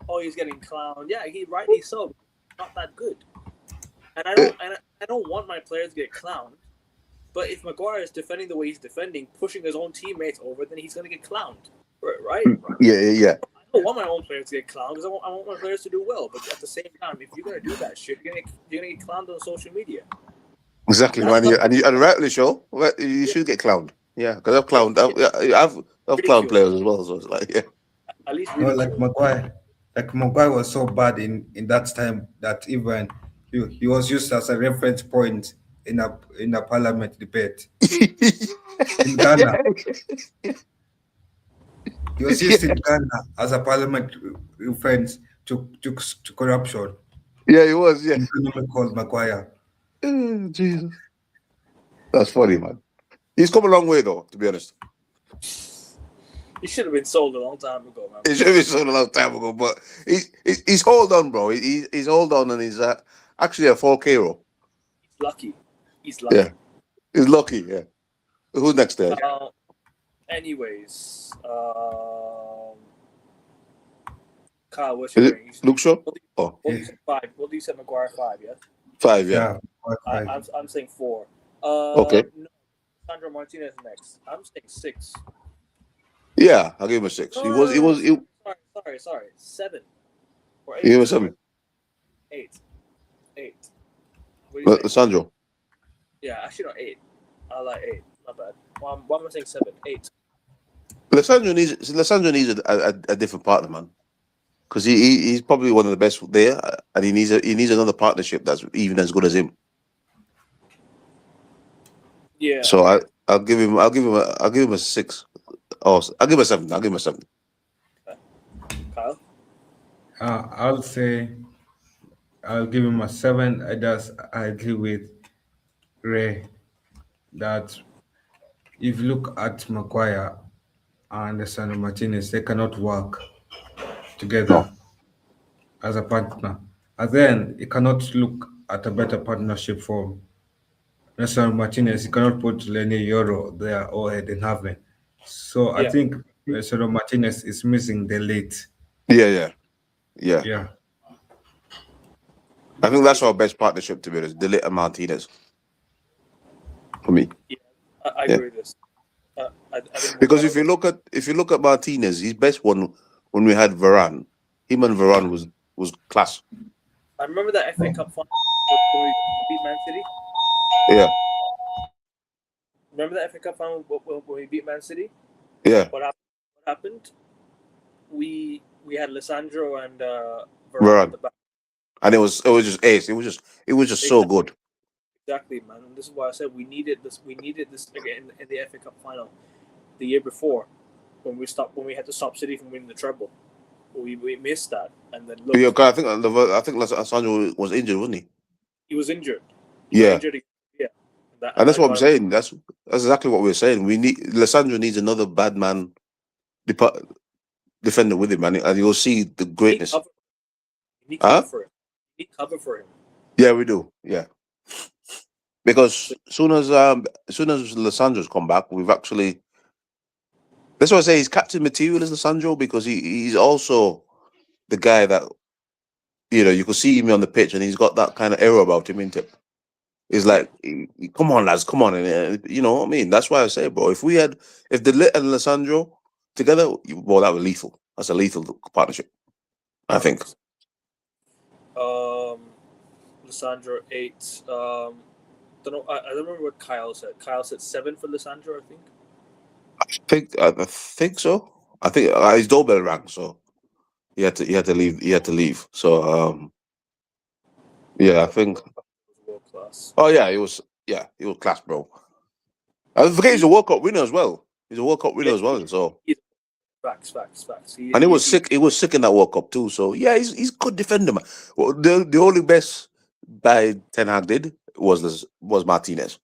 Oh, he's getting clowned. Yeah, he rightly so. Not that good. And I don't want my players to get clowned. But if Maguire is defending the way he's defending, pushing his own teammates over, then he's gonna get clowned, right?
Yeah.
I don't want my own players to get clowned because I want my players to do well. But at the same time, if you're gonna do that shit, you're gonna get clowned on social media.
Exactly, man. And rightly so. You should get clowned. Yeah, because I've clowned. I've clowned players as well. So it's like, yeah.
At least
Maguire was so bad in that time that even he was used as a reference point in a parliament debate in Ghana. He was used in Ghana as a parliament reference to corruption.
Yeah, he was. Yeah,
called Maguire.
Jesus, that's funny, man. He's come a long way, though. To be honest,
he should have been sold a long time ago, man.
He should have been sold a long time ago, but he's hold on, bro. He's hold on, and he's actually a folk hero.
He's lucky.
Yeah, he's lucky. Yeah. Who's next there?
Anyways, Kyle, what's your rating?
Luke Shaw?
What do you say, 5? What do you say, Maguire 5, yeah?
5, yeah.
I'm saying 4.
Okay.
No, Sandro Martinez next. I'm saying 6.
Yeah, I'll give him a 6. He was.
Sorry. 7. Or 8.
He was 7.
8.
Sandro.
Yeah, actually not 8. I like 8. Not bad. Why am I saying 7? 8.
Lissandro needs a different partner, man, because he's probably one of the best there, and he needs another partnership that's even as good as him.
Yeah.
So I'll give him a 6. Oh, I'll give him a 7. I'll give him a 7.
Okay. Kyle?
I'll give him a 7. I agree with Ray that if you look at Maguire and Sandro Martinez, they cannot work together as a partner. And then you cannot look at a better partnership for Sandro Martinez. You cannot put Lenny Euro there or Eden Haven. So I think Sandro Martinez is missing the late.
Yeah.
I
think that's our best partnership, to be honest. De Ligt and Martinez. For me.
Yeah, I agree with this.
Because if you look at Martinez, his best one when we had Varane, him and Varane was class.
I remember that FA Cup final when we beat Man City.
Yeah.
Remember that FA Cup final when we beat Man City?
Yeah.
What happened? We had Lissandro and
Varane
at the back.
And it was just ace. It was just so good.
Exactly, man. And this is why I said we needed this again in the FA Cup final the year before when we had to stop City from winning the treble. We missed that, and then look.
Yeah, I think Lissandro was injured, wasn't he?
He was injured.
Yeah.
And
that's what I'm saying. That's exactly what we're saying. Lissandro needs another bad man defender with him, man, and you'll see the greatness.
We need cover for him. We need cover for him.
Yeah, we do. Yeah. Because soon as Lissandro's come back, we've actually. That's why I say he's captain material is Lissandro, because he's also the guy that you can see him on the pitch and he's got that kind of air about him, isn't it? It's like, come on, lads, come on, and you know what I mean. That's why I say, bro, if De Ligt and Lissandro together, well, that was lethal. That's a lethal partnership, I think.
Lissandro 8. I don't remember what Kyle said. Kyle said 7 for Lissandro,
I think so. I think his doorbell rang, so he had to leave. So yeah, I think.
World class.
Oh yeah, he was class, bro. I forget he's a World Cup winner as well. He's a World Cup winner as well. So
facts.
And he was sick. He was sick in that World Cup too. So yeah, he's good defender, man. Well, the only best by Ten Hag did was Martinez.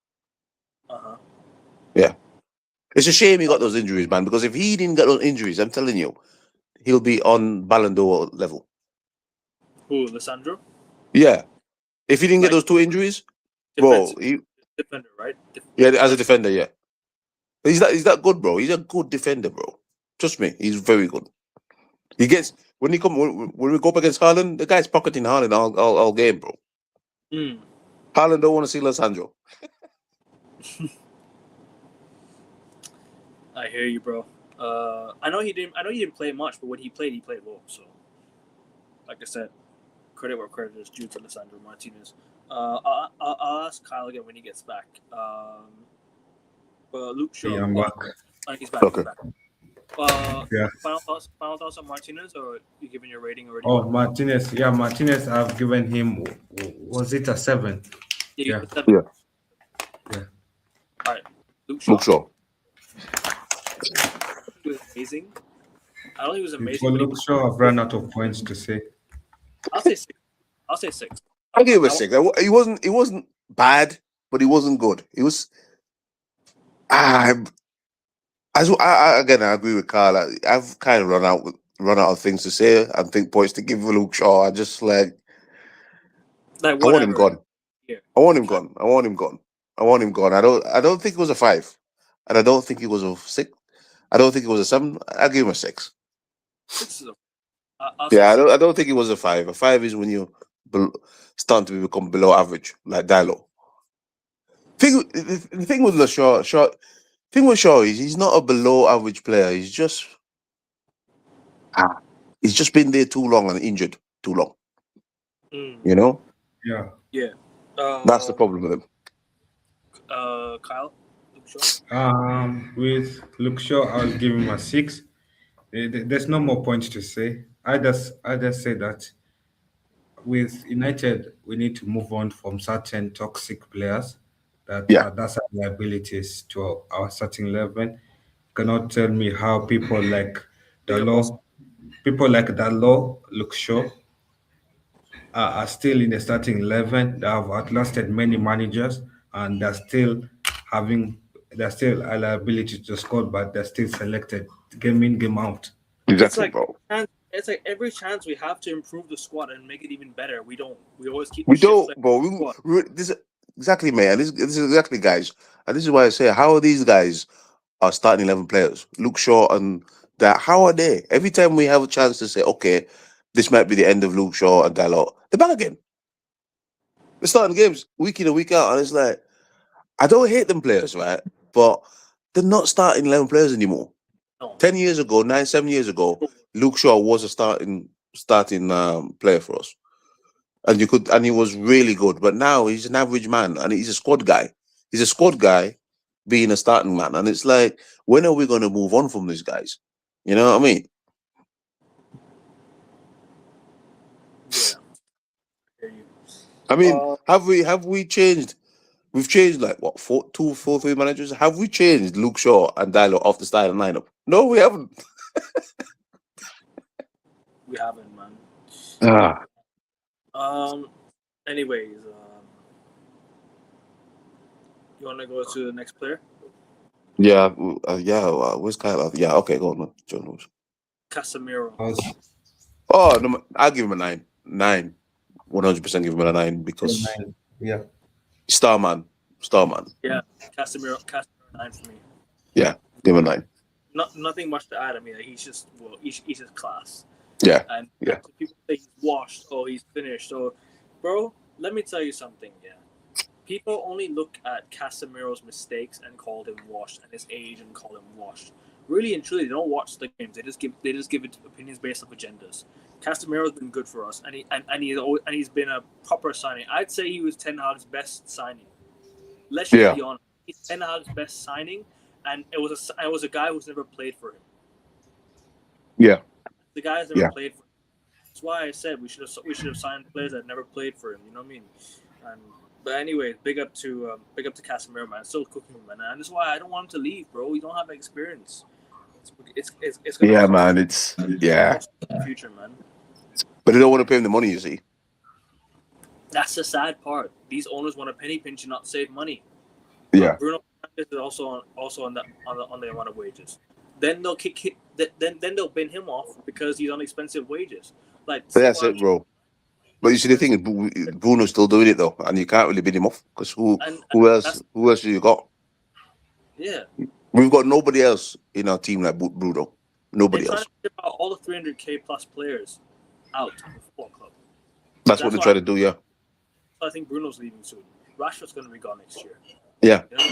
Yeah. It's a shame he got those injuries, man, because if he didn't get those injuries, I'm telling you, he'll be on Ballon d'Or level.
Who, Lissandro?
Yeah. If he didn't get those 2 injuries, bro,
Defender, right?
Yeah, as a defender, yeah. He's that good, bro. He's a good defender, bro. Trust me, he's very good. He gets when we go up against Haaland, the guy's pocketing Haaland all game, bro.
Mm.
Haaland don't want to see Lissandro.
I hear you, bro. I know he didn't play much, but when he played well. So, like I said, credit where credit is due to Lisandro Martinez. I'll ask Kyle again when he gets back. Luke Shaw.
Yeah, I'm back.
He's back.
Okay.
He's back.
Yeah.
Final thoughts on Martinez, or you giving your rating already?
Oh, Martinez. Yeah, Martinez. I've given him. Was it a 7?
Yeah.
Yeah.
Yeah.
All right. Luke Shaw.
Luke Shaw.
He was amazing. I don't think he was amazing.
For Luke Shaw, I've run out of points to say.
I'll say 6. I'll say 6.
I'll give him a 6. He wasn't bad, but he wasn't good. He was. Again, I agree with Carl. I've kind of run out of things to say and think points to give Luke Shaw. I just I want him gone.
Yeah.
I want him gone. I don't think it was a 5, and I don't think it was a 6. I don't think it was a 7. I'll give him a 6.
6 is
I don't think it was a 5. A 5 is when you start to become below average, like Dilo. The thing with Shaw is he's not a below average player. He's just been there too long and injured too long. You know?
Yeah.
Yeah.
That's the problem with him.
Kyle, Luke Shaw.
With Luke Shaw, I'll give him a 6. There's no more points to say. I just say that with United, we need to move on from certain toxic players that's our liabilities to our starting 11. You cannot tell me how people like Dalot, Luke Shaw, are still in the starting 11. They have outlasted many managers, and they're still a liability to score, but they're still selected game in, game out.
Exactly, bro.
It's like every chance we have to improve the squad and make it even better, we don't. We always keep.
We don't, bro. This exactly, man. This is exactly, guys. And this is why I say, how are these guys are starting 11 players? Luke Shaw and that. How are they? Every time we have a chance to say, okay, this might be the end of Luke Shaw and Dalot, they're back again. They're starting games week in and week out, and it's like, I don't hate them players, right? But they're not starting 11 players anymore.
No.
7 years ago, Luke Shaw was a starting player for us, and he was really good. But now he's an average man, and he's a squad guy. He's a squad guy, being a starting man, and it's like, when are we going to move on from these guys? You know what I mean?
Yeah.
I mean, have we changed? We've changed like what 3 managers. Have we changed Luke Shaw and Dilo off the starting lineup? No, we haven't.
We haven't, man. Anyways, you want to go to the next player?
Yeah. Where's Kyle? Yeah. Okay, go on, man. John Lewis.
Casemiro.
Oh no, I'll give him a 9. 9. 100% give him a 9 because star man.
Yeah, Casemiro 9 for me.
Yeah, give him a 9.
Nothing much to add. I mean, he's just class.
Yeah.
And people say he's washed or he's finished. So, bro, let me tell you something. Yeah, people only look at Casemiro's mistakes and call him washed, and his age and call him washed. Really and truly, they don't watch the games. They just give it opinions based off agendas. Casemiro's been good for us, and he's been a proper signing. I'd say he was Ten Hag's best signing. Let's just be honest. He's Ten Hag's best signing, and it was a guy who's never played for him.
Yeah.
The guy's never played for him. That's why I said we should have signed players that never played for him. You know what I mean? But anyway, big up to Casemiro, man. Still cooking, man. And that's why I don't want him to leave, bro. We don't have experience. It's gonna
man. It's
future, man.
But they don't want to pay him the money, you see.
That's the sad part. These owners want a penny pinch and not save money.
Yeah.
Bruno Fernandes is also on the amount of wages. Then they'll then they'll bin him off because he's on expensive wages. Like
that's it, bro. But you see, the thing is, Bruno's still doing it though, and you can't really bid him off because who else do you got?
Yeah,
we've got nobody else in our team like Bruno. Nobody else.
Trying to ship out all the 300k plus players out of the football club.
That's what they're trying to do. Yeah.
So I think Bruno's leaving soon. Rashford's going to be gone next year.
Yeah.
You know?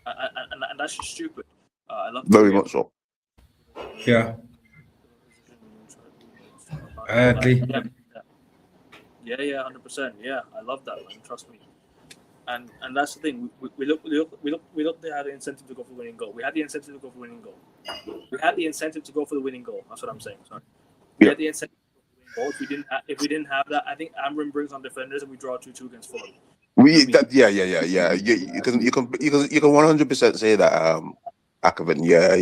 And that's just stupid. I love
very much so.
Yeah. I agree.
Yeah, 100%. Yeah, I love that, man. Trust me. And that's the thing. We look. They had the incentive to go for winning goal. We had the incentive to go for winning goal. We had the incentive to go for the winning goal. That's what I'm saying. Sorry. We had the incentive to go for the winning goal. If we didn't have that, I think Amrin brings on defenders and we draw 2-2 against Fulham.
Yeah. You can 100% say that. Akavan. Yeah,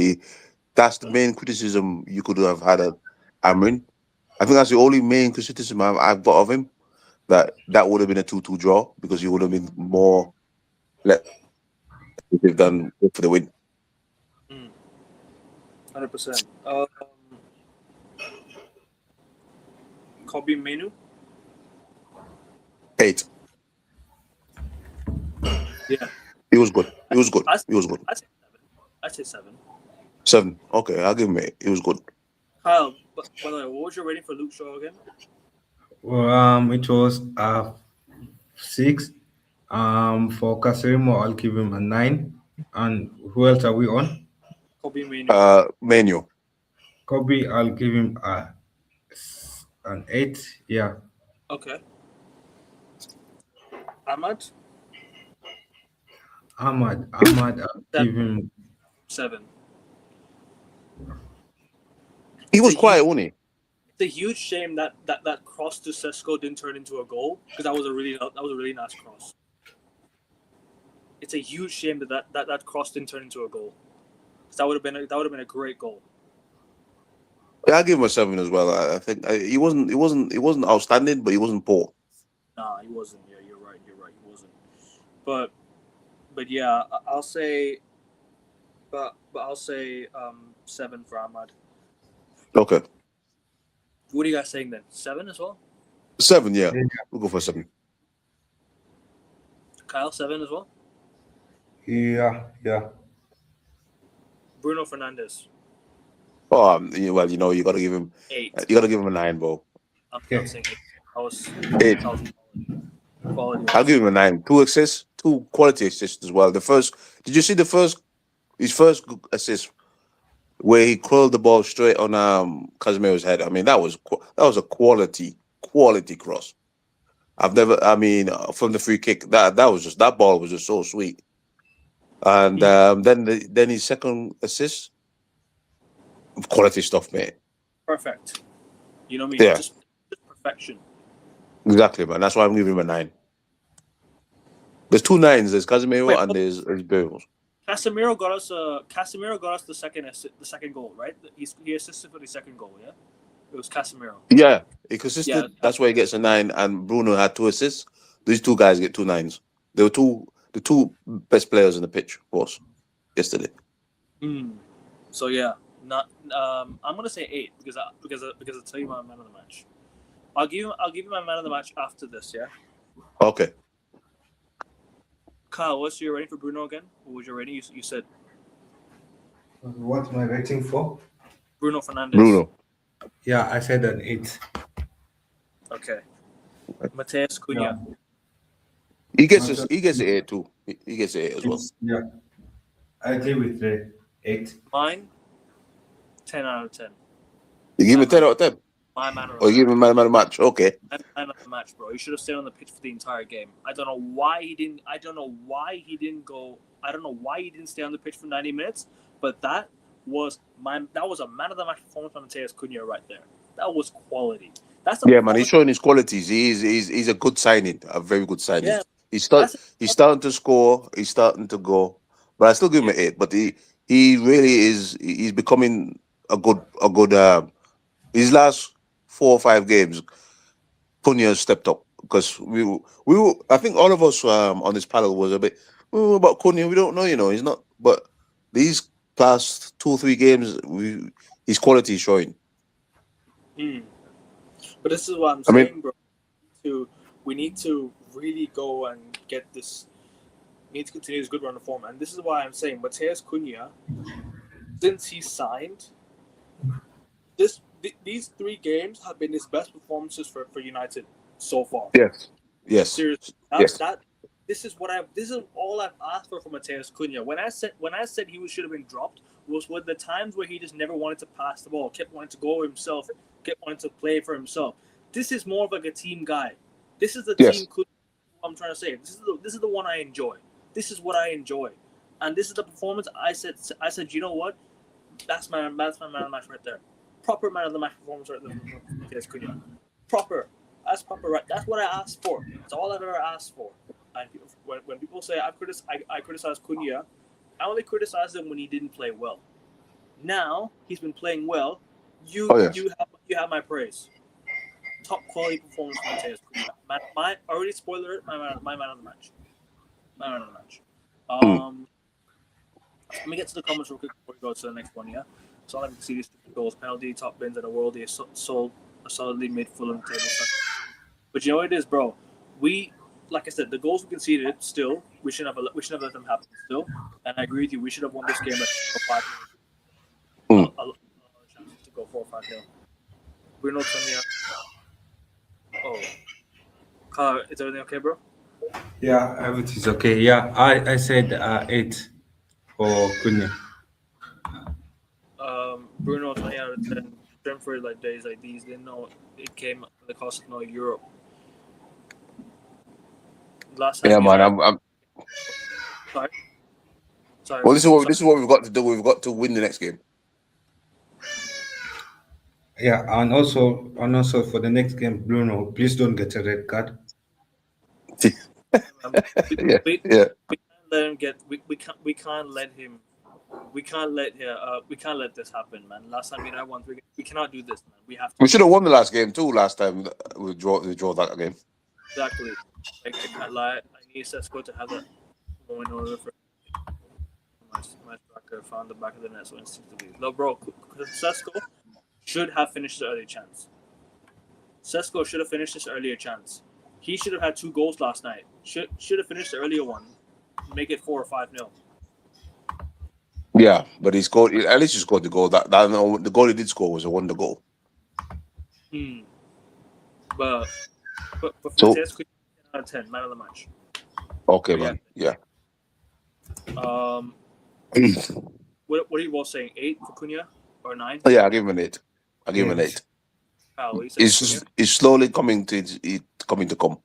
that's the main criticism you could have had at Amrin. I think that's the only main criticism I've got of him. That would have been a 2-2 draw because he would have been more. They've done for the win.
100%. Kobe Menu.
8.
Yeah.
He was good.
I'd say 7.
7. Okay, I'll give him 8. He was good.
Kyle, by the way, what was your rating for Luke Shaw again?
Well, it was 6. For Casemiro, I'll give him a 9. And who else are we on?
Kobe Menu.
Menu.
Kobe, I'll give him an 8. Yeah.
Okay. Ahmad, I'll give him 7.
He was quiet, wasn't he?
It's a huge shame that cross to Sesko didn't turn into a goal because that was a really nice cross. It's a huge shame that cross didn't turn into a goal. That would have been a great goal.
Yeah, I'll give him a 7 as well. I think he wasn't outstanding, but he wasn't poor.
Nah, he wasn't. Yeah, you're right. He wasn't. But yeah, I'll say. But I'll say 7 for Ahmad.
Okay.
What are you guys saying then? 7 as well?
7, yeah. We'll go for 7.
Kyle, 7 as well?
Yeah.
Bruno Fernandes.
Oh, well, you got to give him
8.
You got to give him a 9, bro.
I'm not saying 8. I was
8.
Quality.
I'll give him a 9. 2 assists, 2 quality assists as well. Did you see his first assist where he curled the ball straight on Casemiro's head? I mean, that was a quality cross. From the free kick, that ball was just so sweet. And then his second assist, quality stuff, mate.
Perfect. You know what I mean?
Yeah.
Just perfection.
Exactly, man. That's why I'm giving him a 9. There's 2 9s. There's Casemiro and there's Bale.
Casemiro got us the second goal, right? He assisted for the second goal, yeah? It was Casemiro.
Yeah, he consisted.
Yeah.
That's why he gets a 9, and Bruno had 2 assists. These 2 guys get 2 9s. They were the two best players on the pitch, of course, yesterday.
So yeah, I'm gonna say 8 because I'll tell you my man of the match. I'll give you my man of the match after this, yeah?
Okay.
Kyle, what's your rating for Bruno again? What was your rating? You said
What's my rating for?
Bruno Fernandes.
Bruno.
Yeah, I said an 8.
Okay. Mateus Cunha.
Yeah.
He gets an 8 too. He gets an 8 as well.
Yeah. I agree with Ray. 8.
Mine, 10 out of 10.
You give him a 10 out of 10?
My man of the match.
Or you give him man of the match? Okay.
Man of the match, bro. He should have stayed on the pitch for the entire game. I don't know why he didn't stay on the pitch for 90 minutes, but that was a man of the match performance from Mateus Cunha right there. That was quality.
Man, he's showing his qualities. He's a good signing, a very good signing. Yeah. He's starting to score, he's starting to go. But I still give him an 8. But he really is. He's becoming a good. His last 4 or 5 games, Cunha has stepped up because I think all of us on this panel was a bit about Cunha. We don't know, he's not. But these past 2 or 3 games, his quality is showing.
But this is what I'm saying, bro. need to really go and get this. We need to continue this good run of form, and this is why I'm saying Mateus Cunha, since he signed, these 3 games have been his best performances for United so far.
Yes.
Seriously, this is all I've asked for from Mateus Cunha. When I said he should have been dropped was with the times where he just never wanted to pass the ball, kept wanting to go himself, kept wanting to play for himself. This is more of like a team guy. This is the team Cunha I'm trying to say. This is the one I enjoy. This is what I enjoy, and this is the performance. I said, you know what? That's my man of the match right there. Proper man of the match performance right there. Mateus Cunha. Proper. That's proper, right? That's what I asked for. That's all I've ever asked for. And when people say I criticize Cunha, I only criticize him when he didn't play well. Now he's been playing well. You have my praise. Top quality performance from Mateus Cunha. My already spoiler it. My man of the match. My man of the match. Let me get to the comments real quick before we go to the next one. Yeah. So I can see these goals, penalty, top bins, and a worldie solidly mid Fulham table. But you know what it is, bro? Like I said, the goals we conceded still, we shouldn't have let them happen still. And I agree with you, we should have won this game at 5. A lot of chances to go 4 or 5 0. Bruno Tonya. Oh. Is everything okay, bro?
Yeah, everything's okay. Yeah, I said 8 for Cunha.
Bruno Tonya out of 10. Brentford, like days like these, they know it came at the cost of no Europe. Last time
man. I'm
sorry.
Well, this is what we've got to do. We've got to win the next game.
Yeah, and also for the next game, Bruno, please don't get a red card.
We can't let him get. We can't let him. We can't let this happen, man. Last time I won 3 games. We cannot do this, man. We have to.
We should have won the last game too. Last time we draw that game.
Exactly. I can't lie. I need Sesko to have that moment in order for my striker found the back of the net so instinctively. No, bro. Sesko should have finished the earlier chance. Sesko should have finished this earlier chance. He should have had 2 goals last night. Should have finished the earlier one. Make it 4 or 5-0.
Yeah, but he scored. At least he scored the goal. The goal he did score was a wonder goal.
But
so,
Sesko, 10 out of 10, man of the match.
Okay, man. Yeah.
What are you both saying? 8 for Cunha or 9?
Yeah, I'll give him an 8. I'll give him an 8. It's slowly coming to come.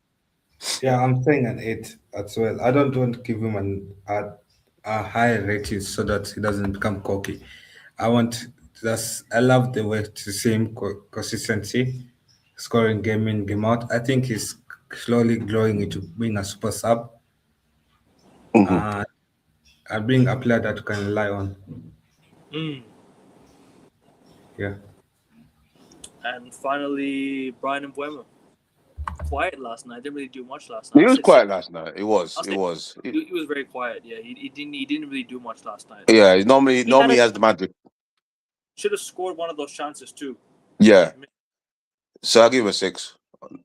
Yeah, I'm saying an 8 as well. I don't want to give him a high rating so that he doesn't become cocky. I love the way to see him consistency, scoring game in, game out. I think he's slowly growing into being a super sub. And being a player that you can rely on. Yeah.
And finally, Brian and Mbeumo. Quiet last night. Didn't really do much last night.
He was quiet last night. It was.
He was very quiet. Yeah, he didn't really do much last night.
Yeah, he normally has the magic.
Should have scored one of those chances too.
Yeah. So I'll give him a 6.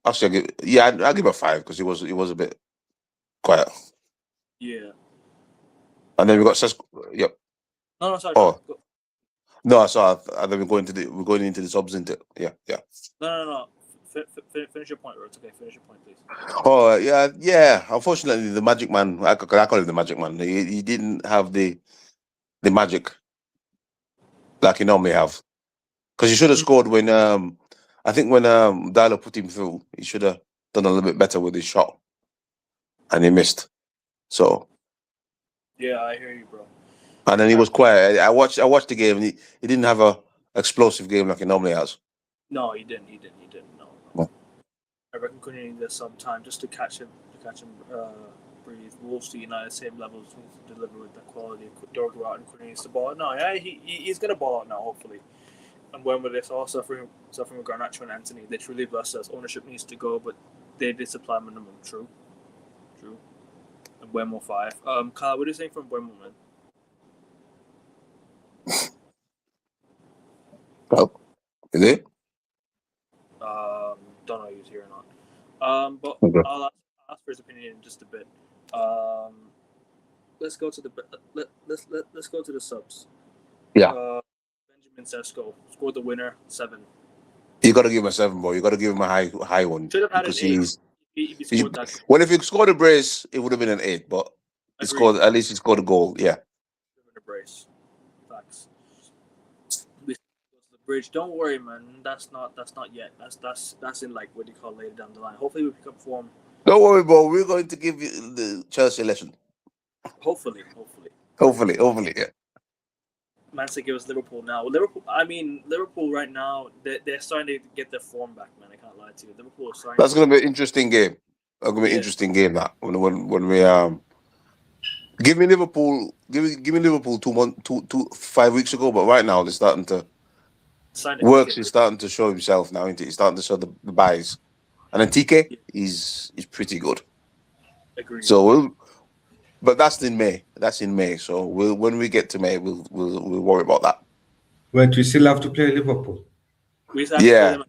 Actually, I'll give him a 5 because he was a bit quiet.
Yeah.
And then we got Sesko. Yep.
No, sorry.
Oh. No, I saw. And then we're going into the subs, into yeah.
No. Finish your point, Rhodes. Okay, finish your point, please.
Oh yeah. Unfortunately, the Magic Man. I call him the Magic Man. He didn't have the magic like he normally have. Because he should have scored when I think when Diallo put him through, he should have done a little bit better with his shot, and he missed. So.
Yeah, I hear you, bro.
And then he was quiet. I watched the game. And he didn't have a explosive game like he normally has.
No, he didn't. No. I reckon Cunha needed some time just to catch him breathe. Wolves to United, same levels, to deliver with that quality. Door go out and Cunha needs to ball out. No, yeah, he's gonna ball out now, hopefully. And when we're all suffering with Garnacho and Anthony, they truly blessed us. Ownership needs to go, but they did supply minimum. True. And Mbeumo 5. Kyle, what do you think from Mbeumo, man?
Well, is it?
Don't know if he's here or not. But
Okay.
I'll ask for his opinion in just a bit. Let's go to the let's go to the subs.
Yeah.
Benjamin Sesko scored the winner 7.
You got to give him a 7, bro. You got to give him a high one.
Should have had
because
an 8 if he scored that.
Well, if he scored a brace, it would have been an 8. But he scored, at least he scored a goal. Yeah.
A brace. Facts. We go to the bridge. Don't worry, man. That's not yet. That's in like what do you call later down the line. Hopefully we pick up form.
Don't worry, bro. We're going to give you the Chelsea lesson.
Hopefully.
Yeah.
Man City gives Liverpool now. Liverpool right now, they're starting to get their form back, man. I can't lie to you. Liverpool is starting.
That's going to be an interesting game. That's going to be an interesting game. That when we give me Liverpool 5 weeks ago, but right now they're starting to Works is starting to show himself now. He's starting to show the buys, and then TK he's pretty good.
Agreed.
So but that's in May. So when we get to May, we'll worry about that.
But we still have to play Liverpool.
We still have to play them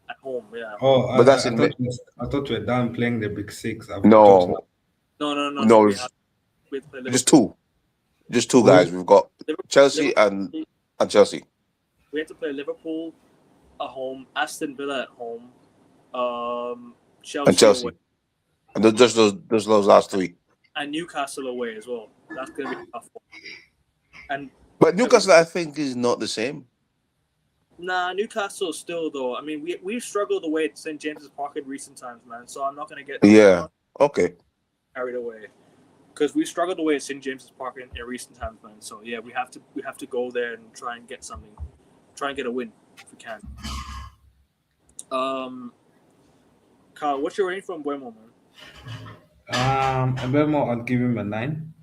at home. Yeah.
Oh,
but that's
I thought we were done playing the big 6.
No.
Just two guys. We've got Chelsea and Chelsea.
We have to play Liverpool at home, Aston Villa at home, Chelsea. Away.
And just those last 3.
And Newcastle away as well. That's going to be tough.
But Newcastle, I think, is not the same.
Nah, Newcastle still though. I mean, we've struggled away at St James's Park in recent times, man. So I'm not going to get carried away because we struggled away at St James's Park in recent times, man. So yeah, we have to go there and try and get something. Try and get a win if we can. Kyle, what's your rating from Buemo, man?
Buemo, I'll give him a 9.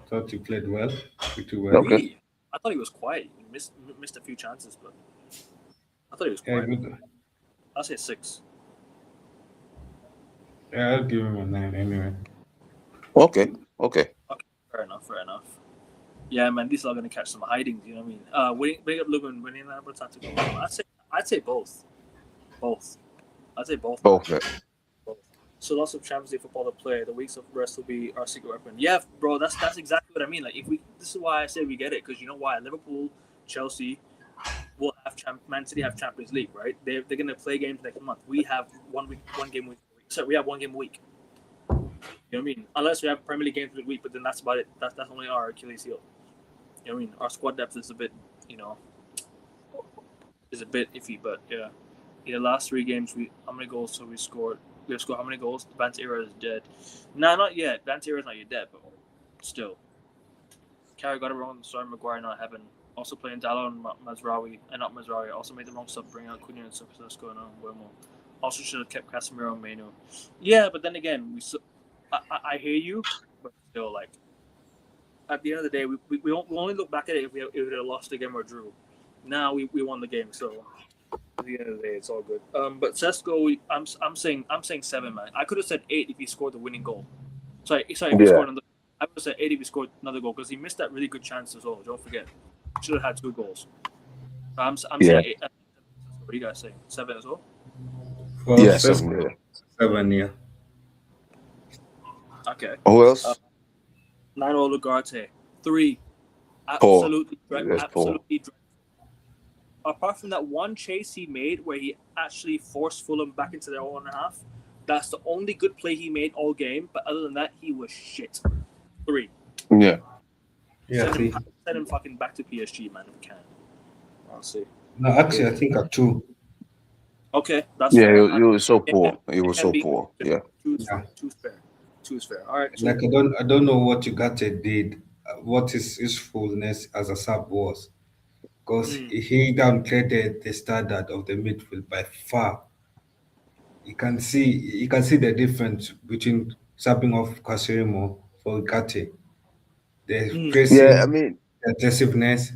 Thought he played well, pretty well.
Okay.
Really? I thought he was quiet. He missed a few chances, but I thought he was quiet.
Yeah,
I'll say 6.
Yeah, I'll give him a 9 anyway.
Okay.
Fair enough. Yeah, man, these are going to catch some hidings. You know what I mean? Winning up Lugan, winning that tactical. I'd say both. I'd say both.
Both.
So lots of Champions League football to play. The weeks of rest will be our secret weapon. Yeah, bro, that's exactly what I mean. Like this is why I say we get it, because you know why? Liverpool, Chelsea will have Man City have Champions League, right? They're going to play games next month. We have one game a week. So we have 1 game a week. You know what I mean? Unless we have Premier League games a week, but then that's about it. That's only our Achilles heel. You know what I mean? Our squad depth is a bit, iffy, but yeah. In the last 3 games, how many goals have we scored? We have scored how many goals? Bantera is dead. Nah, not yet. Bantera is not yet dead, but still. Carey got it wrong. Sorry, Maguire not having. Also playing Dallo and Mazraoui, and not Mazraoui. Also made the wrong stuff, bringing out Cunha and Sesko and Buemo. Also should have kept Casemiro and Meno. Yeah, but then again, I hear you, but still, like, at the end of the day, we only look back at it if we had lost the game or drew. Now we won the game, so at the end of the day, it's all good. But Sesko, I'm saying 7, man. I could have said 8 if he scored the winning goal. Sorry, if he scored another. I would have said 8 if he scored another goal because he missed that really good chance as well. Don't forget, should have had 2 goals. I'm saying 8. What are you guys saying? 7 as well?
Well, yeah, 7. 7, yeah.
Okay.
Who else?
9 Ugarte. 3. Absolutely dreadful. Apart from that one chase he made where he actually forced Fulham back into their own half, that's the only good play he made all game. But other than that, he was shit. 3.
Yeah.
Send him fucking back to PSG, man, if we can. I'll see.
No, actually, I think at 2.
Okay, that's
fair. He was so poor. He was so poor. Yeah.
2's fair. 2's fair. All right.
Like I don't know what Ugarte did. What his usefulness as a sub was. Because he downgraded the standard of the midfield by far. You can see the difference between subbing off Casemiro for Ugarte. The pressing, the aggressiveness,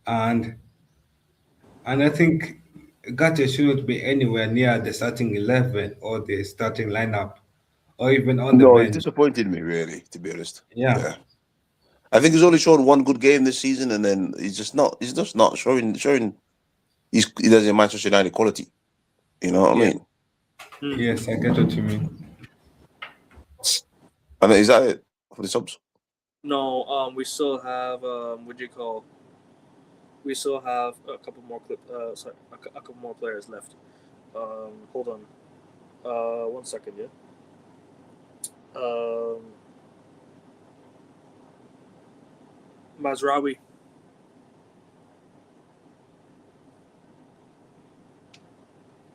and I think Ugarte shouldn't be anywhere near the starting 11 or the starting lineup, or even on the bench.
No, it disappointed me, really, to be honest.
Yeah.
I think he's only shown 1 good game this season, and then he's just not showing he doesn't Manchester United quality. You know what I mean?
Yes, I get what you mean.
And is that it for the subs?
No, we still have what do you call? We still have a couple more sorry, a couple more players left. Hold on. 1 second, yeah. Mazraoui.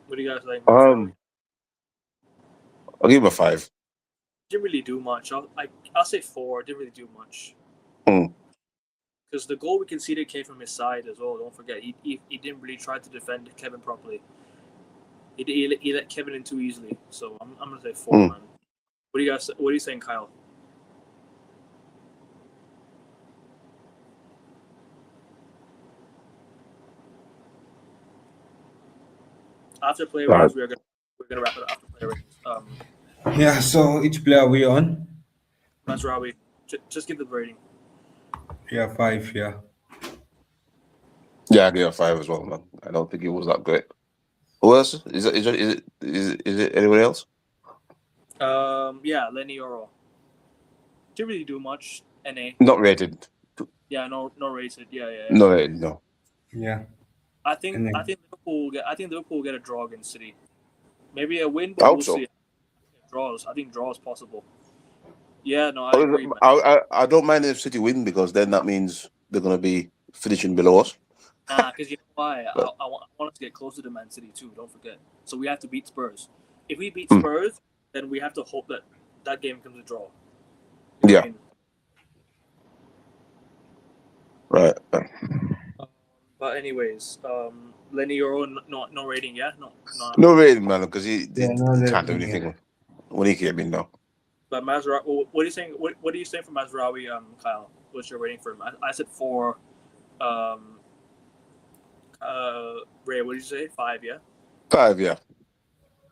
What do you guys think? Mazraoui?
I'll give him a 5.
Didn't really do much. I'll say 4. Didn't really do much. Because the goal we conceded came from his side as well. Don't forget, he didn't really try to defend Kevin properly. He let Kevin in too easily. So I'm gonna say 4, man. What are you saying, Kyle? After player ratings, we're gonna wrap it up after player ratings.
Yeah. So each player we on?
Mazraoui, just give the rating.
Yeah, 5. Yeah.
Yeah, I give it a 5 as well, man. I don't think it was that great. Who else? Is it anyone else?
Yeah, Lenny Oro. Didn't really do much. NA.
Not rated.
Yeah, no rated. Yeah.
No rated, no.
Yeah.
I think Liverpool will get a draw against City. Maybe a win, but
I
we'll
hope so.
see. Draws. I think draw is possible. Yeah, no, I agree.
I don't mind if City win because then that means they're going to be finishing below us.
Because you know why? I want us to get closer to Man City too. Don't forget. So we have to beat Spurs. If we beat Spurs, then we have to hope that game comes a draw. You know what I mean?
Right.
But anyways, Lenny Euro, no rating, yeah,
no rating, man, because he
no
can't do anything when he came in now.
But Mazraoui, what are you saying? What are you saying for Mazraoui, Kyle? What's your rating for him? I said 4. Ray, what did you say? 5, yeah.
5, yeah.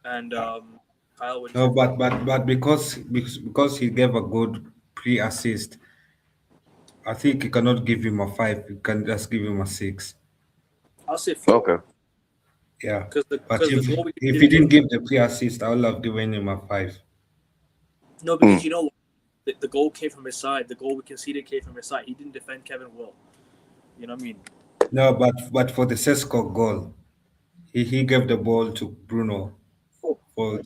And Kyle, what did
No,
you say?
but because he gave a good pre-assist, I think you cannot give him a 5. You can just give him a 6.
I'll say 4.
Okay.
Yeah.
But
if he didn't give the pre-assist, I would have given him a 5.
No, because you know the goal came from his side. The goal we conceded came from his side. He didn't defend Kevin well. You know what I mean?
No, but for the Sesko goal, he gave the ball to Bruno for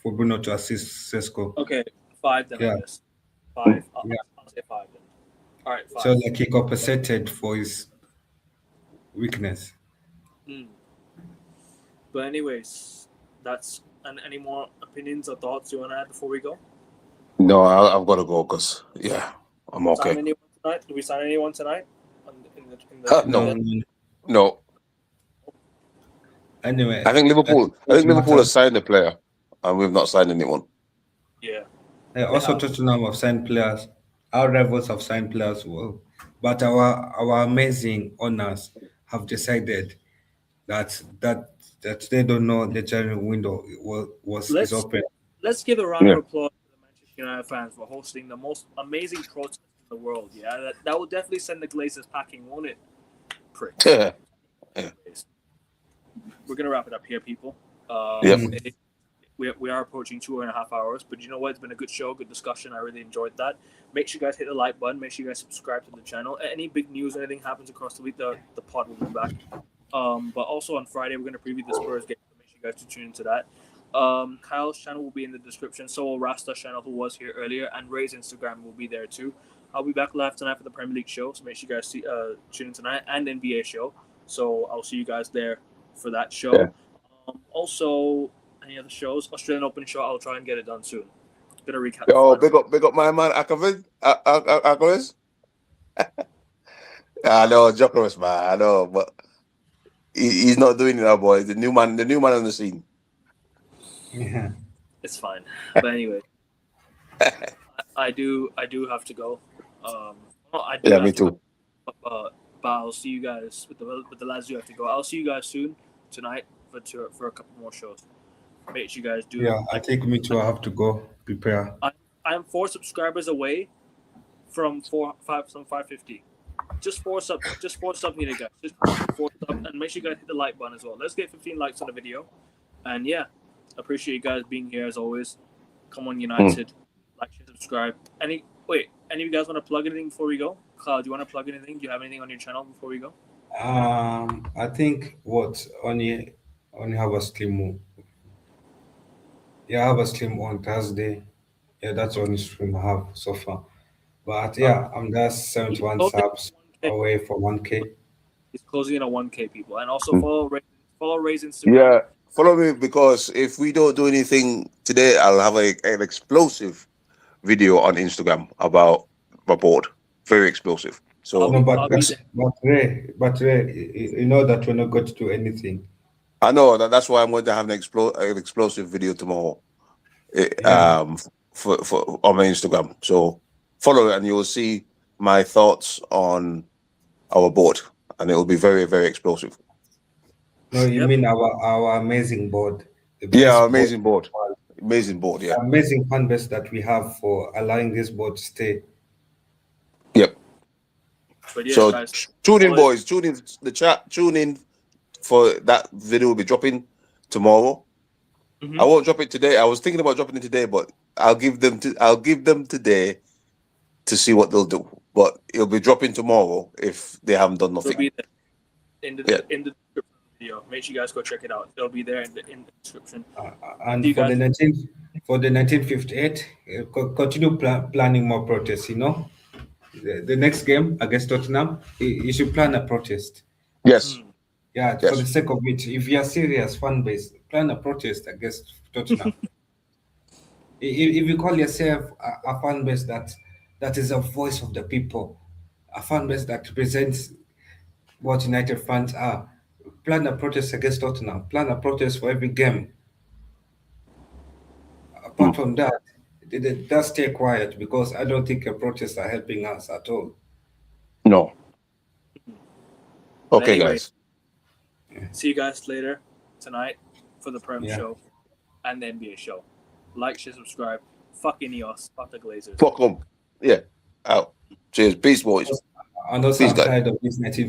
Bruno to assist Sesko.
Okay, 5 then,
Yeah.
I guess. 5.
Yeah.
I'll say 5 then. All right, 5.
So like he compensated for his weakness.
But anyways, that's any more opinions or thoughts you want to add before we go?
No, I've got to go because I'm okay.
Sign anyone tonight? Do we sign anyone tonight?
No.
Anyway,
I think Liverpool has signed a player, and we've not signed anyone.
Yeah.
Also, Tottenham have signed players. Our rivals have signed players well, but our amazing owners have decided that they don't know the January window is open.
Let's give a round of applause to the Manchester United fans for hosting the most amazing protest in the world. Yeah, that will definitely send the Glazers packing, won't it? Pricks.
Yeah.
We're gonna wrap it up here, people. We are approaching 2.5 hours, but you know what? It's been a good show, good discussion. I really enjoyed that. Make sure you guys hit the like button. Make sure you guys subscribe to the channel. Any big news, anything happens across the week, the pod will be back. But also on Friday, we're going to preview the Spurs game. So make sure you guys tune into that. Kyle's channel will be in the description. So will Rasta's channel, who was here earlier, and Ray's Instagram will be there too. I'll be back live tonight for the Premier League show, so make sure you guys tune in tonight, and NBA show. So I'll see you guys there for that show.
Yeah.
Also, any other shows? Australian Open show. I'll try and get it done soon. Gonna recap.
Big up my man Akaviz. I know Djokovic, man. I know, but he's not doing it now, boy. The new man on the scene.
Yeah.
It's fine. But anyway, I do have to go.
Me too.
But I'll see you guys with the lads. You have to go. I'll see you guys soon tonight for a couple more shows. Make sure you guys do.
Yeah, I think me too. I have to go prepare.
I'm 4 subscribers away from 550. Just 4 subs here, guys. Just 4 subs, and make sure you guys hit the like button as well. Let's get 15 likes on the video, and yeah, Appreciate you guys being here as always. Come on, United. Like, share, subscribe. Any of you guys want to plug anything before we go? Cloud, do you want to plug anything? Do you have anything on your channel before we go?
I think only have a stream. Yeah, I have a stream on Thursday. Yeah, that's the only stream I have so far. But yeah, I'm just 71 subs away from 1K.
He's closing in on 1K people, and also follow Ray's Instagram.
Yeah, follow me, because if we don't do anything today, I'll have an explosive video on Instagram about my board. Very explosive. So
No, but Ray, you know that we're not going to do anything.
I know that's why I'm going to have an explosive video tomorrow. For on my Instagram. So follow it and you will see my thoughts on our board, and it will be very, very explosive.
No, you mean our amazing board.
Our amazing board. Amazing board, yeah.
Amazing fan base that we have for allowing this board to stay.
Yep.
But yeah,
so
guys,
tune in, boys. Tune in the chat. Tune in for that video. Will be dropping tomorrow. I won't drop it today. I was thinking about dropping it today, but I'll give them today to see what they'll do. But it'll be dropping tomorrow if they haven't done nothing.
It'll be there in the description of the video. Make sure you guys go check it out. It'll be there in the description.
And for the 1958, continue planning more protests. You know, the next game against Tottenham, you should plan a protest.
Yes.
Yeah, for the sake of it, if you are serious fan base, plan a protest against Tottenham. if you call yourself a fan base that is a voice of the people, a fan base that represents what United fans are, plan a protest against Tottenham. Plan a protest for every game. Apart from that, just stay quiet, because I don't think your protests are helping us at all.
No. Okay,
anyway,
guys.
See you guys later tonight for the Prem show and the NBA show. Like, share, subscribe. Fuck Ineos. Fuck the Glazers.
Fuck them. Yeah. Out. Cheers. Peace, boys.
And also, I'm tired of this native